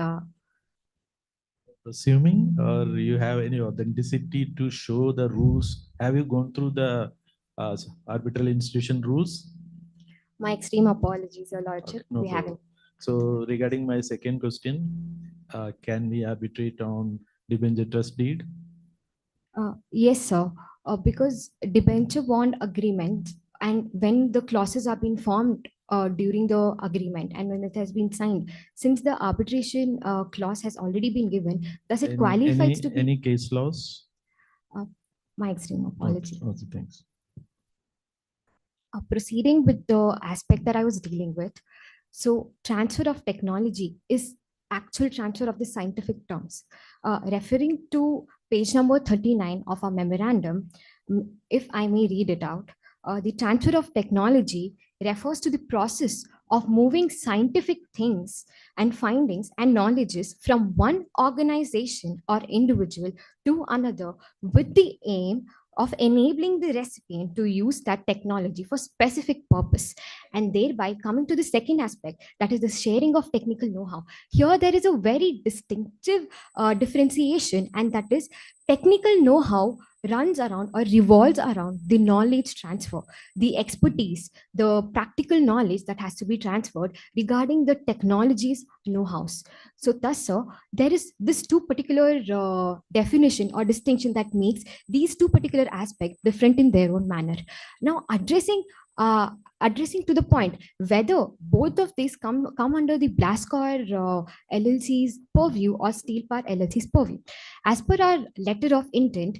Assuming, or you have any authenticity to show the rules? Have you gone through the arbitral institution rules? My extreme apologies, Your Lordship. No we problem. haven't. So regarding my second question, can we arbitrate on debenture trust deed? Yes, sir. Because debenture bond agreement, and when the clauses are being formed during the agreement and when it has been signed, since the arbitration clause has already been given, does it qualifies to be any case laws? My extreme apology. Okay, thanks. Proceeding with the aspect that I was dealing with, so transfer of technology is actual transfer of the scientific terms. Referring to page number 39 of our memorandum, if I may read it out, the transfer of technology refers to the process of moving scientific things and findings and knowledges from one organization or individual to another with the aim of enabling the recipient to use that technology for specific purpose, and thereby coming to the second aspect, that is the sharing of technical know-how. Here there is a very distinctive differentiation, and that is technical know-how runs around or revolves around the knowledge transfer, the expertise, the practical knowledge that has to be transferred regarding the technology's know-hows. So thus, sir, there is this two particular definition or distinction that makes these two particular aspects different in their own manner. Now, addressing to the point whether both of these come under the Blaskor LLC's purview or Steel Power LLC's purview. As per our letter of intent,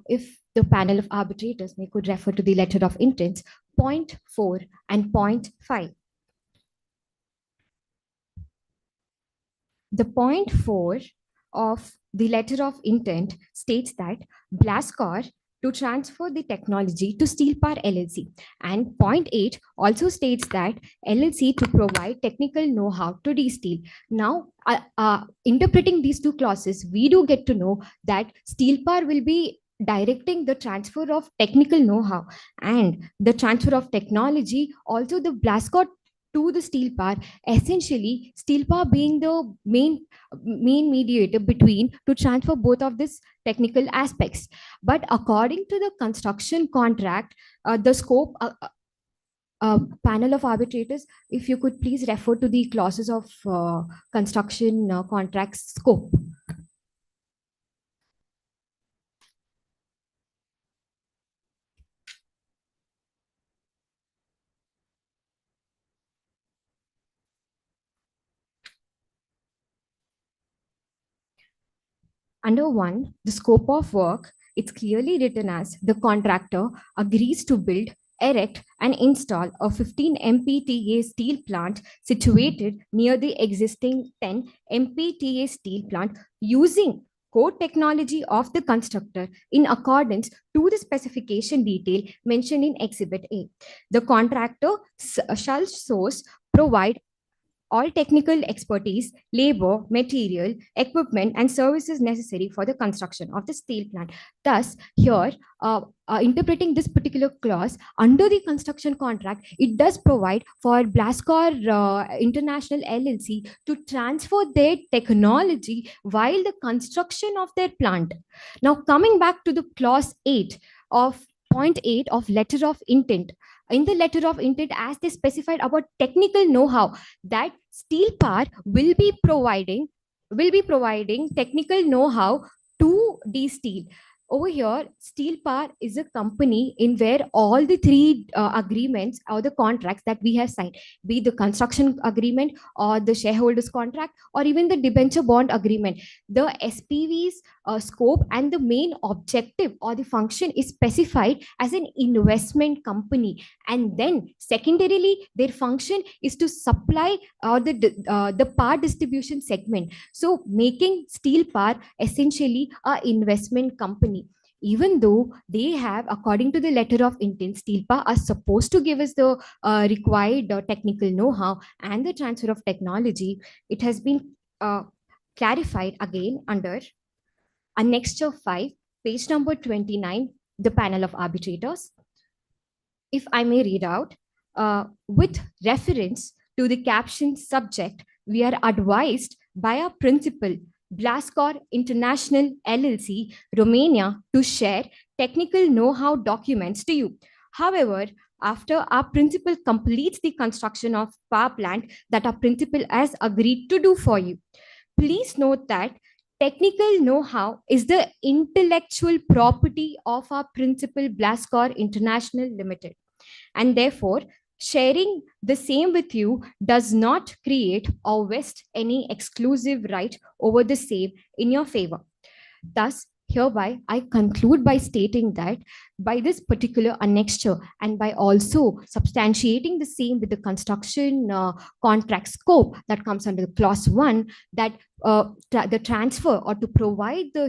if the panel of arbitrators may could refer to the letter of intents, point 4 and point 5. The point 4 of the letter of intent states that Blaskor to transfer the technology to Steel Power LLC. And point 8 also states that LLC to provide technical know-how to D-Steel. Now, interpreting these two clauses, we do get to know that Steel Power will be directing the transfer of technical know-how and the transfer of technology, also the Blaskor to the Steel Power, essentially Steel Power being the main mediator between to transfer both of these technical aspects. But according to the construction contract, the scope, panel of arbitrators, if you could please refer to the clauses of construction contract scope. Under 1, the scope of work, it's clearly written as the contractor agrees to build, erect, and install a 15 MPTA steel plant situated near the existing 10 MPTA steel plant using core technology of the constructor in accordance to the specification detail mentioned in Exhibit A. The contractor shall source, provide all technical expertise, labor, material, equipment, and services necessary for the construction of the steel plant. Thus, here, interpreting this particular clause under the construction contract, it does provide for Blaskor International LLC to transfer their technology while the construction of their plant. Now, coming back to the clause 8 of point 8 of letter of intent. In the letter of intent, as they specified about technical know-how, that Steel Power will be providing technical know-how to D-Steel. Over here, Steel Power is a company in where all the three agreements or the contracts that we have signed, be the construction agreement or the shareholders contract or even the debenture bond agreement, the SPV's scope and the main objective or the function is specified as an investment company. And then secondarily, their function is to supply the power distribution segment. So making Steel Power essentially an investment company. Even though they have, according to the letter of intent, Steel Power are supposed to give us the required technical know-how and the transfer of technology, it has been clarified again under Annexure 5, page number 29, the panel of arbitrators. If I may read out, with reference to the caption subject, we are advised by our principal, Blaskor International LLC, Romania, to share technical know-how documents to you. However, after our principal completes the construction of power plant that our principal has agreed to do for you, please note that technical know-how is the intellectual property of our principal, Blaskor International Limited. And therefore, sharing the same with you does not create or vest any exclusive right over the same in your favor. Thus, hereby, I conclude by stating that by this particular annexure and by also substantiating the same with the construction contract scope that comes under clause 1, that the transfer or to provide the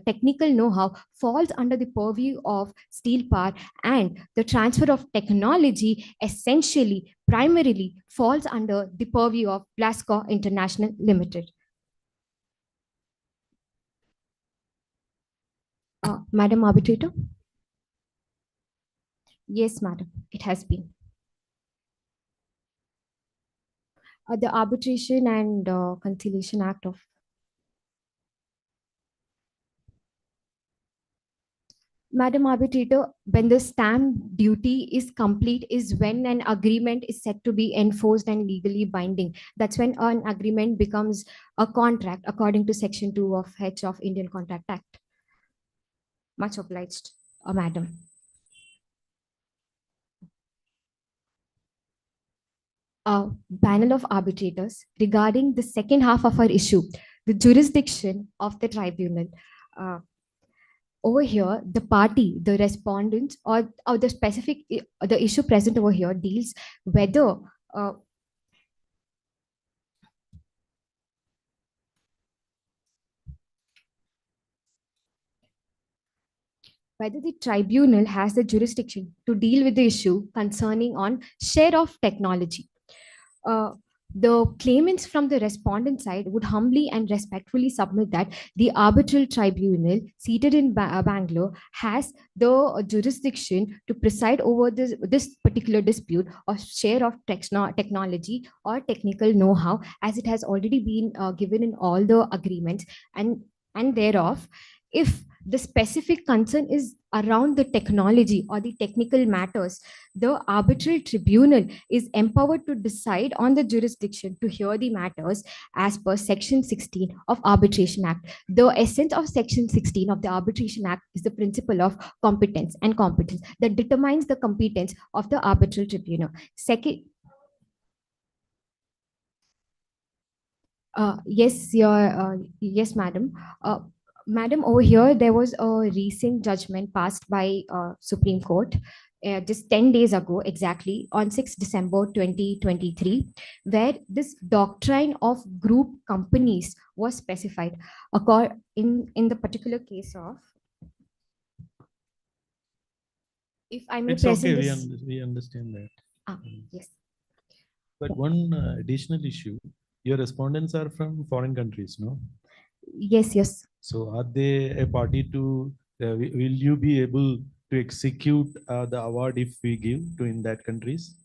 technical know-how falls under the purview of Steel Power, and the transfer of technology essentially primarily falls under the purview of Blaskor International Limited. Madam Arbitrator. Yes, madam, it has been. The Arbitration and Conciliation Act of Madam Arbitrator, when the stamp duty is complete is when an agreement is said to be enforced and legally binding. That's when an agreement becomes a contract according to Section 2 of H of Indian Contract Act. Much obliged, madam. Panel of arbitrators regarding the second half of our issue, the jurisdiction of the tribunal. Over here, the party, the respondent, or the specific, the issue present over here deals whether whether the tribunal has the jurisdiction to deal with the issue concerning on share of technology. The claimants from the respondent side would humbly and respectfully submit that the arbitral tribunal seated in Bangalore has the jurisdiction to preside over this particular dispute of share of technology or technical know-how, as it has already been given in all the agreements, and thereof, if the specific concern is around the technology or the technical matters, the arbitral tribunal is empowered to decide on the jurisdiction to hear the matters as per Section 16 of Arbitration Act. The essence of Section 16 of the Arbitration Act is the principle of competence and competence that determines the competence of the arbitral tribunal. Second, yes, madam. Madam, over here, there was a recent judgment passed by Supreme Court just 10 days ago, exactly on 6 December 2023, where this doctrine of group companies was specified in the particular case of, if I may It's present okay, this. we understand that. Yes. But one additional issue, your respondents are from foreign countries, no? Yes, yes. So are they a party to, will you be able to execute the award if we give to in that countries?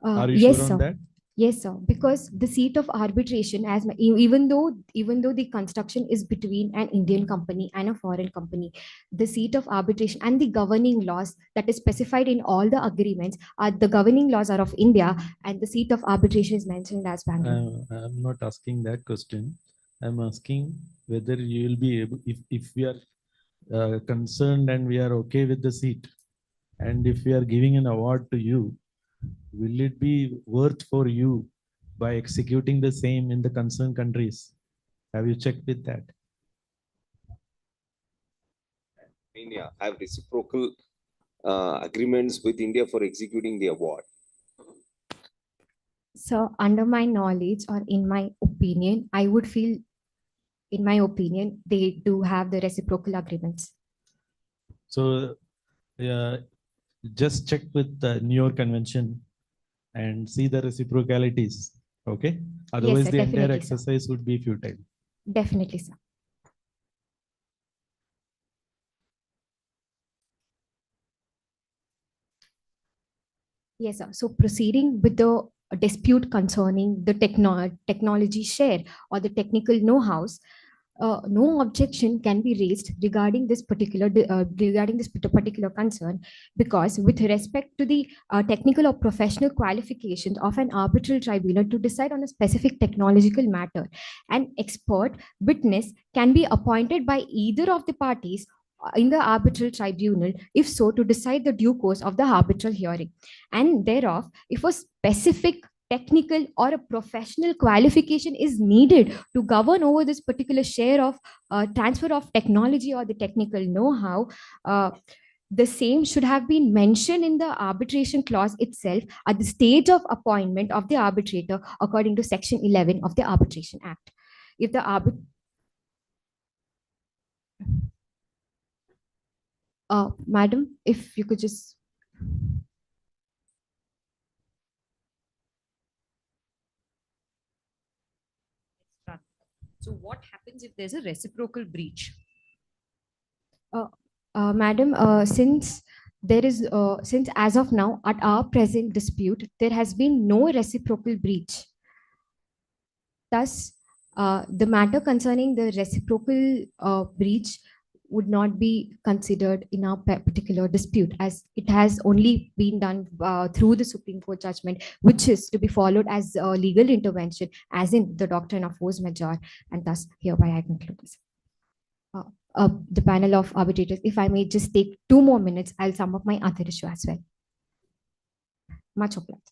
Are you Yes, sure on sir. that? Yes, sir. Because the seat of arbitration, even though the construction is between an Indian company and a foreign company, the seat of arbitration and the governing laws that is specified in all the agreements are the governing laws are of India, and the seat of arbitration is mentioned as Bangalore. I'm not asking that question. I'm asking whether you will be able, if we are concerned and we are okay with the seat, and if we are giving an award to you, will it be worth for you by executing the same in the concerned countries? Have you checked with that? India have reciprocal agreements with India for executing the award. So, under my knowledge or in my opinion, I would feel, in my opinion, they do have the reciprocal agreements. So, just check with the New York Convention and see the reciprocalities. Okay. Otherwise, sir, the entire definitely, sir. exercise would be futile. Definitely, sir. Yes, sir. So proceeding with the dispute concerning the technology share or the technical know-hows, no objection can be raised regarding this particular concern, because with respect to the technical or professional qualifications of an arbitral tribunal to decide on a specific technological matter, an expert witness can be appointed by either of the parties in the arbitral tribunal, if so, to decide the due course of the arbitral hearing. And thereof, if a specific technical or a professional qualification is needed to govern over this particular share of transfer of technology or the technical know-how, the same should have been mentioned in the arbitration clause itself at the stage of appointment of the arbitrator according to Section 11 of the Arbitration Act. If the madam, if you could just. So what happens if there's a reciprocal breach? Madam, since there is, since as of now, at our present dispute, there has been no reciprocal breach. Thus, the matter concerning the reciprocal breach would not be considered in our particular dispute, as it has only been done through the Supreme Court judgment, which is to be followed as legal intervention, as in the doctrine of force majeure, and thus hereby I conclude this. The panel of arbitrators, if I may just take 2 more minutes, I'll sum up my other issue as well. Much obliged.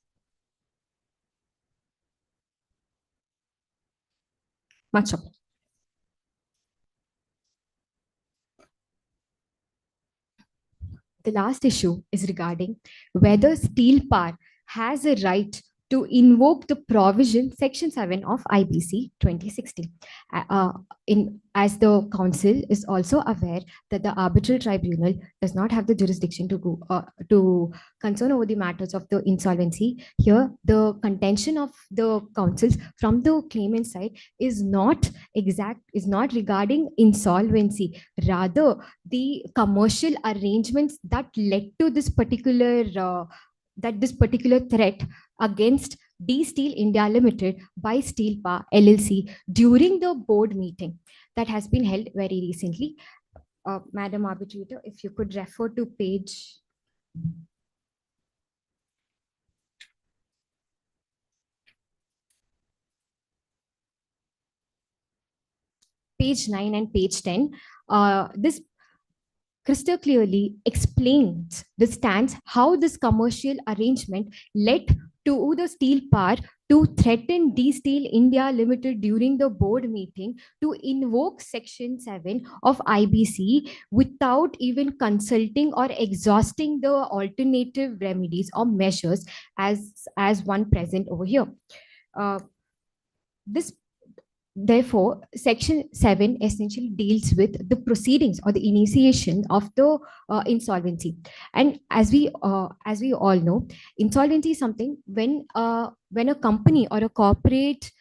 Much obliged. The last issue is regarding whether Steel Power has a right to invoke the provision section 7 of IBC 2016. As the council is also aware that the arbitral tribunal does not have the jurisdiction to go to concern over the matters of the insolvency. Here, the contention of the councils from the claimant side is not regarding insolvency, rather the commercial arrangements that led to this particular threat against D Steel India Limited by Steel Power LLC during the board meeting that has been held very recently. Madam Arbitrator, if you could refer to page 9 and page 10. This crystal clearly explains the stance how this commercial arrangement led to the Steel Power to threaten D Steel India Limited during the board meeting to invoke section 7 of IBC without even consulting or exhausting the alternative remedies or measures as one present over here. Therefore, section 7 essentially deals with the proceedings or the initiation of the insolvency. And as we all know, insolvency is something when a company or a corporate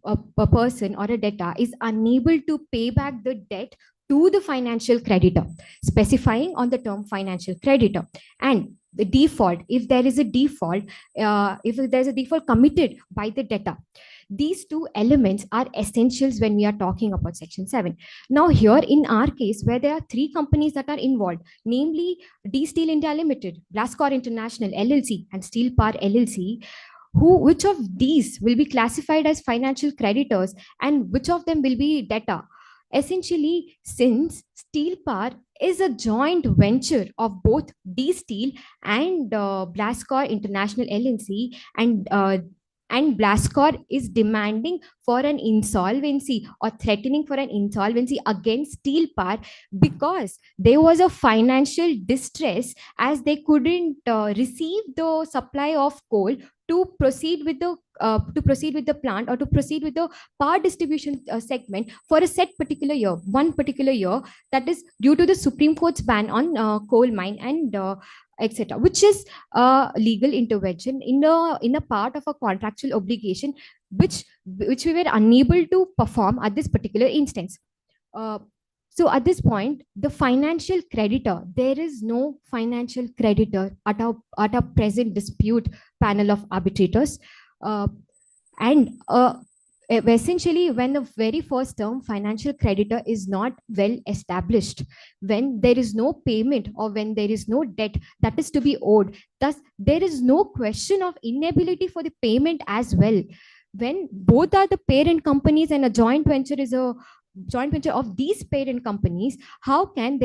a person or a debtor is unable to pay back the debt to the financial creditor, specifying on the term financial creditor. And the default, if there is a default, if there's a default committed by the debtor, these two elements are essentials when we are talking about section 7. Now here in our case, where there are 3 companies that are involved, namely D Steel India Limited, Blascor International LLC and Steel Power LLC, which of these will be classified as financial creditors and which of them will be debtor? Essentially, since Steel Power is a joint venture of both D Steel and Blascor International LLC, and Blascor is demanding for an insolvency or threatening for an insolvency against Steel Power because there was a financial distress as they couldn't receive the supply of coal to proceed with the plant or to proceed with the power distribution segment for a set particular year, one particular year, that is due to the Supreme Court's ban on coal mine and etc., which is legal intervention in a part of a contractual obligation which we were unable to perform at this particular instance. So at this point, the financial creditor, there is no financial creditor at our present dispute panel of arbitrators. Essentially, when the very first term financial creditor is not well established, when there is no payment or when there is no debt that is to be owed, thus there is no question of inability for the payment as well. When both are the parent companies and a joint venture is a joint venture of these parent companies, how can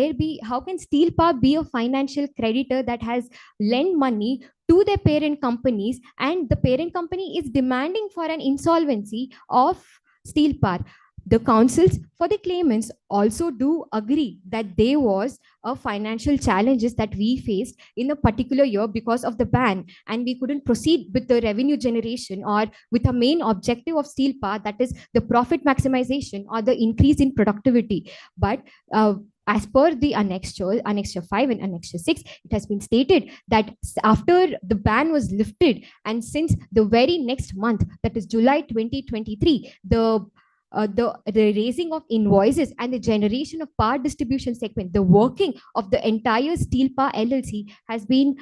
Steel Power be a financial creditor that has lent money to their parent companies and the parent company is demanding for an insolvency of Steel Power? The counsels for the claimants also do agree that there was a financial challenges that we faced in a particular year because of the ban, and we couldn't proceed with the revenue generation or with a main objective of Steel Power, that is the profit maximization or the increase in productivity. But as per the Annexure 5 and Annexure 6, it has been stated that after the ban was lifted and since the very next month, that is July 2023, the raising of invoices and the generation of power distribution segment, the working of the entire Steel Power LLC has been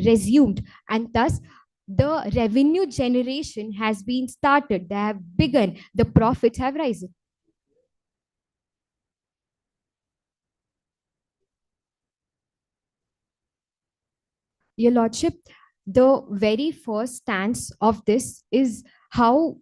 resumed, and thus the revenue generation has been started. They have begun. The profits have risen. Your Lordship, the very first stance of this is how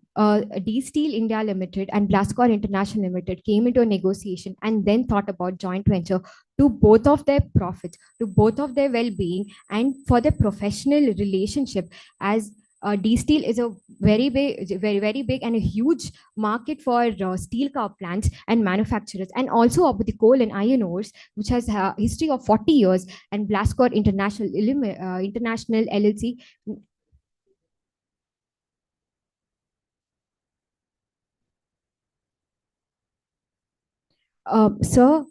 D Steel India Limited and Blascor International Limited came into a negotiation and then thought about joint venture to both of their profits, to both of their well-being, and for their professional relationship, as D Steel is a very big and a huge market for steel car plants and manufacturers, and also of the coal and iron ores, which has a history of 40 years, and Blascor International LLC. Sir,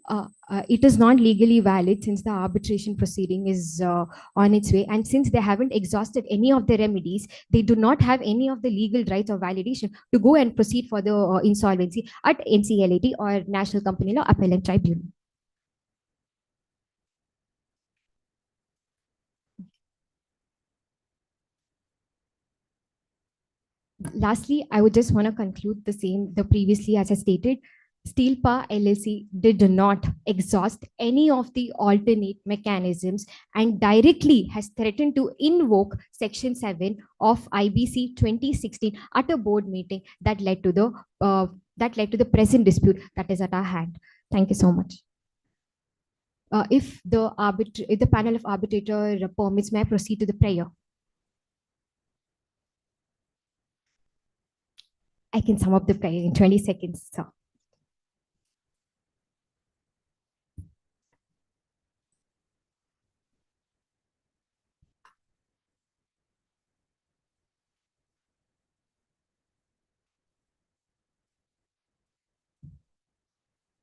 it is not legally valid since the arbitration proceeding is on its way, and since they haven't exhausted any of the remedies, they do not have any of the legal rights or validation to go and proceed for the insolvency at NCLAT or National Company Law Appellate Tribunal. Lastly, I would just want to conclude the previously, as I stated, Steel Power LLC did not exhaust any of the alternate mechanisms and directly has threatened to invoke Section 7 of IBC 2016 at a board meeting that led to the present dispute that is at our hand. Thank you so much. If the panel of arbitrator permits, may I proceed to the prayer? I can sum up the prayer in 20 seconds, sir.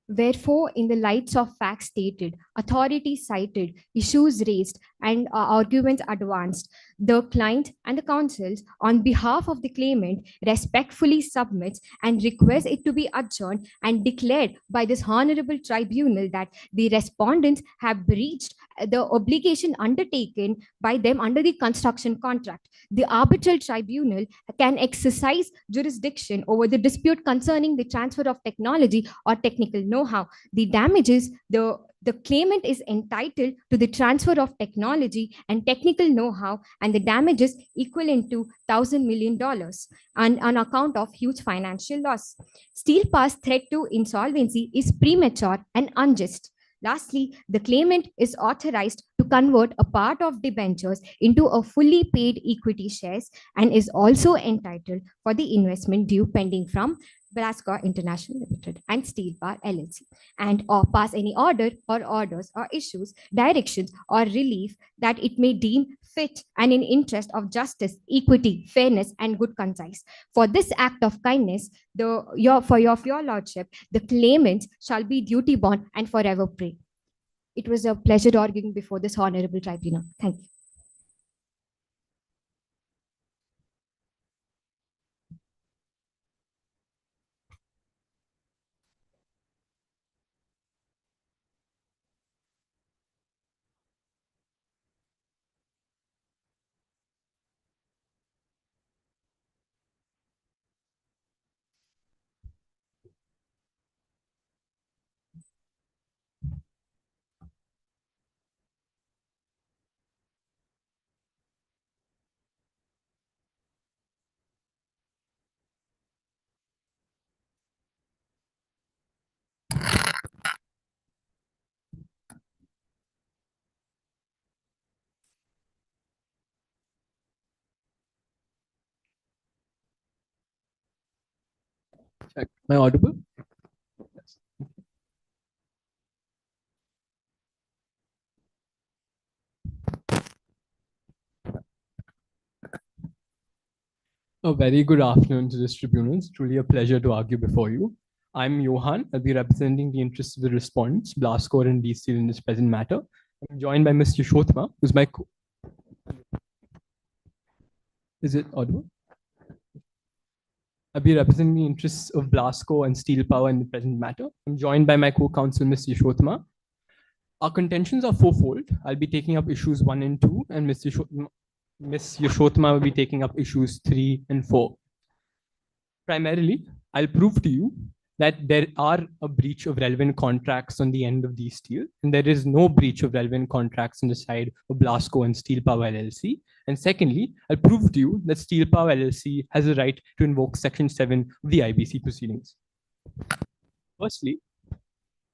Wherefore, in the lights of facts stated, authorities cited, issues raised, and arguments advanced, the client and the counsels, on behalf of the claimant, respectfully submits and requests it to be adjourned and declared by this honorable tribunal that the respondents have breached the obligation undertaken by them under the construction contract. The arbitral tribunal can exercise jurisdiction over the dispute concerning the transfer of technology or technical know-how. The damages, the claimant is entitled to the transfer of technology and technical know-how, and the damages equivalent to $1,000 million on account of huge financial loss. Steel Power's threat to insolvency is premature and unjust. Lastly, the claimant is authorized to convert a part of debentures into a fully paid equity shares and is also entitled for the investment due pending from Blascor International Limited and Steel Power LLC, and or pass any order or orders or issues, directions or relief that it may deem fit and in interest of justice, equity, fairness, and good conscience. For this act of kindness, for your lordship, the claimants shall be duty bound and forever pray. It was a pleasure arguing before this honorable tribunal. Thank you. Check. Am I audible? Yes. A very good afternoon to this tribunal. It's truly a pleasure to argue before you. I'm Johan. I'll be representing the interests of the respondents, Blascor and D Steel, in this present matter. I'm joined by Ms. Yashotma, who's my Is it audible? I'll be representing the interests of Blasco and Steel Power in the present matter. I'm joined by my co-counsel, Ms. Yashotma. Our contentions are fourfold. I'll be taking up issues 1 and 2, and Ms. Yashotma will be taking up issues 3 and 4. Primarily, I'll prove to you that there are a breach of relevant contracts on the end of these steel, and there is no breach of relevant contracts on the side of Blasco and Steel Power LLC. And secondly, I'll prove to you that Steel Power LLC has a right to invoke Section 7 of the IBC proceedings. Firstly,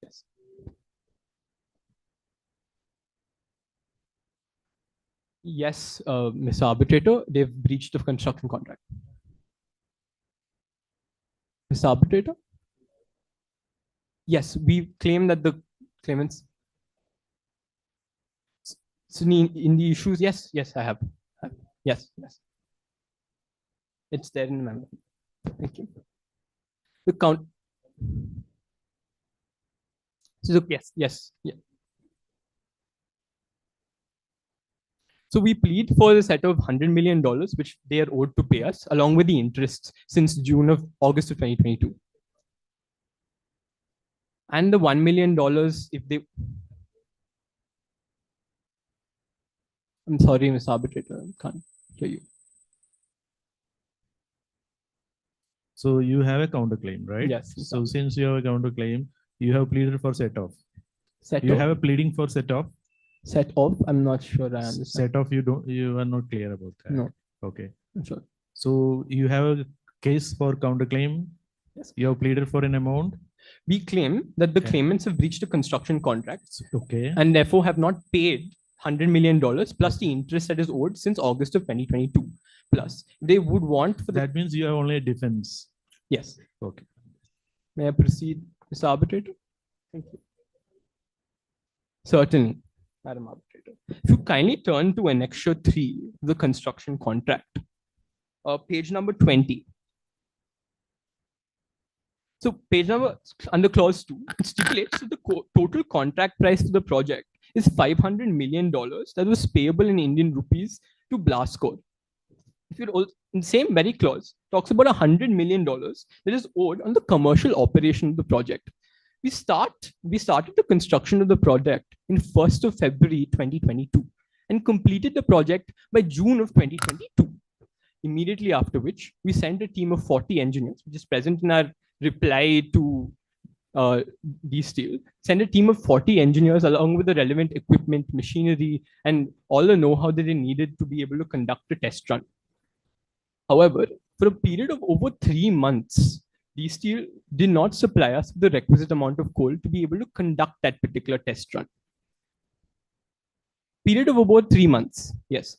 yes. Yes, Ms. Arbitrator, they've breached the construction contract. Mr. Arbitrator? Yes, we claim that the claimants. So in the issues, yes, I have. Yes. It's there in the memo. Thank you. The count. So yes. So we plead for a set of $100 million, which they are owed to pay us, along with the interests since August of 2022. And the $1 million, if they... I'm sorry, Mr. Arbitrator, I can't hear you. So you have a counterclaim, right? Yes. So since you have a counterclaim, you have pleaded for set off. You have a pleading for set off. Set off? I'm not sure I understand. Set off, you are not clear about that. No. Okay. Sure. So you have a case for counterclaim. Yes. You have pleaded for an amount. We claim that the claimants have breached the construction contracts. Okay. And therefore have not paid $100 million plus the interest that is owed since August of 2022. Plus, they would want for that means you have only a defense. Yes. Okay. May I proceed, Mr. Arbitrator? Thank you. Certainly, Madam Arbitrator. If you kindly turn to Annexure 3, the construction contract, page number 20. So page number, under clause 2, it stipulates that the total contract price for the project is $500 million that was payable in Indian rupees to Blasco. If you also, in the same very clause, talks about $100 million that is owed on the commercial operation of the project. We started the construction of the project in 1st of February 2022 and completed the project by June of 2022. Immediately after which, we sent a team of 40 engineers, which is present in our reply to D-Steel, sent a team of 40 engineers along with the relevant equipment, machinery, and all the know-how that they needed to be able to conduct a test run. However, for a period of over 3 months, D-Steel did not supply us with the requisite amount of coal to be able to conduct that particular test run. Period of about 3 months, yes.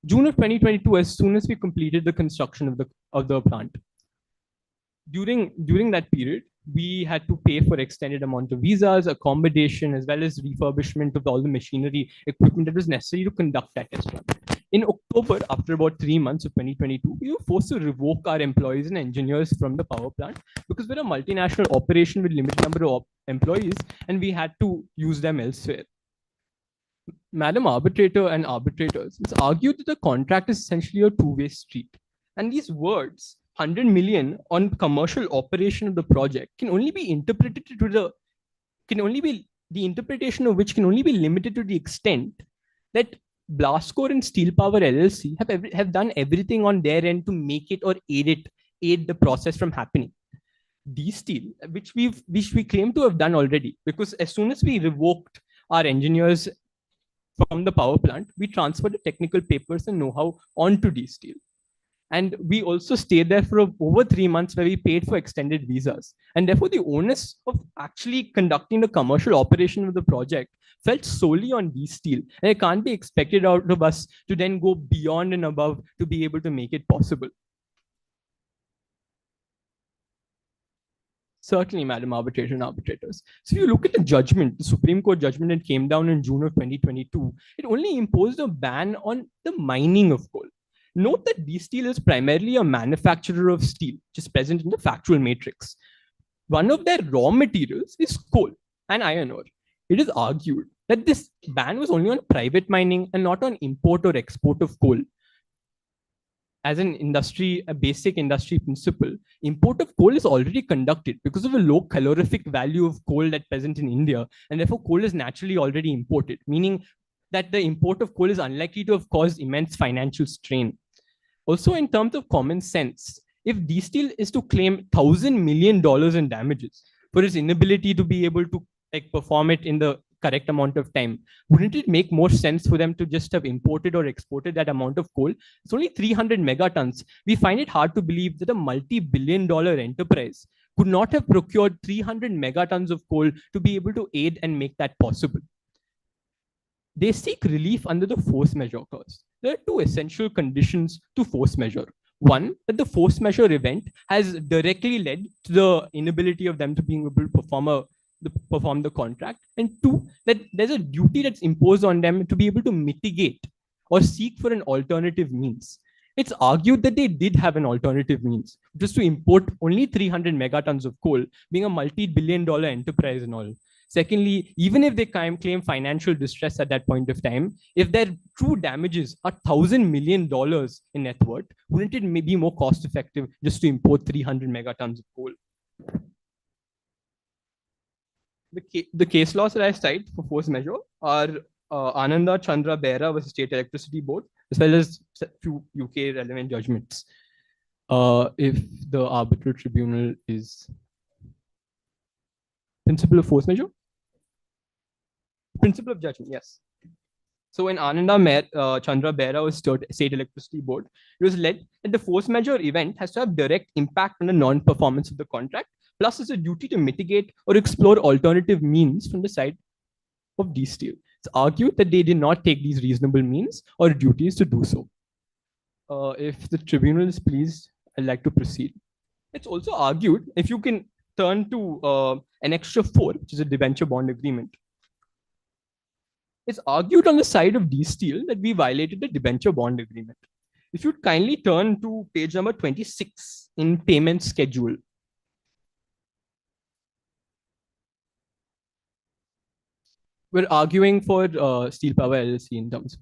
June of 2022, as soon as we completed the construction of the plant. During that period, we had to pay for extended amount of visas, accommodation, as well as refurbishment of all the machinery, equipment that was necessary to conduct that test run. In October, after about 3 months of 2022, we were forced to revoke our employees and engineers from the power plant because we're a multinational operation with limited number of employees, and we had to use them elsewhere. Madam Arbitrator and arbitrators, it's argued that the contract is essentially a two-way street. And these words, 100 million on commercial operation of the project, can only be interpreted to the interpretation of which can only be limited to the extent that Blasco and Steel Power LLC have done everything on their end to make it or aid the process from happening. D-Steel, which we claim to have done already, because as soon as we revoked our engineers from the power plant, we transferred the technical papers and know-how onto D-Steel. And we also stayed there for over 3 months where we paid for extended visas. And therefore, the onus of actually conducting the commercial operation of the project fell solely on D-Steel. And it can't be expected out of us to then go beyond and above to be able to make it possible. Certainly, Madam Arbitrator and arbitrators. So if you look at the judgment, the Supreme Court judgment that came down in June of 2022, it only imposed a ban on the mining of coal. Note that D-Steel is primarily a manufacturer of steel, which is present in the factual matrix. One of their raw materials is coal and iron ore. It is argued that this ban was only on private mining and not on import or export of coal. As an industry, a basic industry principle, import of coal is already conducted because of a low calorific value of coal that's present in India. And therefore, coal is naturally already imported, meaning that the import of coal is unlikely to have caused immense financial strain. Also, in terms of common sense, if D-Steel is to claim $1,000 million in damages for its inability to be able to perform it in the correct amount of time, wouldn't it make more sense for them to just have imported or exported that amount of coal? It's only 300 megatons. We find it hard to believe that a multi-billion-dollar enterprise could not have procured 300 megatons of coal to be able to aid and make that possible. They seek relief under the force majeure clause. There are two essential conditions to force majeure. One, that the force majeure event has directly led to the inability of them to being able to perform the contract. And two, that there's a duty that's imposed on them to be able to mitigate or seek for an alternative means. It's argued that they did have an alternative means, just to import only 300 megatons of coal, being a multi-billion-dollar enterprise and all. Secondly, even if they claim financial distress at that point of time, if their true damages are $1,000 million in net worth, wouldn't it be more cost effective just to import 300 megatons of coal? The case laws that I cite for force majeure are Ananda Chandra Behra versus State Electricity Board, as well as a few UK relevant judgments. If the arbitral tribunal is principle of force majeure? Principle of judgment, yes. So in Ananda Chandra Behra was State Electricity Board, it was led that the force majeure event has to have direct impact on the non-performance of the contract, plus it's a duty to mitigate or explore alternative means from the side of D-Steel. It's argued that they did not take these reasonable means or duties to do so. If the tribunal is pleased, I'd like to proceed. It's also argued, if you can turn to Annexure 4, which is a debenture bond agreement. It's argued on the side of D-Steel that we violated the debenture bond agreement. If you'd kindly turn to page number 26 in payment schedule. We're arguing for Steel Power LLC in terms of,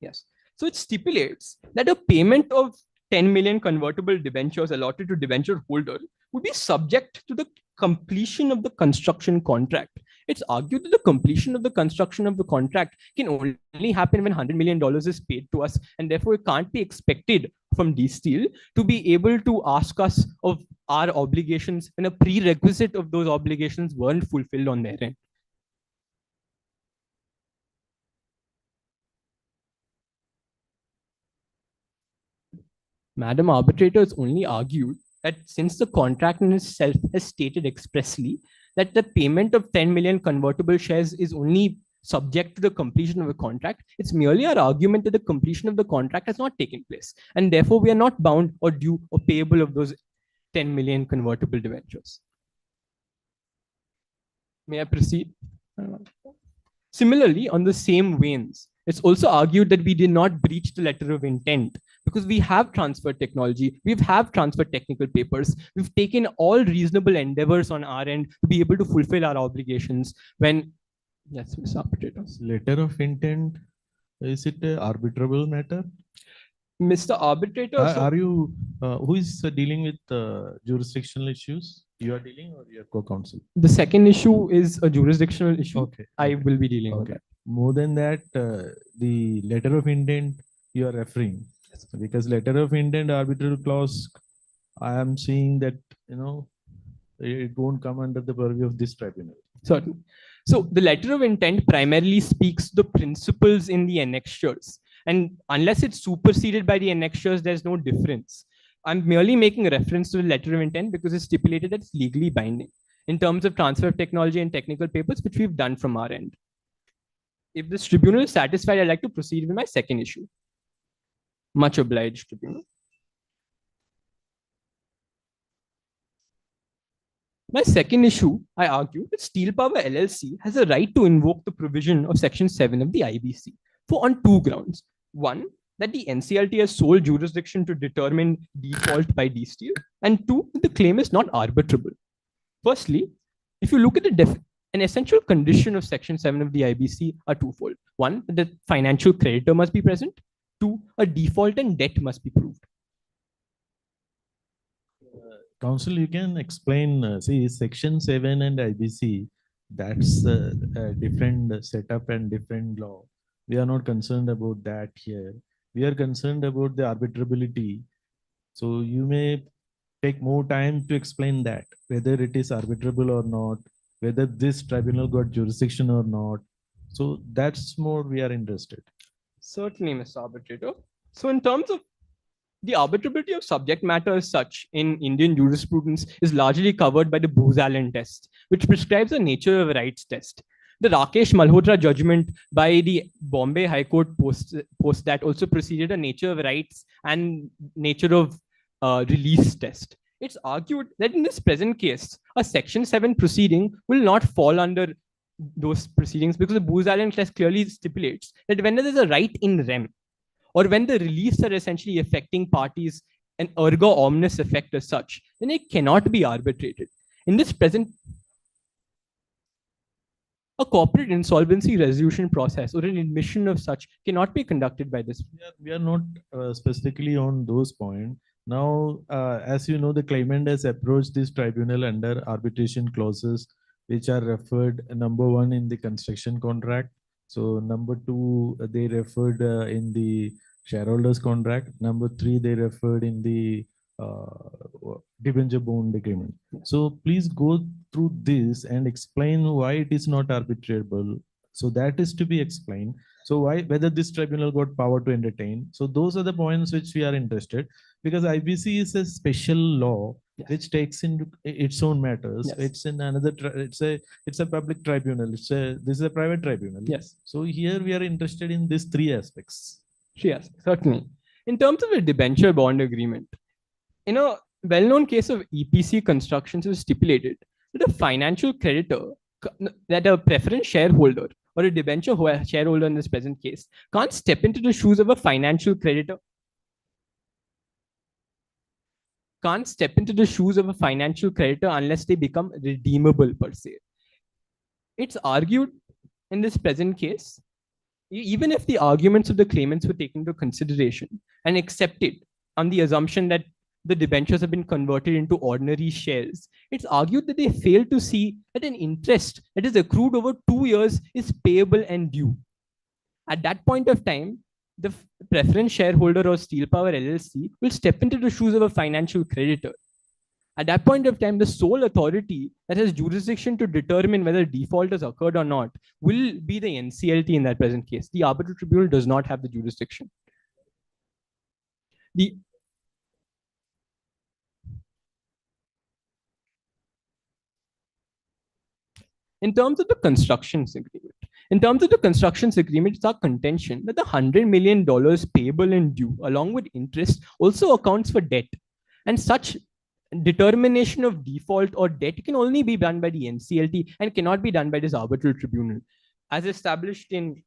yes. So it stipulates that a payment of 10 million convertible debentures allotted to debenture holder would be subject to the completion of the construction contract. It's argued that the completion of the construction of the contract can only happen when $100 million is paid to us, and therefore it can't be expected from D-Steel to be able to ask us of our obligations when a prerequisite of those obligations weren't fulfilled on their end. Madam Arbitrator has only argued that since the contract in itself has stated expressly that the payment of 10 million convertible shares is only subject to the completion of the contract, it's merely our argument that the completion of the contract has not taken place. And therefore, we are not bound or due or payable of those 10 million convertible debentures. May I proceed? Similarly, on the same veins, it's also argued that we did not breach the letter of intent because we have transferred technology, we have transferred technical papers, we've taken all reasonable endeavors on our end to be able to fulfill our obligations when, yes, Mr. Arbitrator. Letter of intent, is it an arbitrable matter? Mr. Arbitrator, Are you, who is dealing with jurisdictional issues? You are dealing or your co-counsel? The second issue is a jurisdictional issue. Okay. I will be dealing with that. More than that, the letter of intent you are referring, because letter of intent arbitral clause, I am seeing that, you know, it won't come under the purview of this tribunal. Certainly. So the letter of intent primarily speaks to the principles in the annexures. And unless it's superseded by the annexures, there's no difference. I'm merely making a reference to the letter of intent because it's stipulated that it's legally binding in terms of transfer of technology and technical papers, which we've done from our end. If this tribunal is satisfied, I'd like to proceed with my second issue. Much obliged, tribunal. My second issue, I argue that Steel Power LLC has a right to invoke the provision of Section 7 of the IBC on two grounds. One, that the NCLT has sole jurisdiction to determine default by D-Steel, and two, that the claim is not arbitrable. Firstly, if you look at the An essential condition of Section 7 of the IBC are twofold. One, the financial creditor must be present. Two, a default and debt must be proved. Council, you can explain, see, Section 7 and IBC, that's a different setup and different law. We are not concerned about that here. We are concerned about the arbitrability. So you may take more time to explain that, whether it is arbitrable or not, whether this tribunal got jurisdiction or not. So that's more we are interested. Certainly, Mr. Arbitrator. So in terms of the arbitrability of subject matter as such in Indian jurisprudence is largely covered by the Booz-Allen test, which prescribes a nature of rights test. The Rakesh Malhotra judgment by the Bombay High Court post that also preceded a nature of rights and nature of release test. It's argued that in this present case, a Section 7 proceeding will not fall under those proceedings because the Booz-Allen test clearly stipulates that when there is a right in rem, or when the reliefs are essentially affecting parties an ergo omnes effect as such, then it cannot be arbitrated. In this present, a corporate insolvency resolution process or an admission of such cannot be conducted by this. We are not specifically on those points. Now, as you know, the claimant has approached this tribunal under arbitration clauses, which are referred number 1 in the construction contract. So number 2, they referred in the shareholders contract. Number 3, they referred in the debenture bond agreement. So please go through this and explain why it is not arbitrable. So that is to be explained. So why, whether this tribunal got power to entertain. So those are the points which we are interested, because IBC is a special law which takes into its own matters. Yes. It's in another, it's a public tribunal. This is a private tribunal. Yes. So here we are interested in these 3 aspects. Yes, certainly. In terms of a debenture bond agreement, in a well-known case of EPC constructions, is stipulated that a financial creditor, that a preference shareholder or a debenture shareholder in this present case can't step into the shoes of a financial creditor. Can't step into the shoes of a financial creditor unless they become redeemable per se. It's argued in this present case, even if the arguments of the claimants were taken into consideration and accepted on the assumption that the debentures have been converted into ordinary shares, it's argued that they fail to see that an interest that is accrued over 2 years is payable and due. At that point of time, the preference shareholder or Steel Power LLC will step into the shoes of a financial creditor. At that point of time, the sole authority that has jurisdiction to determine whether default has occurred or not will be the NCLT in that present case. The arbitral tribunal does not have the jurisdiction. In terms of the constructions agreement, it's our contention that the $100 million payable and due along with interest also accounts for debt. And such determination of default or debt can only be done by the NCLT and cannot be done by this arbitral tribunal. As established in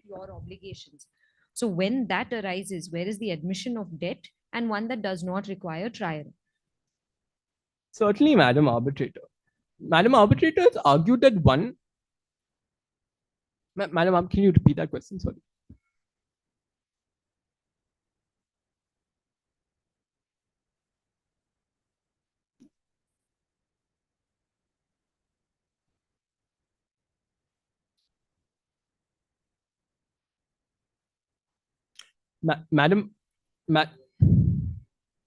your obligations. So when that arises, where is the admission of debt and one that does not require trial? Certainly, Madam Arbitrator. Madam Arbitrator has argued that one. Madam, can you repeat that question? Sorry. Madam,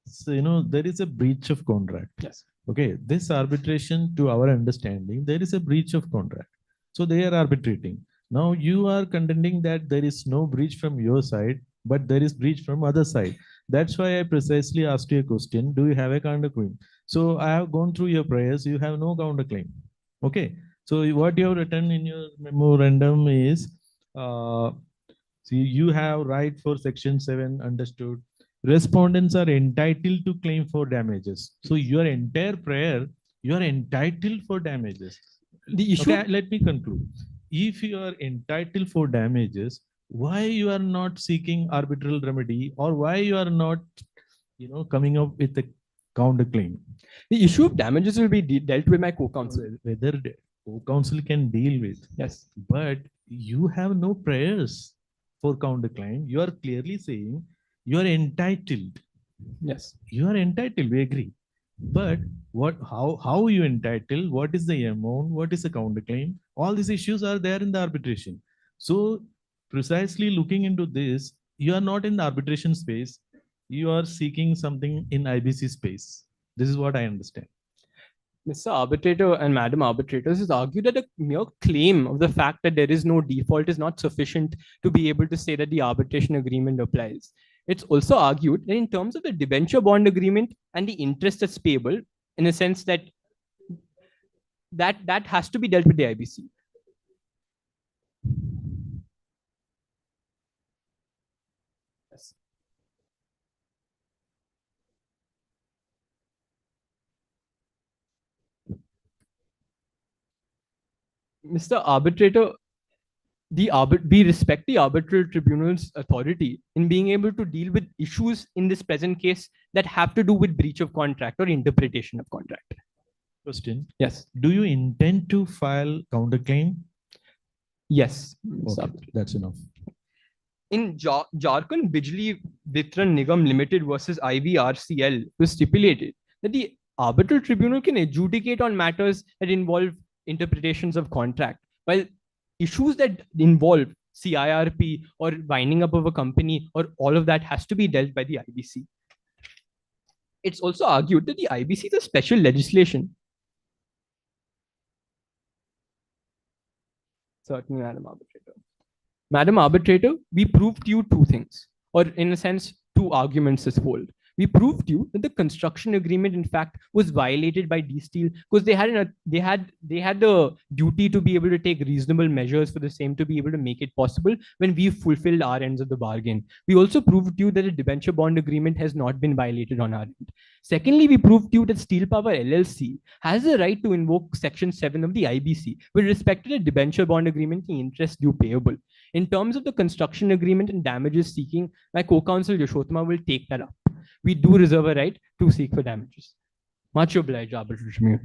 so, there is a breach of contract. Yes. Okay. This arbitration, to our understanding, there is a breach of contract. So they are arbitrating. Now you are contending that there is no breach from your side, but there is breach from other side. That's why I precisely asked you a question. Do you have a counterclaim? So I have gone through your prayers. You have no counterclaim. Okay. So what you have written in your memorandum is, see, you have right for section 7 understood. Respondents are entitled to claim for damages. So your entire prayer, you are entitled for damages. The issue. Okay, let me conclude. If you are entitled for damages, why you are not seeking arbitral remedy, or why you are not, coming up with a counterclaim? The issue of damages will be dealt with my co-counsel. Whether the co-counsel can deal with. Yes. But you have no prayers for counterclaim. You are clearly saying you are entitled. Yes. You are entitled, we agree. But how you entitled, what is the amount, what is the counterclaim? All these issues are there in the arbitration. So precisely looking into this, you are not in the arbitration space. You are seeking something in IBC space. This is what I understand. Mr. Arbitrator and Madam Arbitrators has argued that a mere claim of the fact that there is no default is not sufficient to be able to say that the arbitration agreement applies. It's also argued that in terms of the debenture bond agreement and the interest that's payable, in a sense that has to be dealt with the IBC. Yes. Mr. Arbitrator, we respect the arbitral tribunal's authority in being able to deal with issues in this present case that have to do with breach of contract or interpretation of contract. Question. Yes. Do you intend to file counterclaim? Yes. Okay, that's enough. In Jharkhand Bijli Vitran Nigam Limited versus IVRCL was stipulated that the arbitral tribunal can adjudicate on matters that involve interpretations of contract, while issues that involve CIRP or winding up of a company or all of that has to be dealt by the IBC. It's also argued that the IBC is a special legislation. Certainly, Madam Arbitrator. Madam Arbitrator, we proved to you two things, or in a sense, two arguments as whole. We proved to you that the construction agreement, in fact, was violated by D-Steel because they had the duty to be able to take reasonable measures for the same to be able to make it possible when we fulfilled our ends of the bargain. We also proved to you that the debenture bond agreement has not been violated on our end. Secondly, we proved to you that Steel Power LLC has the right to invoke Section 7 of the IBC with respect to the debenture bond agreement, the interest due payable. In terms of the construction agreement and damages seeking, my co-counsel Yashotma will take that up. We do reserve a right to seek for damages. Much obliged, arbitral tribunal.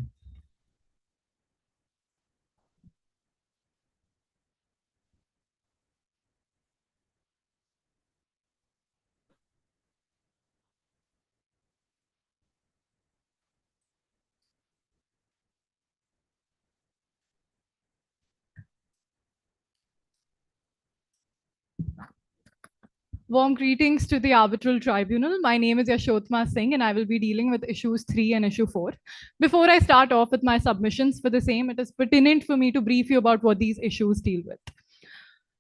Warm greetings to the Arbitral Tribunal. My name is Yashotma Singh and I will be dealing with issues 3 and issue 4. Before I start off with my submissions for the same, it is pertinent for me to brief you about what these issues deal with.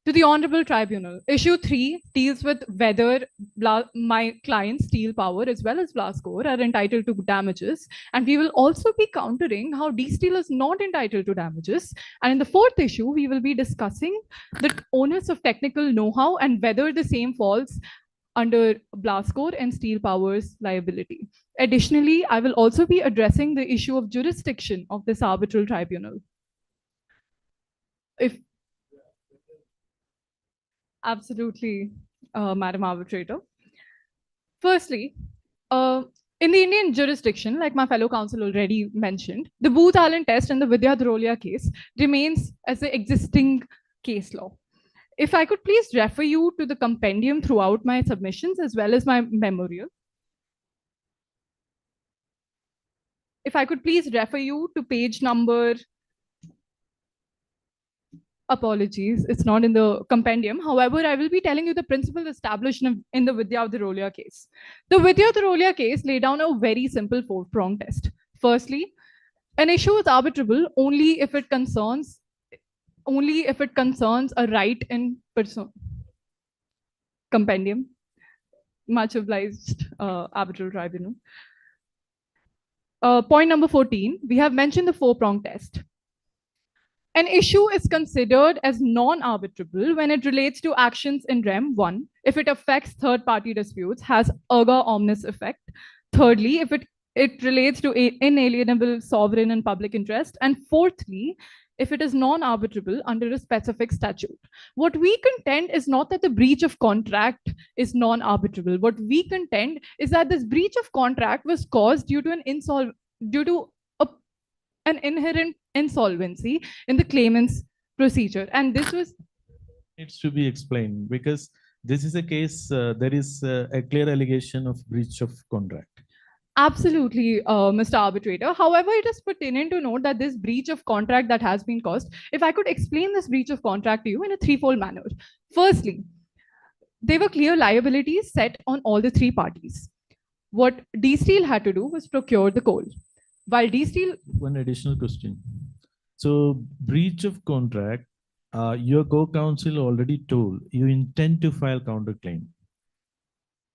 To the Honorable Tribunal, issue 3 deals with whether my client Steel Power as well as Blascore are entitled to damages, and we will also be countering how D-Steel is not entitled to damages. And in the fourth issue, we will be discussing the onus of technical know-how and whether the same falls under Blascore and Steel Power's liability. Additionally, I will also be addressing the issue of jurisdiction of this arbitral tribunal. Absolutely, Madam Arbitrator. Firstly, in the Indian jurisdiction, like my fellow counsel already mentioned, the Booth-Allen test and the Vidya Dharolia case remains as the existing case law. If I could please refer you to the compendium throughout my submissions as well as my memorial. If I could please refer you to page number. Apologies, it's not in the compendium. However, I will be telling you the principle established in the Vidya Dharolia case. The Vidya Dharolia case laid down a very simple four-pronged test. Firstly, an issue is arbitrable only if it concerns a right in person. Compendium. Much obliged, arbitral tribunal. Point number 14, we have mentioned the four-prong test. An issue is considered as non-arbitrable when it relates to actions in rem 1, if it affects third-party disputes, has erga omnes effect. Thirdly, if it relates to inalienable sovereign and public interest. And fourthly, if it is non-arbitrable under a specific statute. What we contend is not that the breach of contract is non-arbitrable. What we contend is that this breach of contract was caused due to an inherent insolvency in the claimant's procedure. And this was needs to be explained because this is a case, there is a clear allegation of breach of contract. Absolutely, Mr. Arbitrator. However, it is pertinent to note that this breach of contract that has been caused, if I could explain this breach of contract to you in a threefold manner. Firstly, there were clear liabilities set on all the three parties. What D-Steel had to do was procure the coal. While D-Steel... One additional question. So breach of contract, your co-counsel already told you intend to file counterclaim.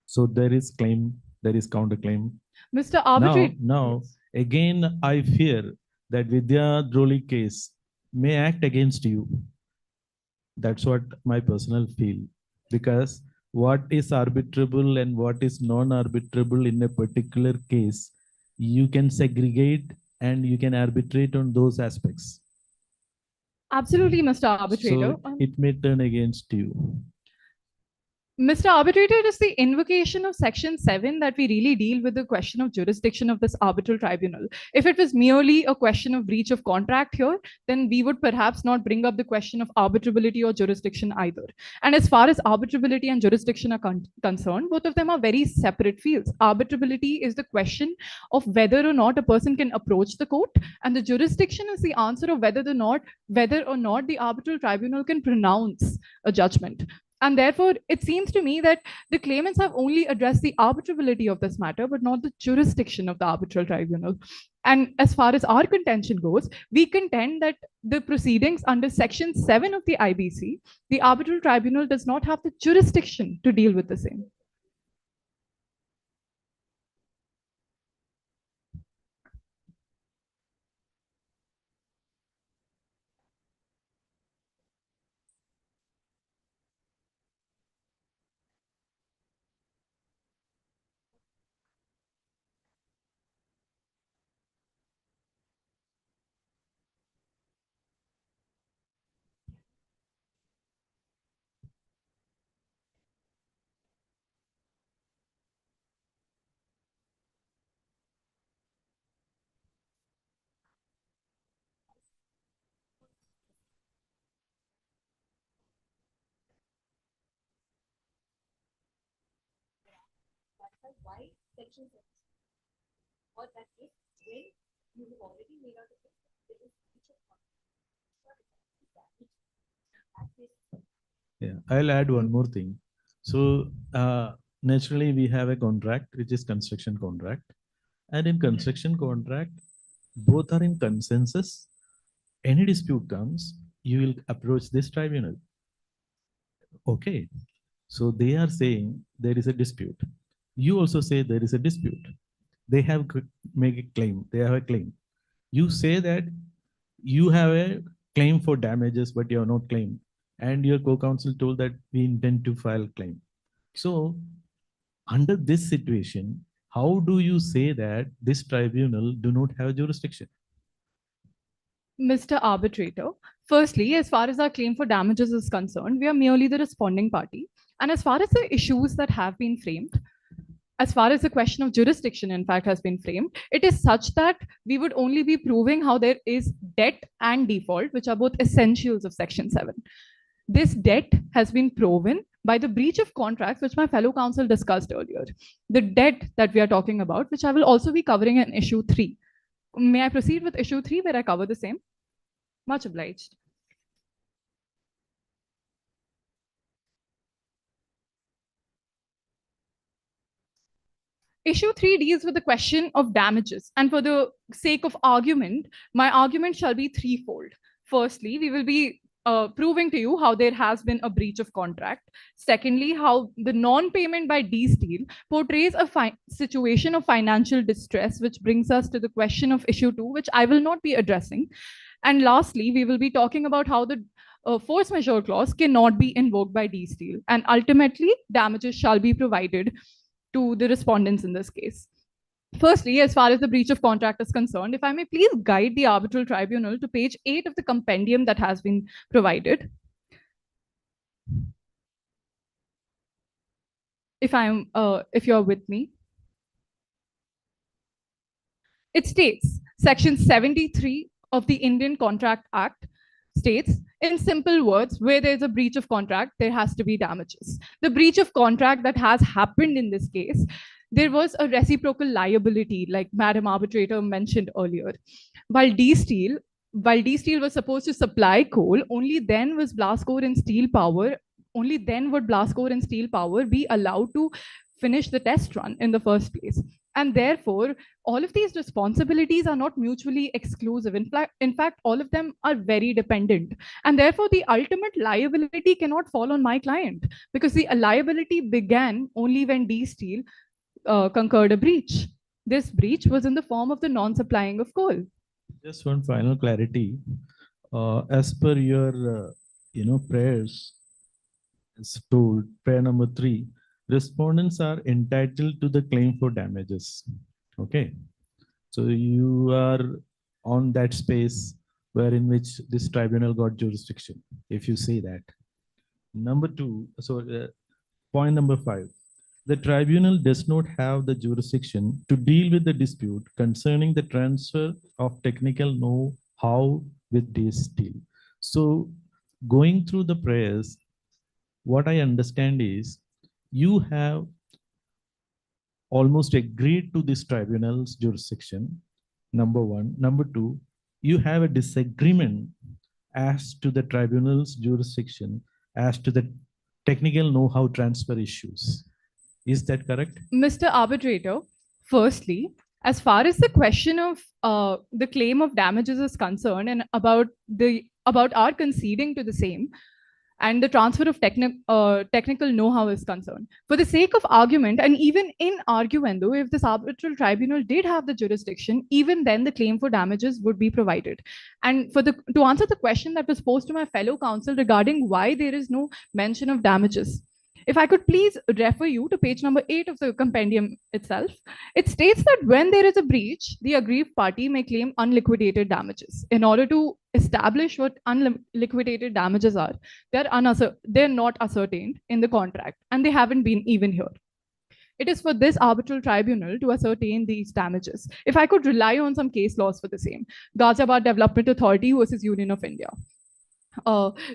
So there is claim, there is counterclaim. Mr. Arbitrator. Now, again, I fear that Vidya Droli case may act against you. That's what my personal feel. Because what is arbitrable and what is non-arbitrable in a particular case, you can segregate and you can arbitrate on those aspects. Absolutely, Mr. Arbitrator. So it may turn against you. Mr. Arbitrator, it is the invocation of Section 7 that we really deal with the question of jurisdiction of this arbitral tribunal. If it was merely a question of breach of contract here, then we would perhaps not bring up the question of arbitrability or jurisdiction either. And as far as arbitrability and jurisdiction are concerned, both of them are very separate fields. Arbitrability is the question of whether or not a person can approach the court, and the jurisdiction is the answer of whether or not the arbitral tribunal can pronounce a judgment. And therefore, it seems to me that the claimants have only addressed the arbitrability of this matter, but not the jurisdiction of the arbitral tribunal. And as far as our contention goes, we contend that the proceedings under Section 7 of the IBC, the arbitral tribunal does not have the jurisdiction to deal with the same. Why Section 7? Or that is when you have already made out the there is Yeah, I'll add one more thing. So naturally we have a contract, which is construction contract. And in construction contract, both are in consensus. Any dispute comes, you will approach this tribunal. Okay. So they are saying there is a dispute. You also say there is a dispute. They have make a claim. They have a claim. You say that you have a claim for damages, but you are not claimed. And your co-counsel told that we intend to file claim. So under this situation, how do you say that this tribunal do not have jurisdiction? Mr. Arbitrator, firstly, as far as our claim for damages is concerned, we are merely the responding party. And as far as the issues that have been framed, as far as the question of jurisdiction, in fact, has been framed, it is such that we would only be proving how there is debt and default, which are both essentials of Section 7. This debt has been proven by the breach of contracts, which my fellow counsel discussed earlier. The debt that we are talking about, which I will also be covering in issue 3. May I proceed with issue 3, where I cover the same? Much obliged. Issue 3 deals with the question of damages. And for the sake of argument, my argument shall be threefold. Firstly, we will be proving to you how there has been a breach of contract. Secondly, how the non-payment by D Steel portrays a situation of financial distress, which brings us to the question of issue 2, which I will not be addressing. And lastly, we will be talking about how the force majeure clause cannot be invoked by D Steel. And ultimately, damages shall be provided to the respondents in this case. Firstly, as far as the breach of contract is concerned, if I may please guide the arbitral tribunal to page 8 of the compendium that has been provided. If you're with me. It states, Section 73 of the Indian Contract Act states, in simple words, where there's a breach of contract, there has to be damages. The breach of contract that has happened in this case, there was a reciprocal liability, like Madam Arbitrator mentioned earlier. While D Steel was supposed to supply coal, only then was Blascore and Steel Power, only then would Blascore and Steel Power be allowed to finish the test run in the first place. And therefore, all of these responsibilities are not mutually exclusive. In fact, all of them are very dependent. And therefore, the ultimate liability cannot fall on my client, because the liability began only when D Steel concurred a breach. This breach was in the form of the non-supplying of coal. Just one final clarity. As per your, prayers, it's told, prayer number 3, respondents are entitled to the claim for damages. Okay. So you are on that space where in which this tribunal got jurisdiction, if you say that. Number 2, point number 5. The tribunal does not have the jurisdiction to deal with the dispute concerning the transfer of technical know-how with this steel. So going through the prayers, what I understand is you have almost agreed to this tribunal's jurisdiction, number 1. Number 2, you have a disagreement as to the tribunal's jurisdiction as to the technical know-how transfer issues. Is that correct? Mr. Arbitrator, firstly, as far as the question of the claim of damages is concerned, and about our conceding to the same, and the transfer of technical know-how is concerned, for the sake of argument, and even in arguendo, if this arbitral tribunal did have the jurisdiction, even then the claim for damages would be provided. And to answer the question that was posed to my fellow counsel regarding why there is no mention of damages, if I could please refer you to page number 8 of the compendium itself, it states that when there is a breach, the aggrieved party may claim unliquidated damages. In order to establish what unliquidated damages are, they're not ascertained in the contract, and they haven't been even here. It is for this arbitral tribunal to ascertain these damages. If I could rely on some case laws for the same, Ghaziabad Development Authority versus Union of India,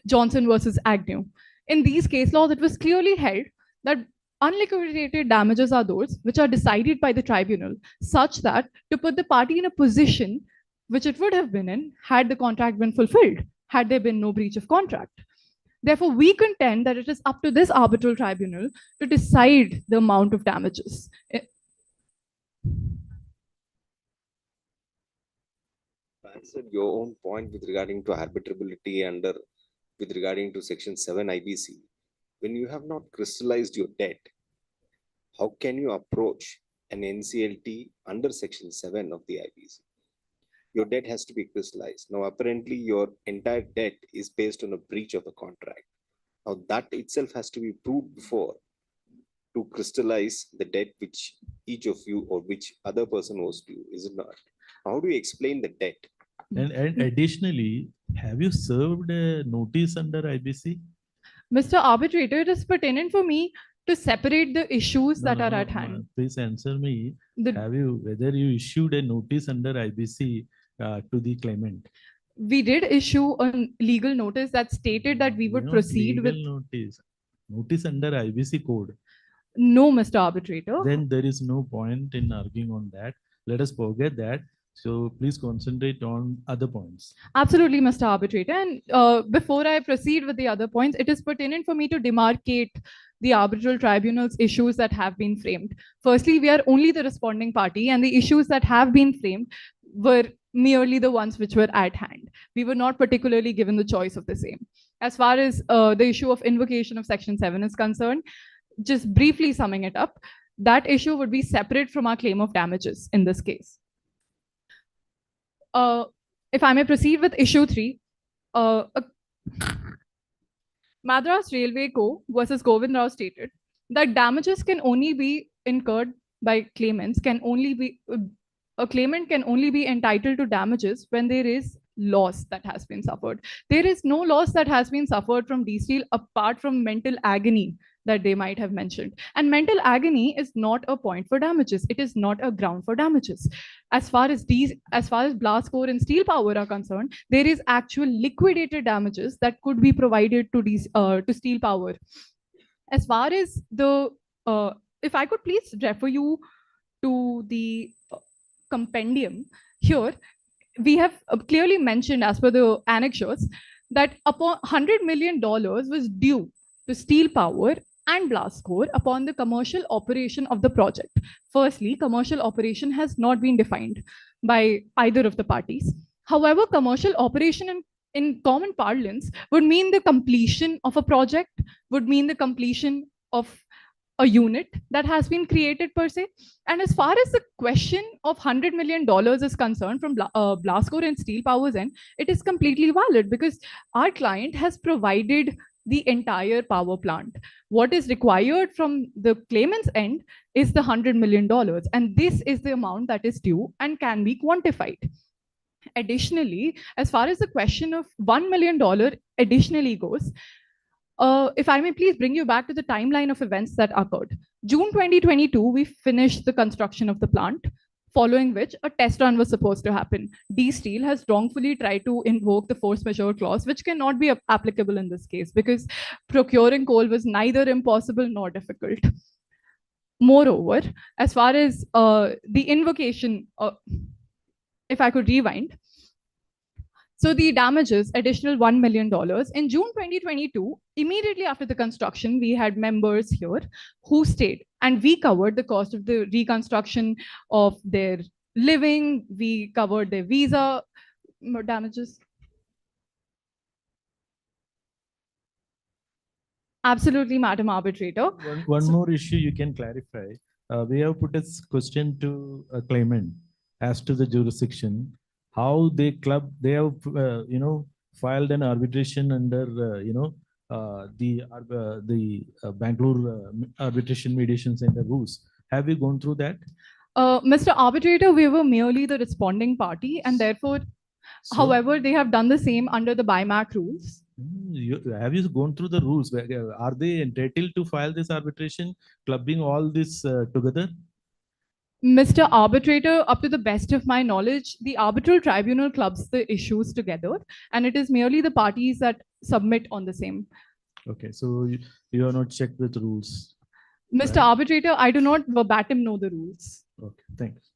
Johnson versus Agnew. In these case laws, it was clearly held that unliquidated damages are those which are decided by the tribunal, such that to put the party in a position which it would have been in had the contract been fulfilled, had there been no breach of contract. Therefore, we contend that it is up to this arbitral tribunal to decide the amount of damages. Answered your own point with regarding to arbitrability with regarding to Section 7 IBC. When you have not crystallized your debt, how can you approach an NCLT under Section 7 of the IBC? Your debt has to be crystallized. Now, apparently, your entire debt is based on a breach of a contract. Now, that itself has to be proved before to crystallize the debt which each of you or which other person owes to you, is it not? How do you explain the debt? And additionally, have you served a notice under IBC? Mr. Arbitrator, it is pertinent for me to separate the issues that are at hand. Please answer me. Whether you issued a notice under IBC to the claimant? We did issue a legal notice that stated that we would proceed with notice under IBC code. No, Mr. Arbitrator. Then there is no point in arguing on that. Let us forget that. So please concentrate on other points. Absolutely, Mr. Arbitrator. And before I proceed with the other points, it is pertinent for me to demarcate the arbitral tribunal's issues that have been framed. Firstly, we are only the responding party, and the issues that have been framed were merely the ones which were at hand. We were not particularly given the choice of the same. As far as the issue of invocation of Section 7 is concerned, just briefly summing it up, that issue would be separate from our claim of damages in this case. If I may proceed with issue 3, Madras Railway Co. versus Govind Rao stated that damages can only be incurred by claimants, a claimant can only be entitled to damages when there is loss that has been suffered. There is no loss that has been suffered from D-Steel apart from mental agony that they might have mentioned. And mental agony is not a point for damages. It is not a ground for damages. As far as blast core and steel power are concerned, there is actual liquidated damages that could be provided to steel power. As far as the, if I could please refer you to the compendium here, we have clearly mentioned as per the annexures that upon $100 million was due to steel power and blast core upon the commercial operation of the project. Firstly, commercial operation has not been defined by either of the parties. However, commercial operation in common parlance would mean the completion of a project, would mean the completion of a unit that has been created per se. And as far as the question of $100 million is concerned from blast core and steel power's end, it is completely valid because our client has provided the entire power plant. What is required from the claimant's end is the $100 million. And this is the amount that is due and can be quantified. Additionally, as far as the question of $1 million additionally goes, if I may please bring you back to the timeline of events that occurred. June 2022, we finished the construction of the plant, following which a test run was supposed to happen. D-Steel has wrongfully tried to invoke the force majeure clause, which cannot be applicable in this case because procuring coal was neither impossible nor difficult. Moreover, as far as the invocation, if I could rewind, so the damages, additional $1 million. In June 2022, immediately after the construction, we had members here who stayed and we covered the cost of the reconstruction of their living. We covered their visa damages. Absolutely, Madam Arbitrator. One more issue you can clarify. We have put a question to a claimant as to the jurisdiction. How they have filed an arbitration under the Bangalore Arbitration Mediation Center rules. Have you gone through that? Mr. Arbitrator, we were merely the responding party, and therefore, however, they have done the same under the BIMAC rules. Have you gone through the rules? Are they entitled to file this arbitration, clubbing all this together? Mr. Arbitrator, up to the best of my knowledge, the arbitral tribunal clubs the issues together, and it is merely the parties that submit on the same. Okay, so you are not checked with rules. Mr. Arbitrator, I do not verbatim know the rules. Okay, thanks.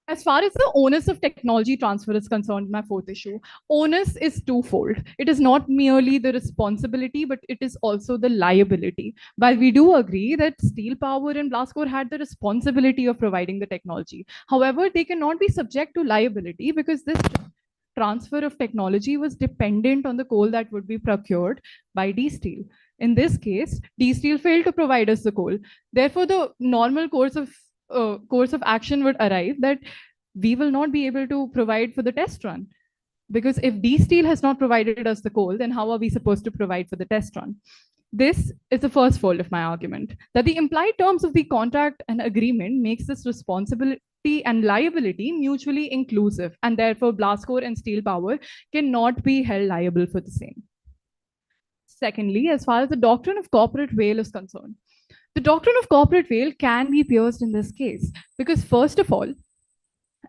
As far as the onus of technology transfer is concerned, my fourth issue, onus is twofold. It is not merely the responsibility, but it is also the liability. While we do agree that Steel Power and Blascore had the responsibility of providing the technology, however, they cannot be subject to liability because this transfer of technology was dependent on the coal that would be procured by D-Steel. In this case, D-Steel failed to provide us the coal. Therefore, the normal course of action would arrive that we will not be able to provide for the test run. Because if D-Steel has not provided us the coal, then how are we supposed to provide for the test run? This is the first fold of my argument, that the implied terms of the contract and agreement makes this responsibility and liability mutually inclusive, and therefore Blascore and Steel Power cannot be held liable for the same. Secondly, as far as the doctrine of corporate veil is concerned, the doctrine of corporate veil can be pierced in this case because, first of all,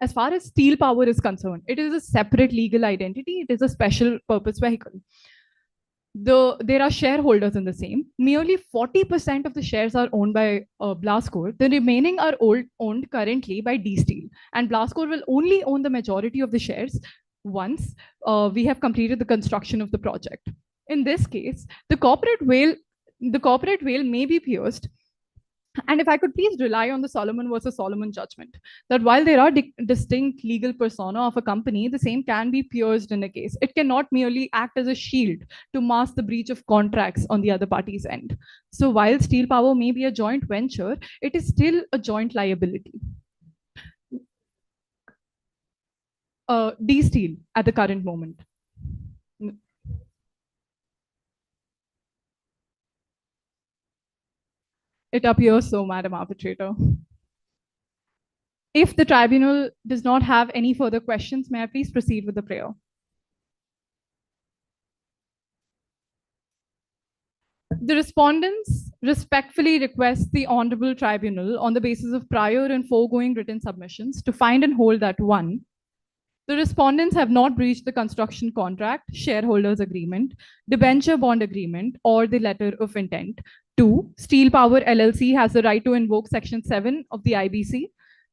as far as Steel Power is concerned, it is a separate legal identity. It is a special purpose vehicle. There are shareholders in the same. Merely 40% of the shares are owned by Blascore. The remaining are owned currently by D-Steel. And Blascore will only own the majority of the shares once we have completed the construction of the project. In this case, the corporate veil may be pierced And if I could please rely on the Solomon versus Solomon judgment, that while there are distinct legal persona of a company, the same can be pierced in a case. It cannot merely act as a shield to mask the breach of contracts on the other party's end. So while Steel Power may be a joint venture, it is still a joint liability. D-Steel at the current moment. It appears so, Madam Arbitrator. If the tribunal does not have any further questions, may I please proceed with the prayer? The respondents respectfully request the Honorable Tribunal, on the basis of prior and foregoing written submissions, to find and hold that 1. The respondents have not breached the construction contract, shareholders agreement, debenture bond agreement, or the letter of intent. 2. Steel Power LLC has the right to invoke Section 7 of the IBC.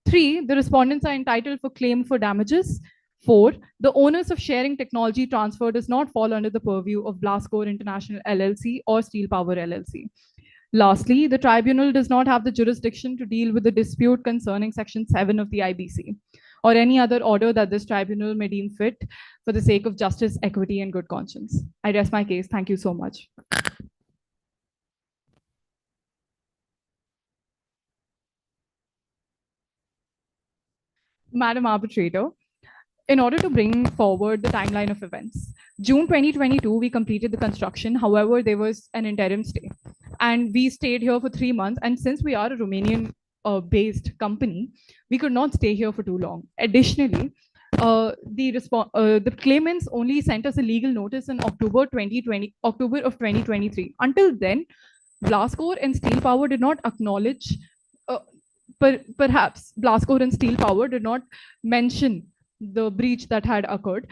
3. The respondents are entitled for claim for damages. 4. The owners of sharing technology transfer does not fall under the purview of Blascore International LLC or Steel Power LLC. Lastly, the tribunal does not have the jurisdiction to deal with the dispute concerning Section 7 of the IBC or any other order that this tribunal may deem fit for the sake of justice, equity, and good conscience. I rest my case. Thank you so much. Madam Arbitrator, in order to bring forward the timeline of events, June 2022, we completed the construction. However, there was an interim stay and we stayed here for 3 months. And since we are a Romanian based company, we could not stay here for too long. Additionally, the claimants only sent us a legal notice in October of 2023. Until then, Blascore and Steel Power did not acknowledge, perhaps Blascore and Steel Power did not mention the breach that had occurred.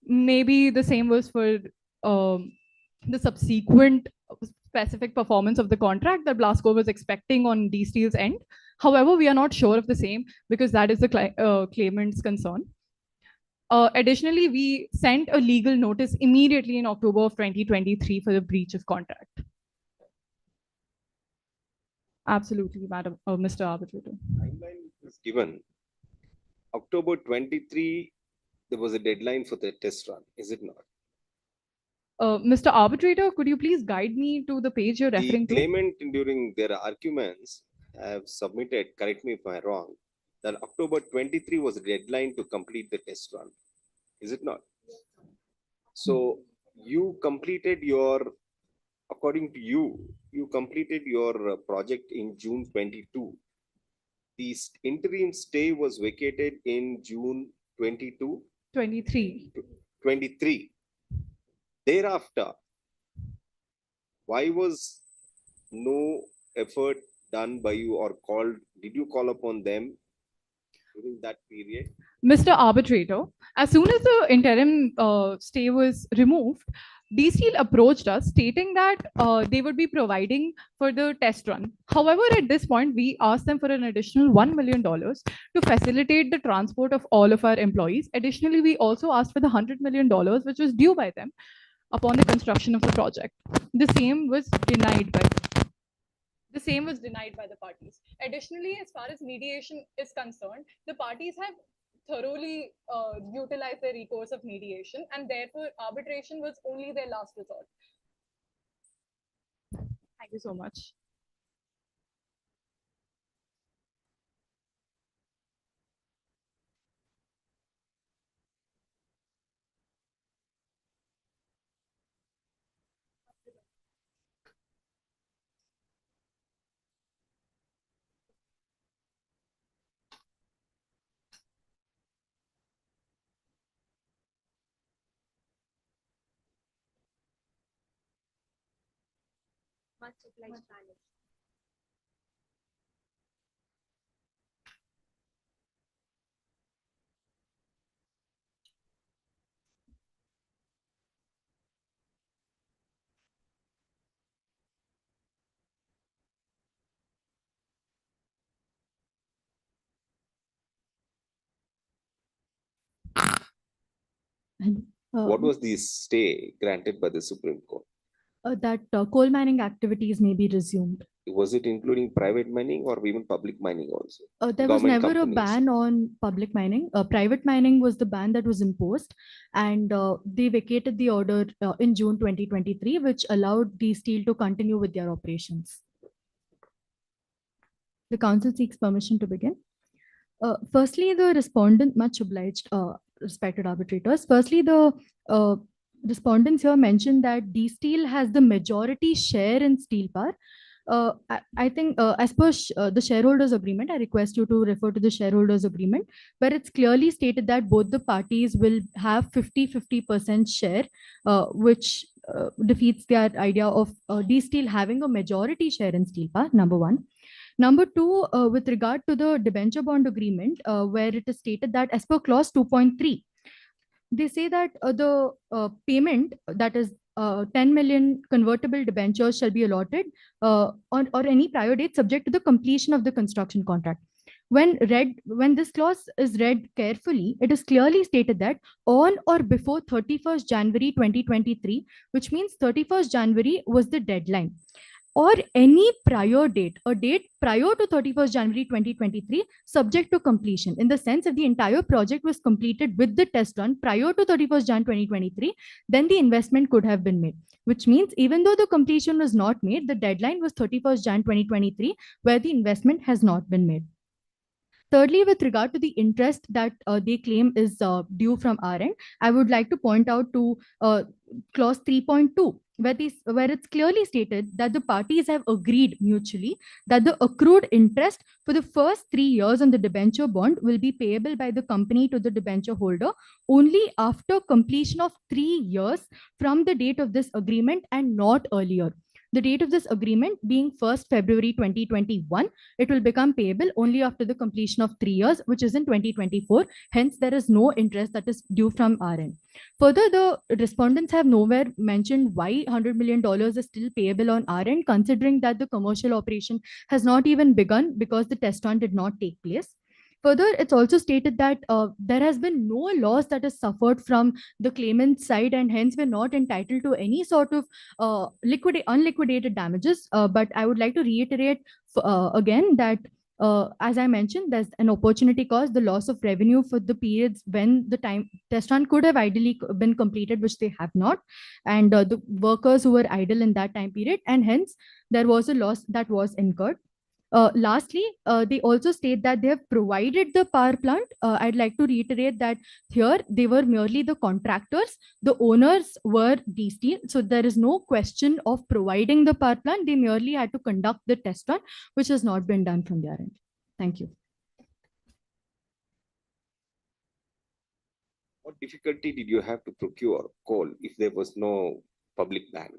Maybe the same was for the subsequent specific performance of the contract that Blascore was expecting on D-Steel's end. However, we are not sure of the same because that is the claimant's concern. Additionally, we sent a legal notice immediately in October of 2023 for the breach of contract. Absolutely, Madam, Mr. Arbitrator. Timeline is given. October 23, there was a deadline for the test run, is it not? Mr. Arbitrator, could you please guide me to the page you're referring The to? claimant during their arguments have submitted, correct me if I'm wrong, that October 23 was the deadline to complete the test run. Is it not? So you completed your, according to you, you completed your project in June 22. The interim stay was vacated in June 22? 23. 23. Thereafter, why was no effort done by you or called, did you call upon them during that period? Mr. Arbitrator, as soon as the interim stay was removed, D-Steel approached us stating that they would be providing for the test run. However, at this point, we asked them for an additional $1 million to facilitate the transport of all of our employees. Additionally, we also asked for the $100 million, which was due by them upon the construction of the project. The same was denied by the parties. Additionally, as far as mediation is concerned, the parties have thoroughly utilized their recourse of mediation, and therefore arbitration was only their last resort. Thank you so much. Much obliged, panel. What was the stay granted by the Supreme Court? that coal mining activities may be resumed. Was it including private mining or even public mining also? There was Government never companies? a ban on public mining. Private mining was the ban that was imposed, and they vacated the order in June 2023, which allowed the steel to continue with their operations. The council seeks permission to begin. Firstly, the respondent, much obliged, respected arbitrators. Firstly, the respondents here mentioned that D Steel has the majority share in Steel Power. I think as per the shareholders agreement, I request you to refer to the shareholders agreement, where it's clearly stated that both the parties will have 50-50% share, which defeats their idea of D Steel having a majority share in Steel Power, number one. Number two, with regard to the debenture bond agreement, where it is stated that as per clause 2.3, they say that the payment, that is 10 million convertible debentures, shall be allotted or any prior date subject to the completion of the construction contract. When this clause is read carefully, it is clearly stated that on or before 31st January 2023, which means 31st January was the deadline, or any prior date, a date prior to 31st January 2023, subject to completion. In the sense, if the entire project was completed with the test run prior to 31st Jan 2023, then the investment could have been made. Which means even though the completion was not made, the deadline was 31st Jan 2023, where the investment has not been made. Thirdly, with regard to the interest that they claim is due from our end, I would like to point out to clause 3.2, where it's clearly stated that the parties have agreed mutually that the accrued interest for the first 3 years on the debenture bond will be payable by the company to the debenture holder only after completion of 3 years from the date of this agreement and not earlier. The date of this agreement being 1st February 2021, it will become payable only after the completion of 3 years, which is in 2024. Hence, there is no interest that is due from our end. Further, the respondents have nowhere mentioned why $100 million is still payable on our end, considering that the commercial operation has not even begun because the test run did not take place. Further, it's also stated that there has been no loss that is suffered from the claimant's side, and hence we're not entitled to any sort of unliquidated damages. But I would like to reiterate again that as I mentioned, there's an opportunity cost, the loss of revenue for the periods when the time test run could have ideally been completed, which they have not, and the workers who were idle in that time period, and hence there was a loss that was incurred. Lastly, they also state that they have provided the power plant. I'd like to reiterate that here they were merely the contractors. The owners were D Steel. So there is no question of providing the power plant. They merely had to conduct the test run, which has not been done from their end. Thank you. What difficulty did you have to procure coal if there was no public ban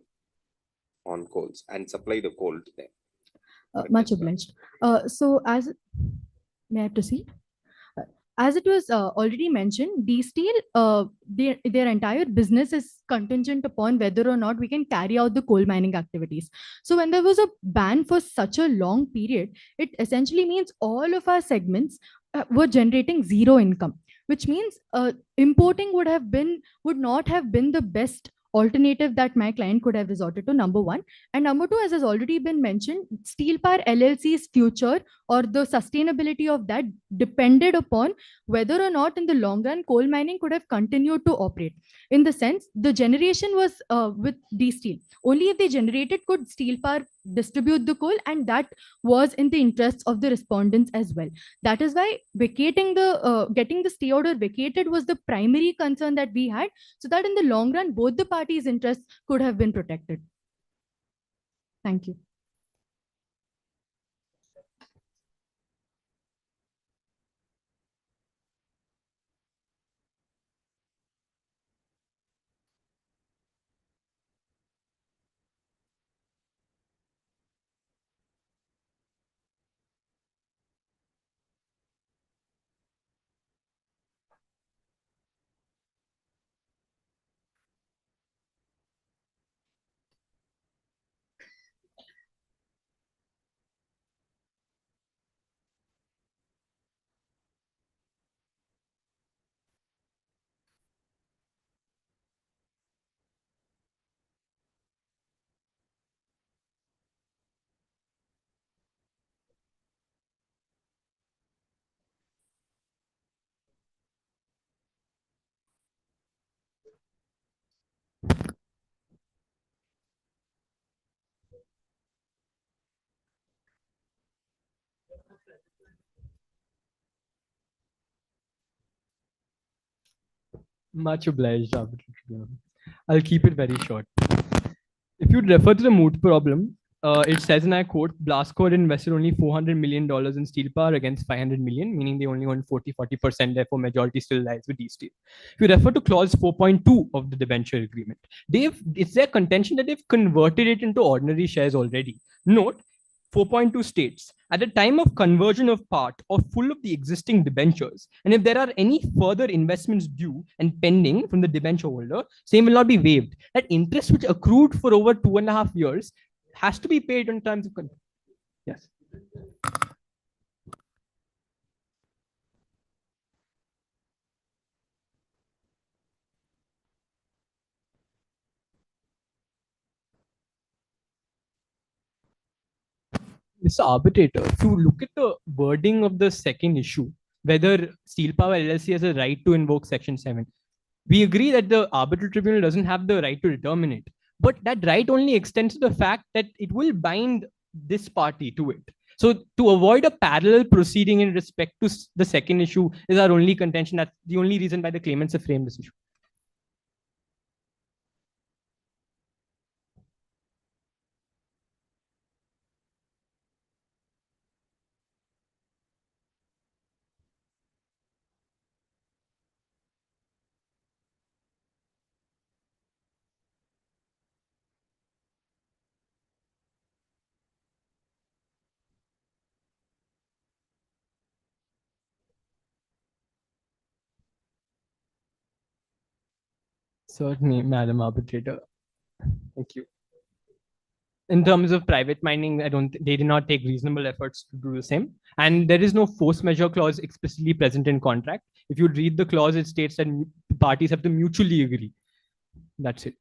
on coals and supply the coal to them? Much obliged. So as may I proceed? As it was already mentioned, D Steel, their entire business is contingent upon whether or not we can carry out the coal mining activities. So when there was a ban for such a long period, it essentially means all of our segments were generating zero income, which means importing would not have been the best alternative that my client could have resorted to, number one. And number two, as has already been mentioned, Steel Power LLC's future or the sustainability of that depended upon whether or not in the long run coal mining could have continued to operate. In the sense, the generation was with D Steel. Only if they generated could Steel Power distribute the coal, and that was in the interests of the respondents as well. That is why vacating getting the stay order vacated was the primary concern that we had, so that in the long run both the parties' interests could have been protected. Thank you. Much obliged, Arbitral Tribunal. I'll keep it very short. If you refer to the moot problem, it says, and I quote, Blasco invested only $400 million in steel power against 500 million, meaning they only own 40%, therefore majority still lies with D-Steel. If you refer to clause 4.2 of the debenture agreement, it's their contention that they've converted it into ordinary shares already. Note, 4.2 states, at the time of conversion of part or full of the existing debentures, and if there are any further investments due and pending from the debenture holder, same will not be waived. That interest which accrued for over 2.5 years has to be paid in terms of yes. Mr. Arbitrator, if you look at the wording of the second issue, whether Steel Power LLC has a right to invoke Section 7, we agree that the arbitral tribunal doesn't have the right to determine it. But that right only extends to the fact that it will bind this party to it. So to avoid a parallel proceeding in respect to the second issue is our only contention. That's the only reason why the claimants have framed this issue. Certainly, Madam Arbitrator. Thank you. In terms of private mining, they did not take reasonable efforts to do the same. And there is no force majeure clause explicitly present in contract. If you read the clause, it states that parties have to mutually agree. That's it.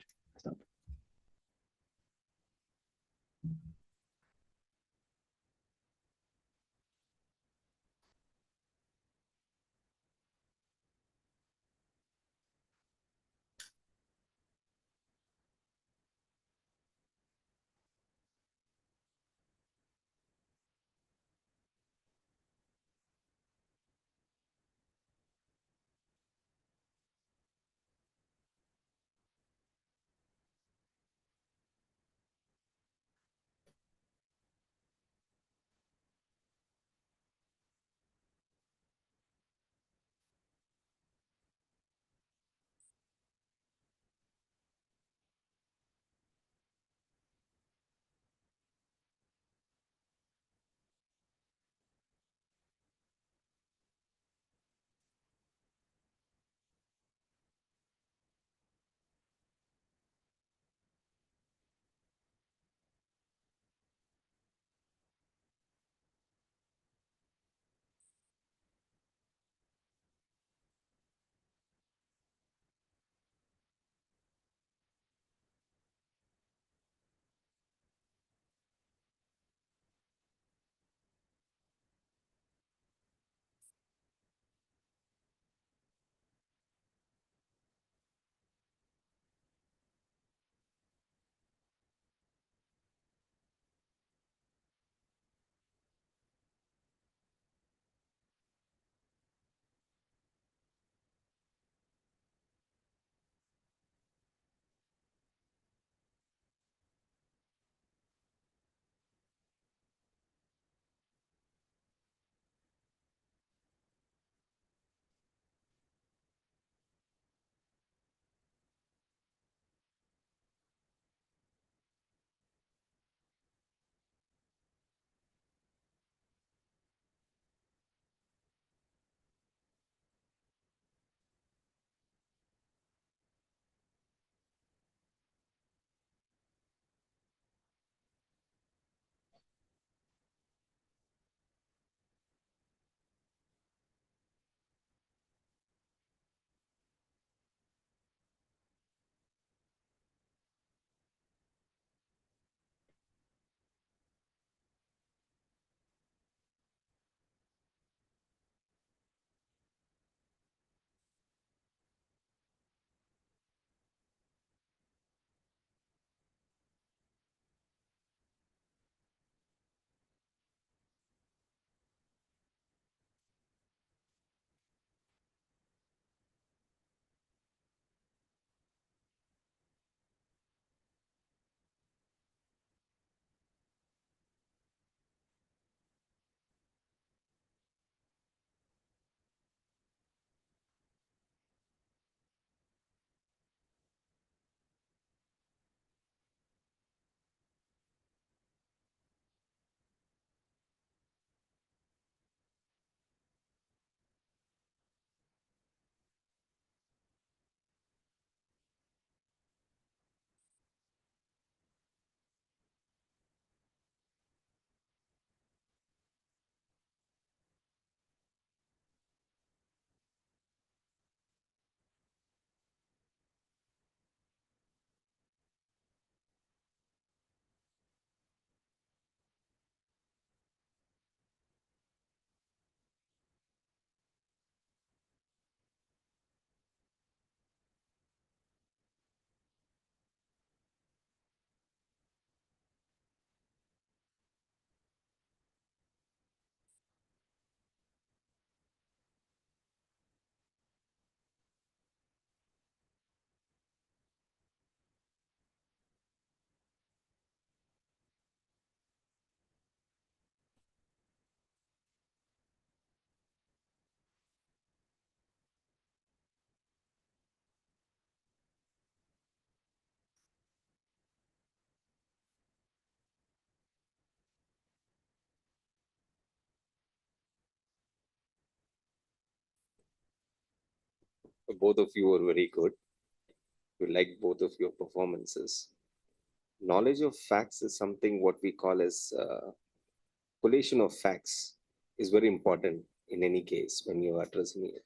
both of you were very good. We like both of your performances. Knowledge of facts is something what we call as collation of facts is very important in any case when you are addressing it,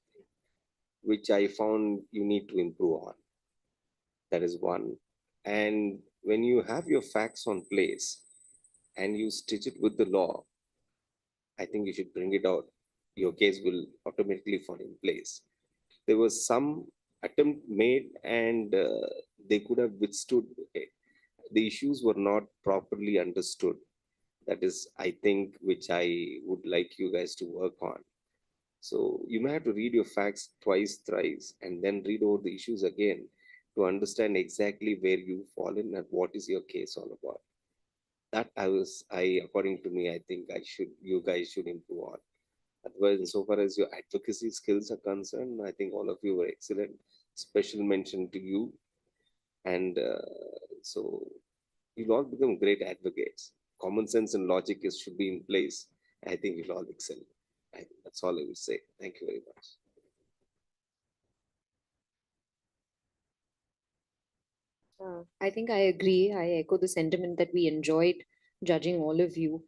which I found you need to improve on. That is one. And when you have your facts on place and you stitch it with the law, I think you should bring it out. Your case will automatically fall in place. There was some attempt made and they could have withstood it. The issues were not properly understood. That is, I think, which I would like you guys to work on. So you may have to read your facts twice, thrice, and then read over the issues again to understand exactly where you fall in and what is your case all about. That according to me, I think you guys should improve on. Otherwise, insofar as your advocacy skills are concerned, I think all of you were excellent. Special mention to you. And so you'll all become great advocates. Common sense and logic should be in place. I think you'll all excel. I think that's all I will say. Thank you very much. I think I agree. I echo the sentiment that we enjoyed judging all of you.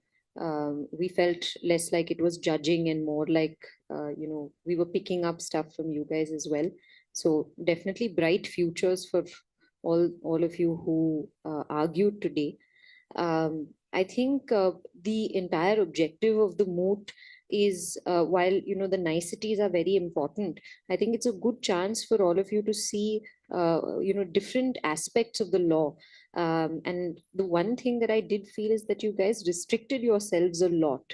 We felt less like it was judging and more like, we were picking up stuff from you guys as well. So definitely bright futures for all of you who argued today. I think the entire objective of the moot is while the niceties are very important, I think it's a good chance for all of you to see different aspects of the law. And the one thing that I did feel is that you guys restricted yourselves a lot.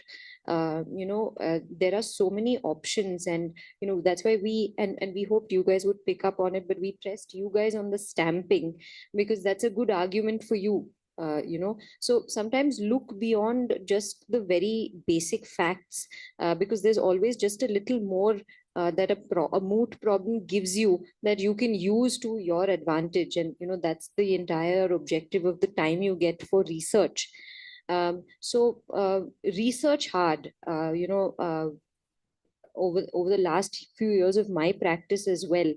There are so many options, and that's why we hoped you guys would pick up on it, but we pressed you guys on the stamping because that's a good argument for you. So sometimes look beyond just the very basic facts, because there's always just a little more that a moot problem gives you that you can use to your advantage. And that's the entire objective of the time you get for research. So research hard, over the last few years of my practice as well.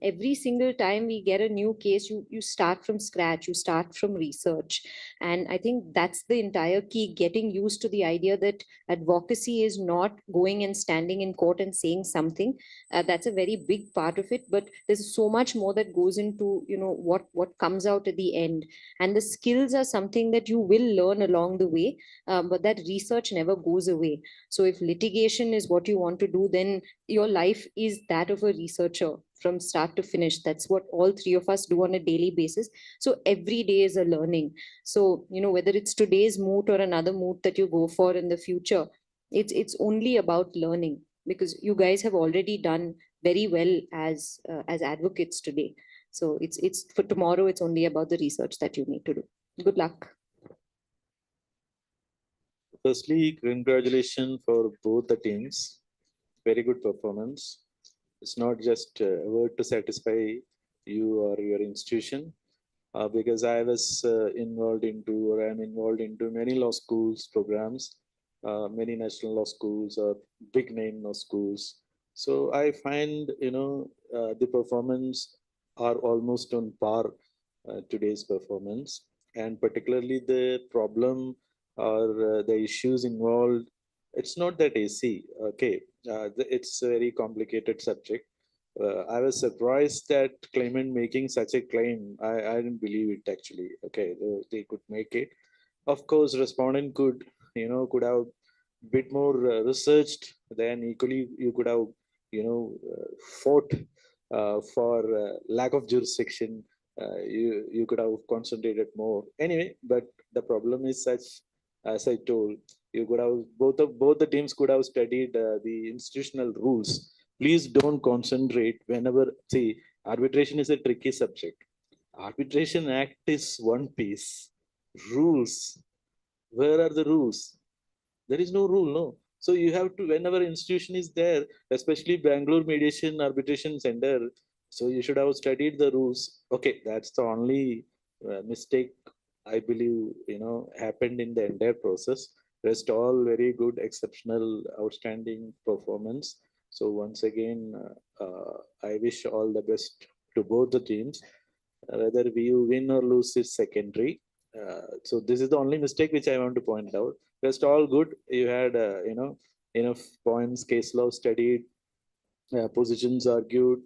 Every single time we get a new case, you start from scratch, you start from research. And I think that's the entire key, getting used to the idea that advocacy is not going and standing in court and saying something. That's a very big part of it, but there's so much more that goes into what comes out at the end. And the skills are something that you will learn along the way, but that research never goes away. So if litigation is what you want to do, then your life is that of a researcher from start to finish. That's what all three of us do on a daily basis. So every day is a learning. So whether it's today's moot or another moot that you go for in the future, it's only about learning, because you guys have already done very well as advocates today. So it's for tomorrow, it's only about the research that you need to do. Good luck. Firstly, congratulations for both the teams. Very good performance. It's not just a word to satisfy you or your institution, because I was involved into, or I'm involved into many law schools programs, many national law schools or big name law schools. So I find, the performance are almost on par today's performance, and particularly the problem or the issues involved. It's not that easy. Okay, it's a very complicated subject. I was surprised that claimant making such a claim. I didn't believe it actually. Okay, they could make it. Of course, respondent could have bit more researched. Then equally you could have fought for lack of jurisdiction. You could have concentrated more. Anyway, but the problem is such, as I told, you could have both the teams could have studied the institutional rules. Please don't concentrate whenever, see, arbitration is a tricky subject. Arbitration Act is one piece. Rules, where are the rules? There is no rule, no. So you have to, whenever institution is there, especially Bangalore Mediation Arbitration Center, so you should have studied the rules. Okay, that's the only mistake I believe happened in the entire process. Rest all very good, exceptional, outstanding performance. So once again, I wish all the best to both the teams. Whether you win or lose is secondary. So this is the only mistake which I want to point out. Rest all good. You had enough points, case law studied, positions argued,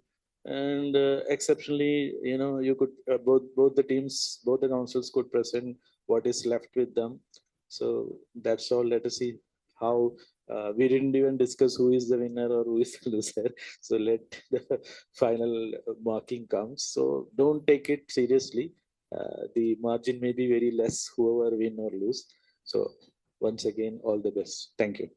and exceptionally, you could both the teams, both the councils could present what is left with them. So that's all. Let us see how. We didn't even discuss who is the winner or who is the loser. So let the final marking come. So don't take it seriously. The margin may be very less, whoever win or lose. So once again, all the best. Thank you.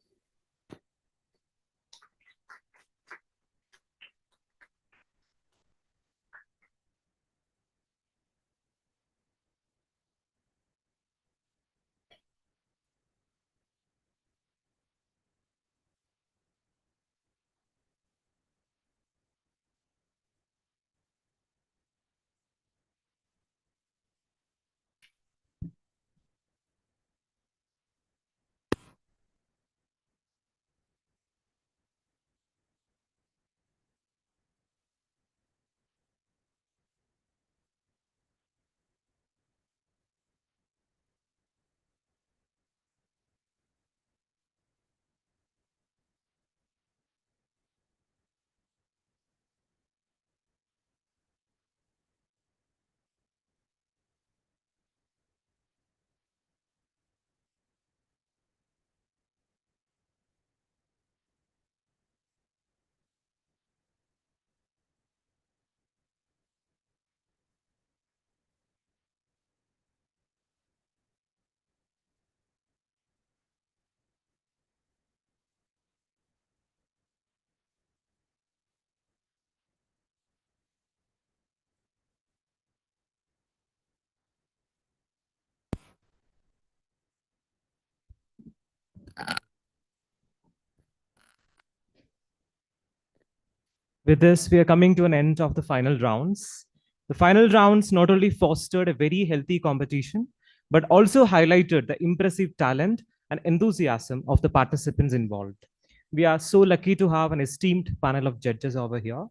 With this, we are coming to an end of the final rounds. The final rounds not only fostered a very healthy competition, but also highlighted the impressive talent and enthusiasm of the participants involved. We are so lucky to have an esteemed panel of judges over here.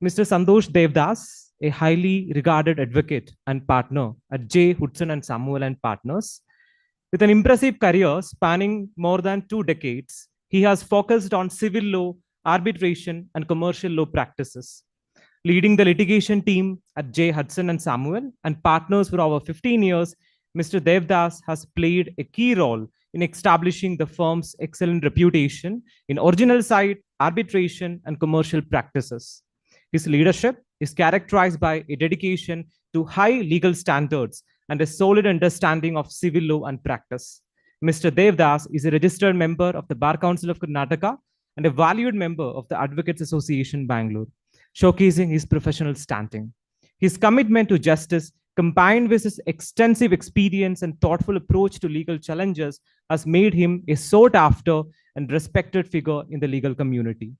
Mr. Santosh Devdas, a highly regarded advocate and partner at J. Hudson and Samuel and Partners. With an impressive career spanning more than 2 decades, he has focused on civil law, arbitration, and commercial law practices. Leading the litigation team at J. Hudson and Samuel and Partners for over 15 years, Mr. Devdas has played a key role in establishing the firm's excellent reputation in original side, arbitration, and commercial practices. His leadership is characterized by a dedication to high legal standards and a solid understanding of civil law and practice. Mr. Devdas is a registered member of the Bar Council of Karnataka and a valued member of the Advocates Association Bangalore, showcasing his professional standing. His commitment to justice, combined with his extensive experience and thoughtful approach to legal challenges, has made him a sought-after and respected figure in the legal community.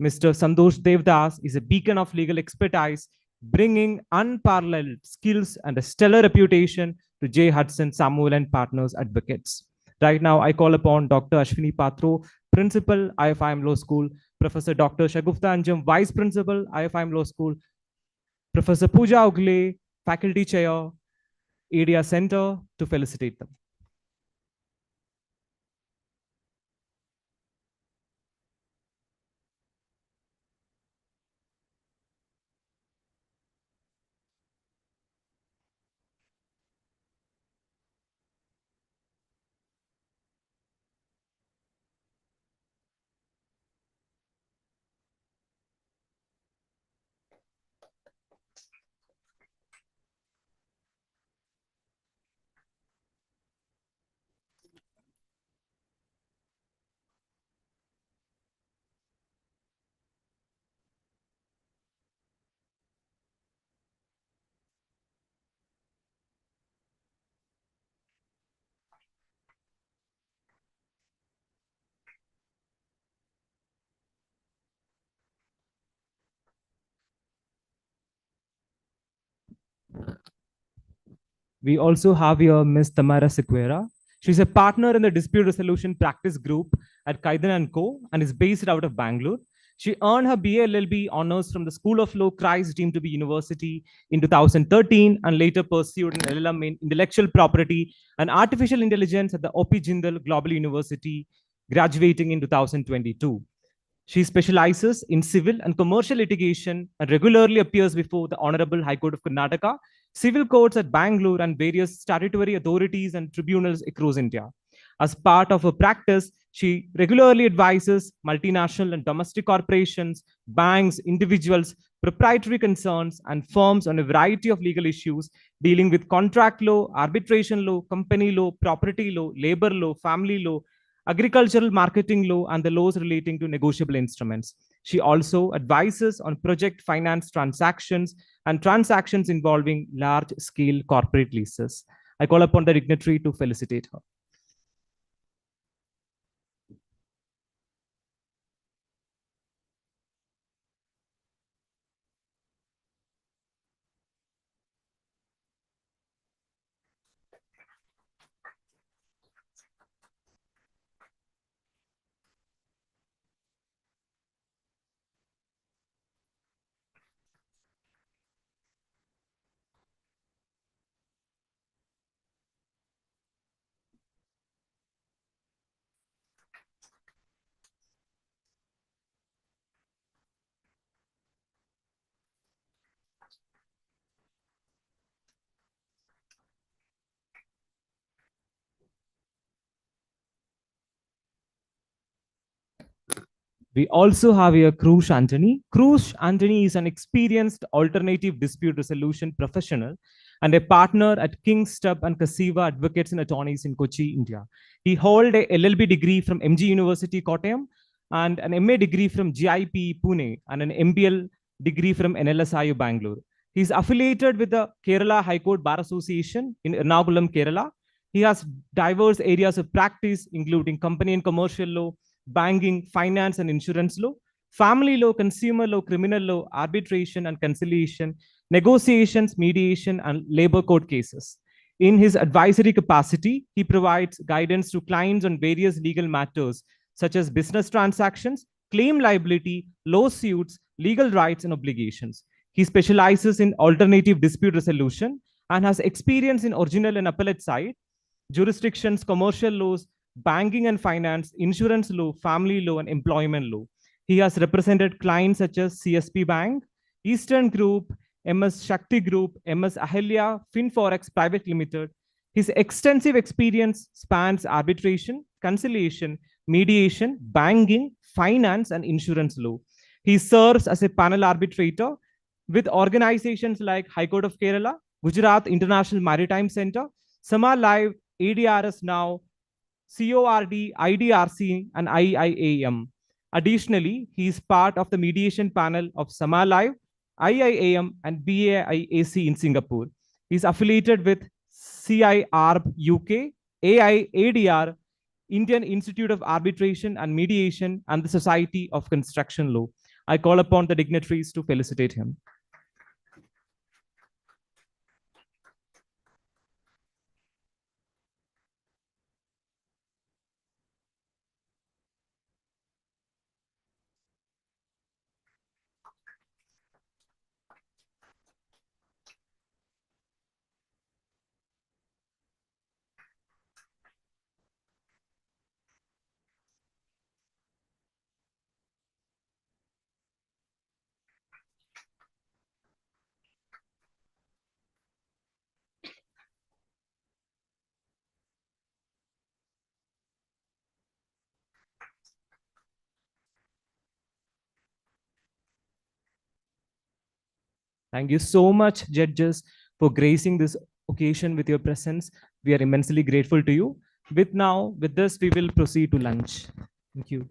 Mr. Santosh Devdas is a beacon of legal expertise, bringing unparalleled skills and a stellar reputation to J. Hudson, Samuel and Partners advocates. Right now, I call upon Dr. Ashwini Patro, Principal, IFIM Law School, Professor Dr. Shagufta Anjum, Vice Principal, IFIM Law School, Professor Pooja Ugle, Faculty Chair, ADIA Center, to felicitate them. We also have here Ms. Tamara Sequeira. She's a partner in the dispute resolution practice group at Kaidan & Co. and is based out of Bangalore. She earned her BA LLB honors from the School of Law, Christ deemed to be University in 2013, and later pursued an LLM in Intellectual Property and Artificial Intelligence at the O.P. Jindal Global University, graduating in 2022. She specializes in civil and commercial litigation and regularly appears before the Honorable High Court of Karnataka, civil courts at Bangalore, and various statutory authorities and tribunals across India. As part of her practice, she regularly advises multinational and domestic corporations, banks, individuals, proprietary concerns, and firms on a variety of legal issues dealing with contract law, arbitration law, company law, property law, labor law, family law, agricultural marketing law, and the laws relating to negotiable instruments. She also advises on project finance transactions and transactions involving large-scale corporate leases. I call upon the dignitary to felicitate her. We also have here Krush Anthony. Krush Anthony is an experienced alternative dispute resolution professional and a partner at King Stubb and Kasiva Advocates and Attorneys in Kochi, India. He holds a LLB degree from MG University, Kottayam, and an MA degree from GIP, Pune, and an MBL degree from NLSIU, Bangalore. He is affiliated with the Kerala High Court Bar Association in Ernakulam, Kerala. He has diverse areas of practice, including company and commercial law, banking, finance and insurance law, family law, consumer law, criminal law, arbitration and conciliation, negotiations, mediation, and labor court cases. In his advisory capacity, he provides guidance to clients on various legal matters, such as business transactions, claim liability, lawsuits, legal rights, and obligations. He specializes in alternative dispute resolution and has experience in original and appellate side, jurisdictions, commercial laws, banking and finance, insurance law, family law, and employment law. He has represented clients such as CSP Bank, Eastern Group, MS Shakti Group, MS Ahalya, FinForex Private Limited. His extensive experience spans arbitration, conciliation, mediation, banking, finance, and insurance law. He serves as a panel arbitrator with organizations like High Court of Kerala, Gujarat International Maritime Center, Sama Live, ADRS Now, CORD, IDRC, and IIAM. Additionally, he is part of the mediation panel of Sama Live, IIAM, and BAIAC in Singapore. He is affiliated with CIARB UK, AIADR, Indian Institute of Arbitration and Mediation, and the Society of Construction Law. I call upon the dignitaries to felicitate him. Thank you so much, judges, for gracing this occasion with your presence. We are immensely grateful to you. With this, we will proceed to lunch. Thank you.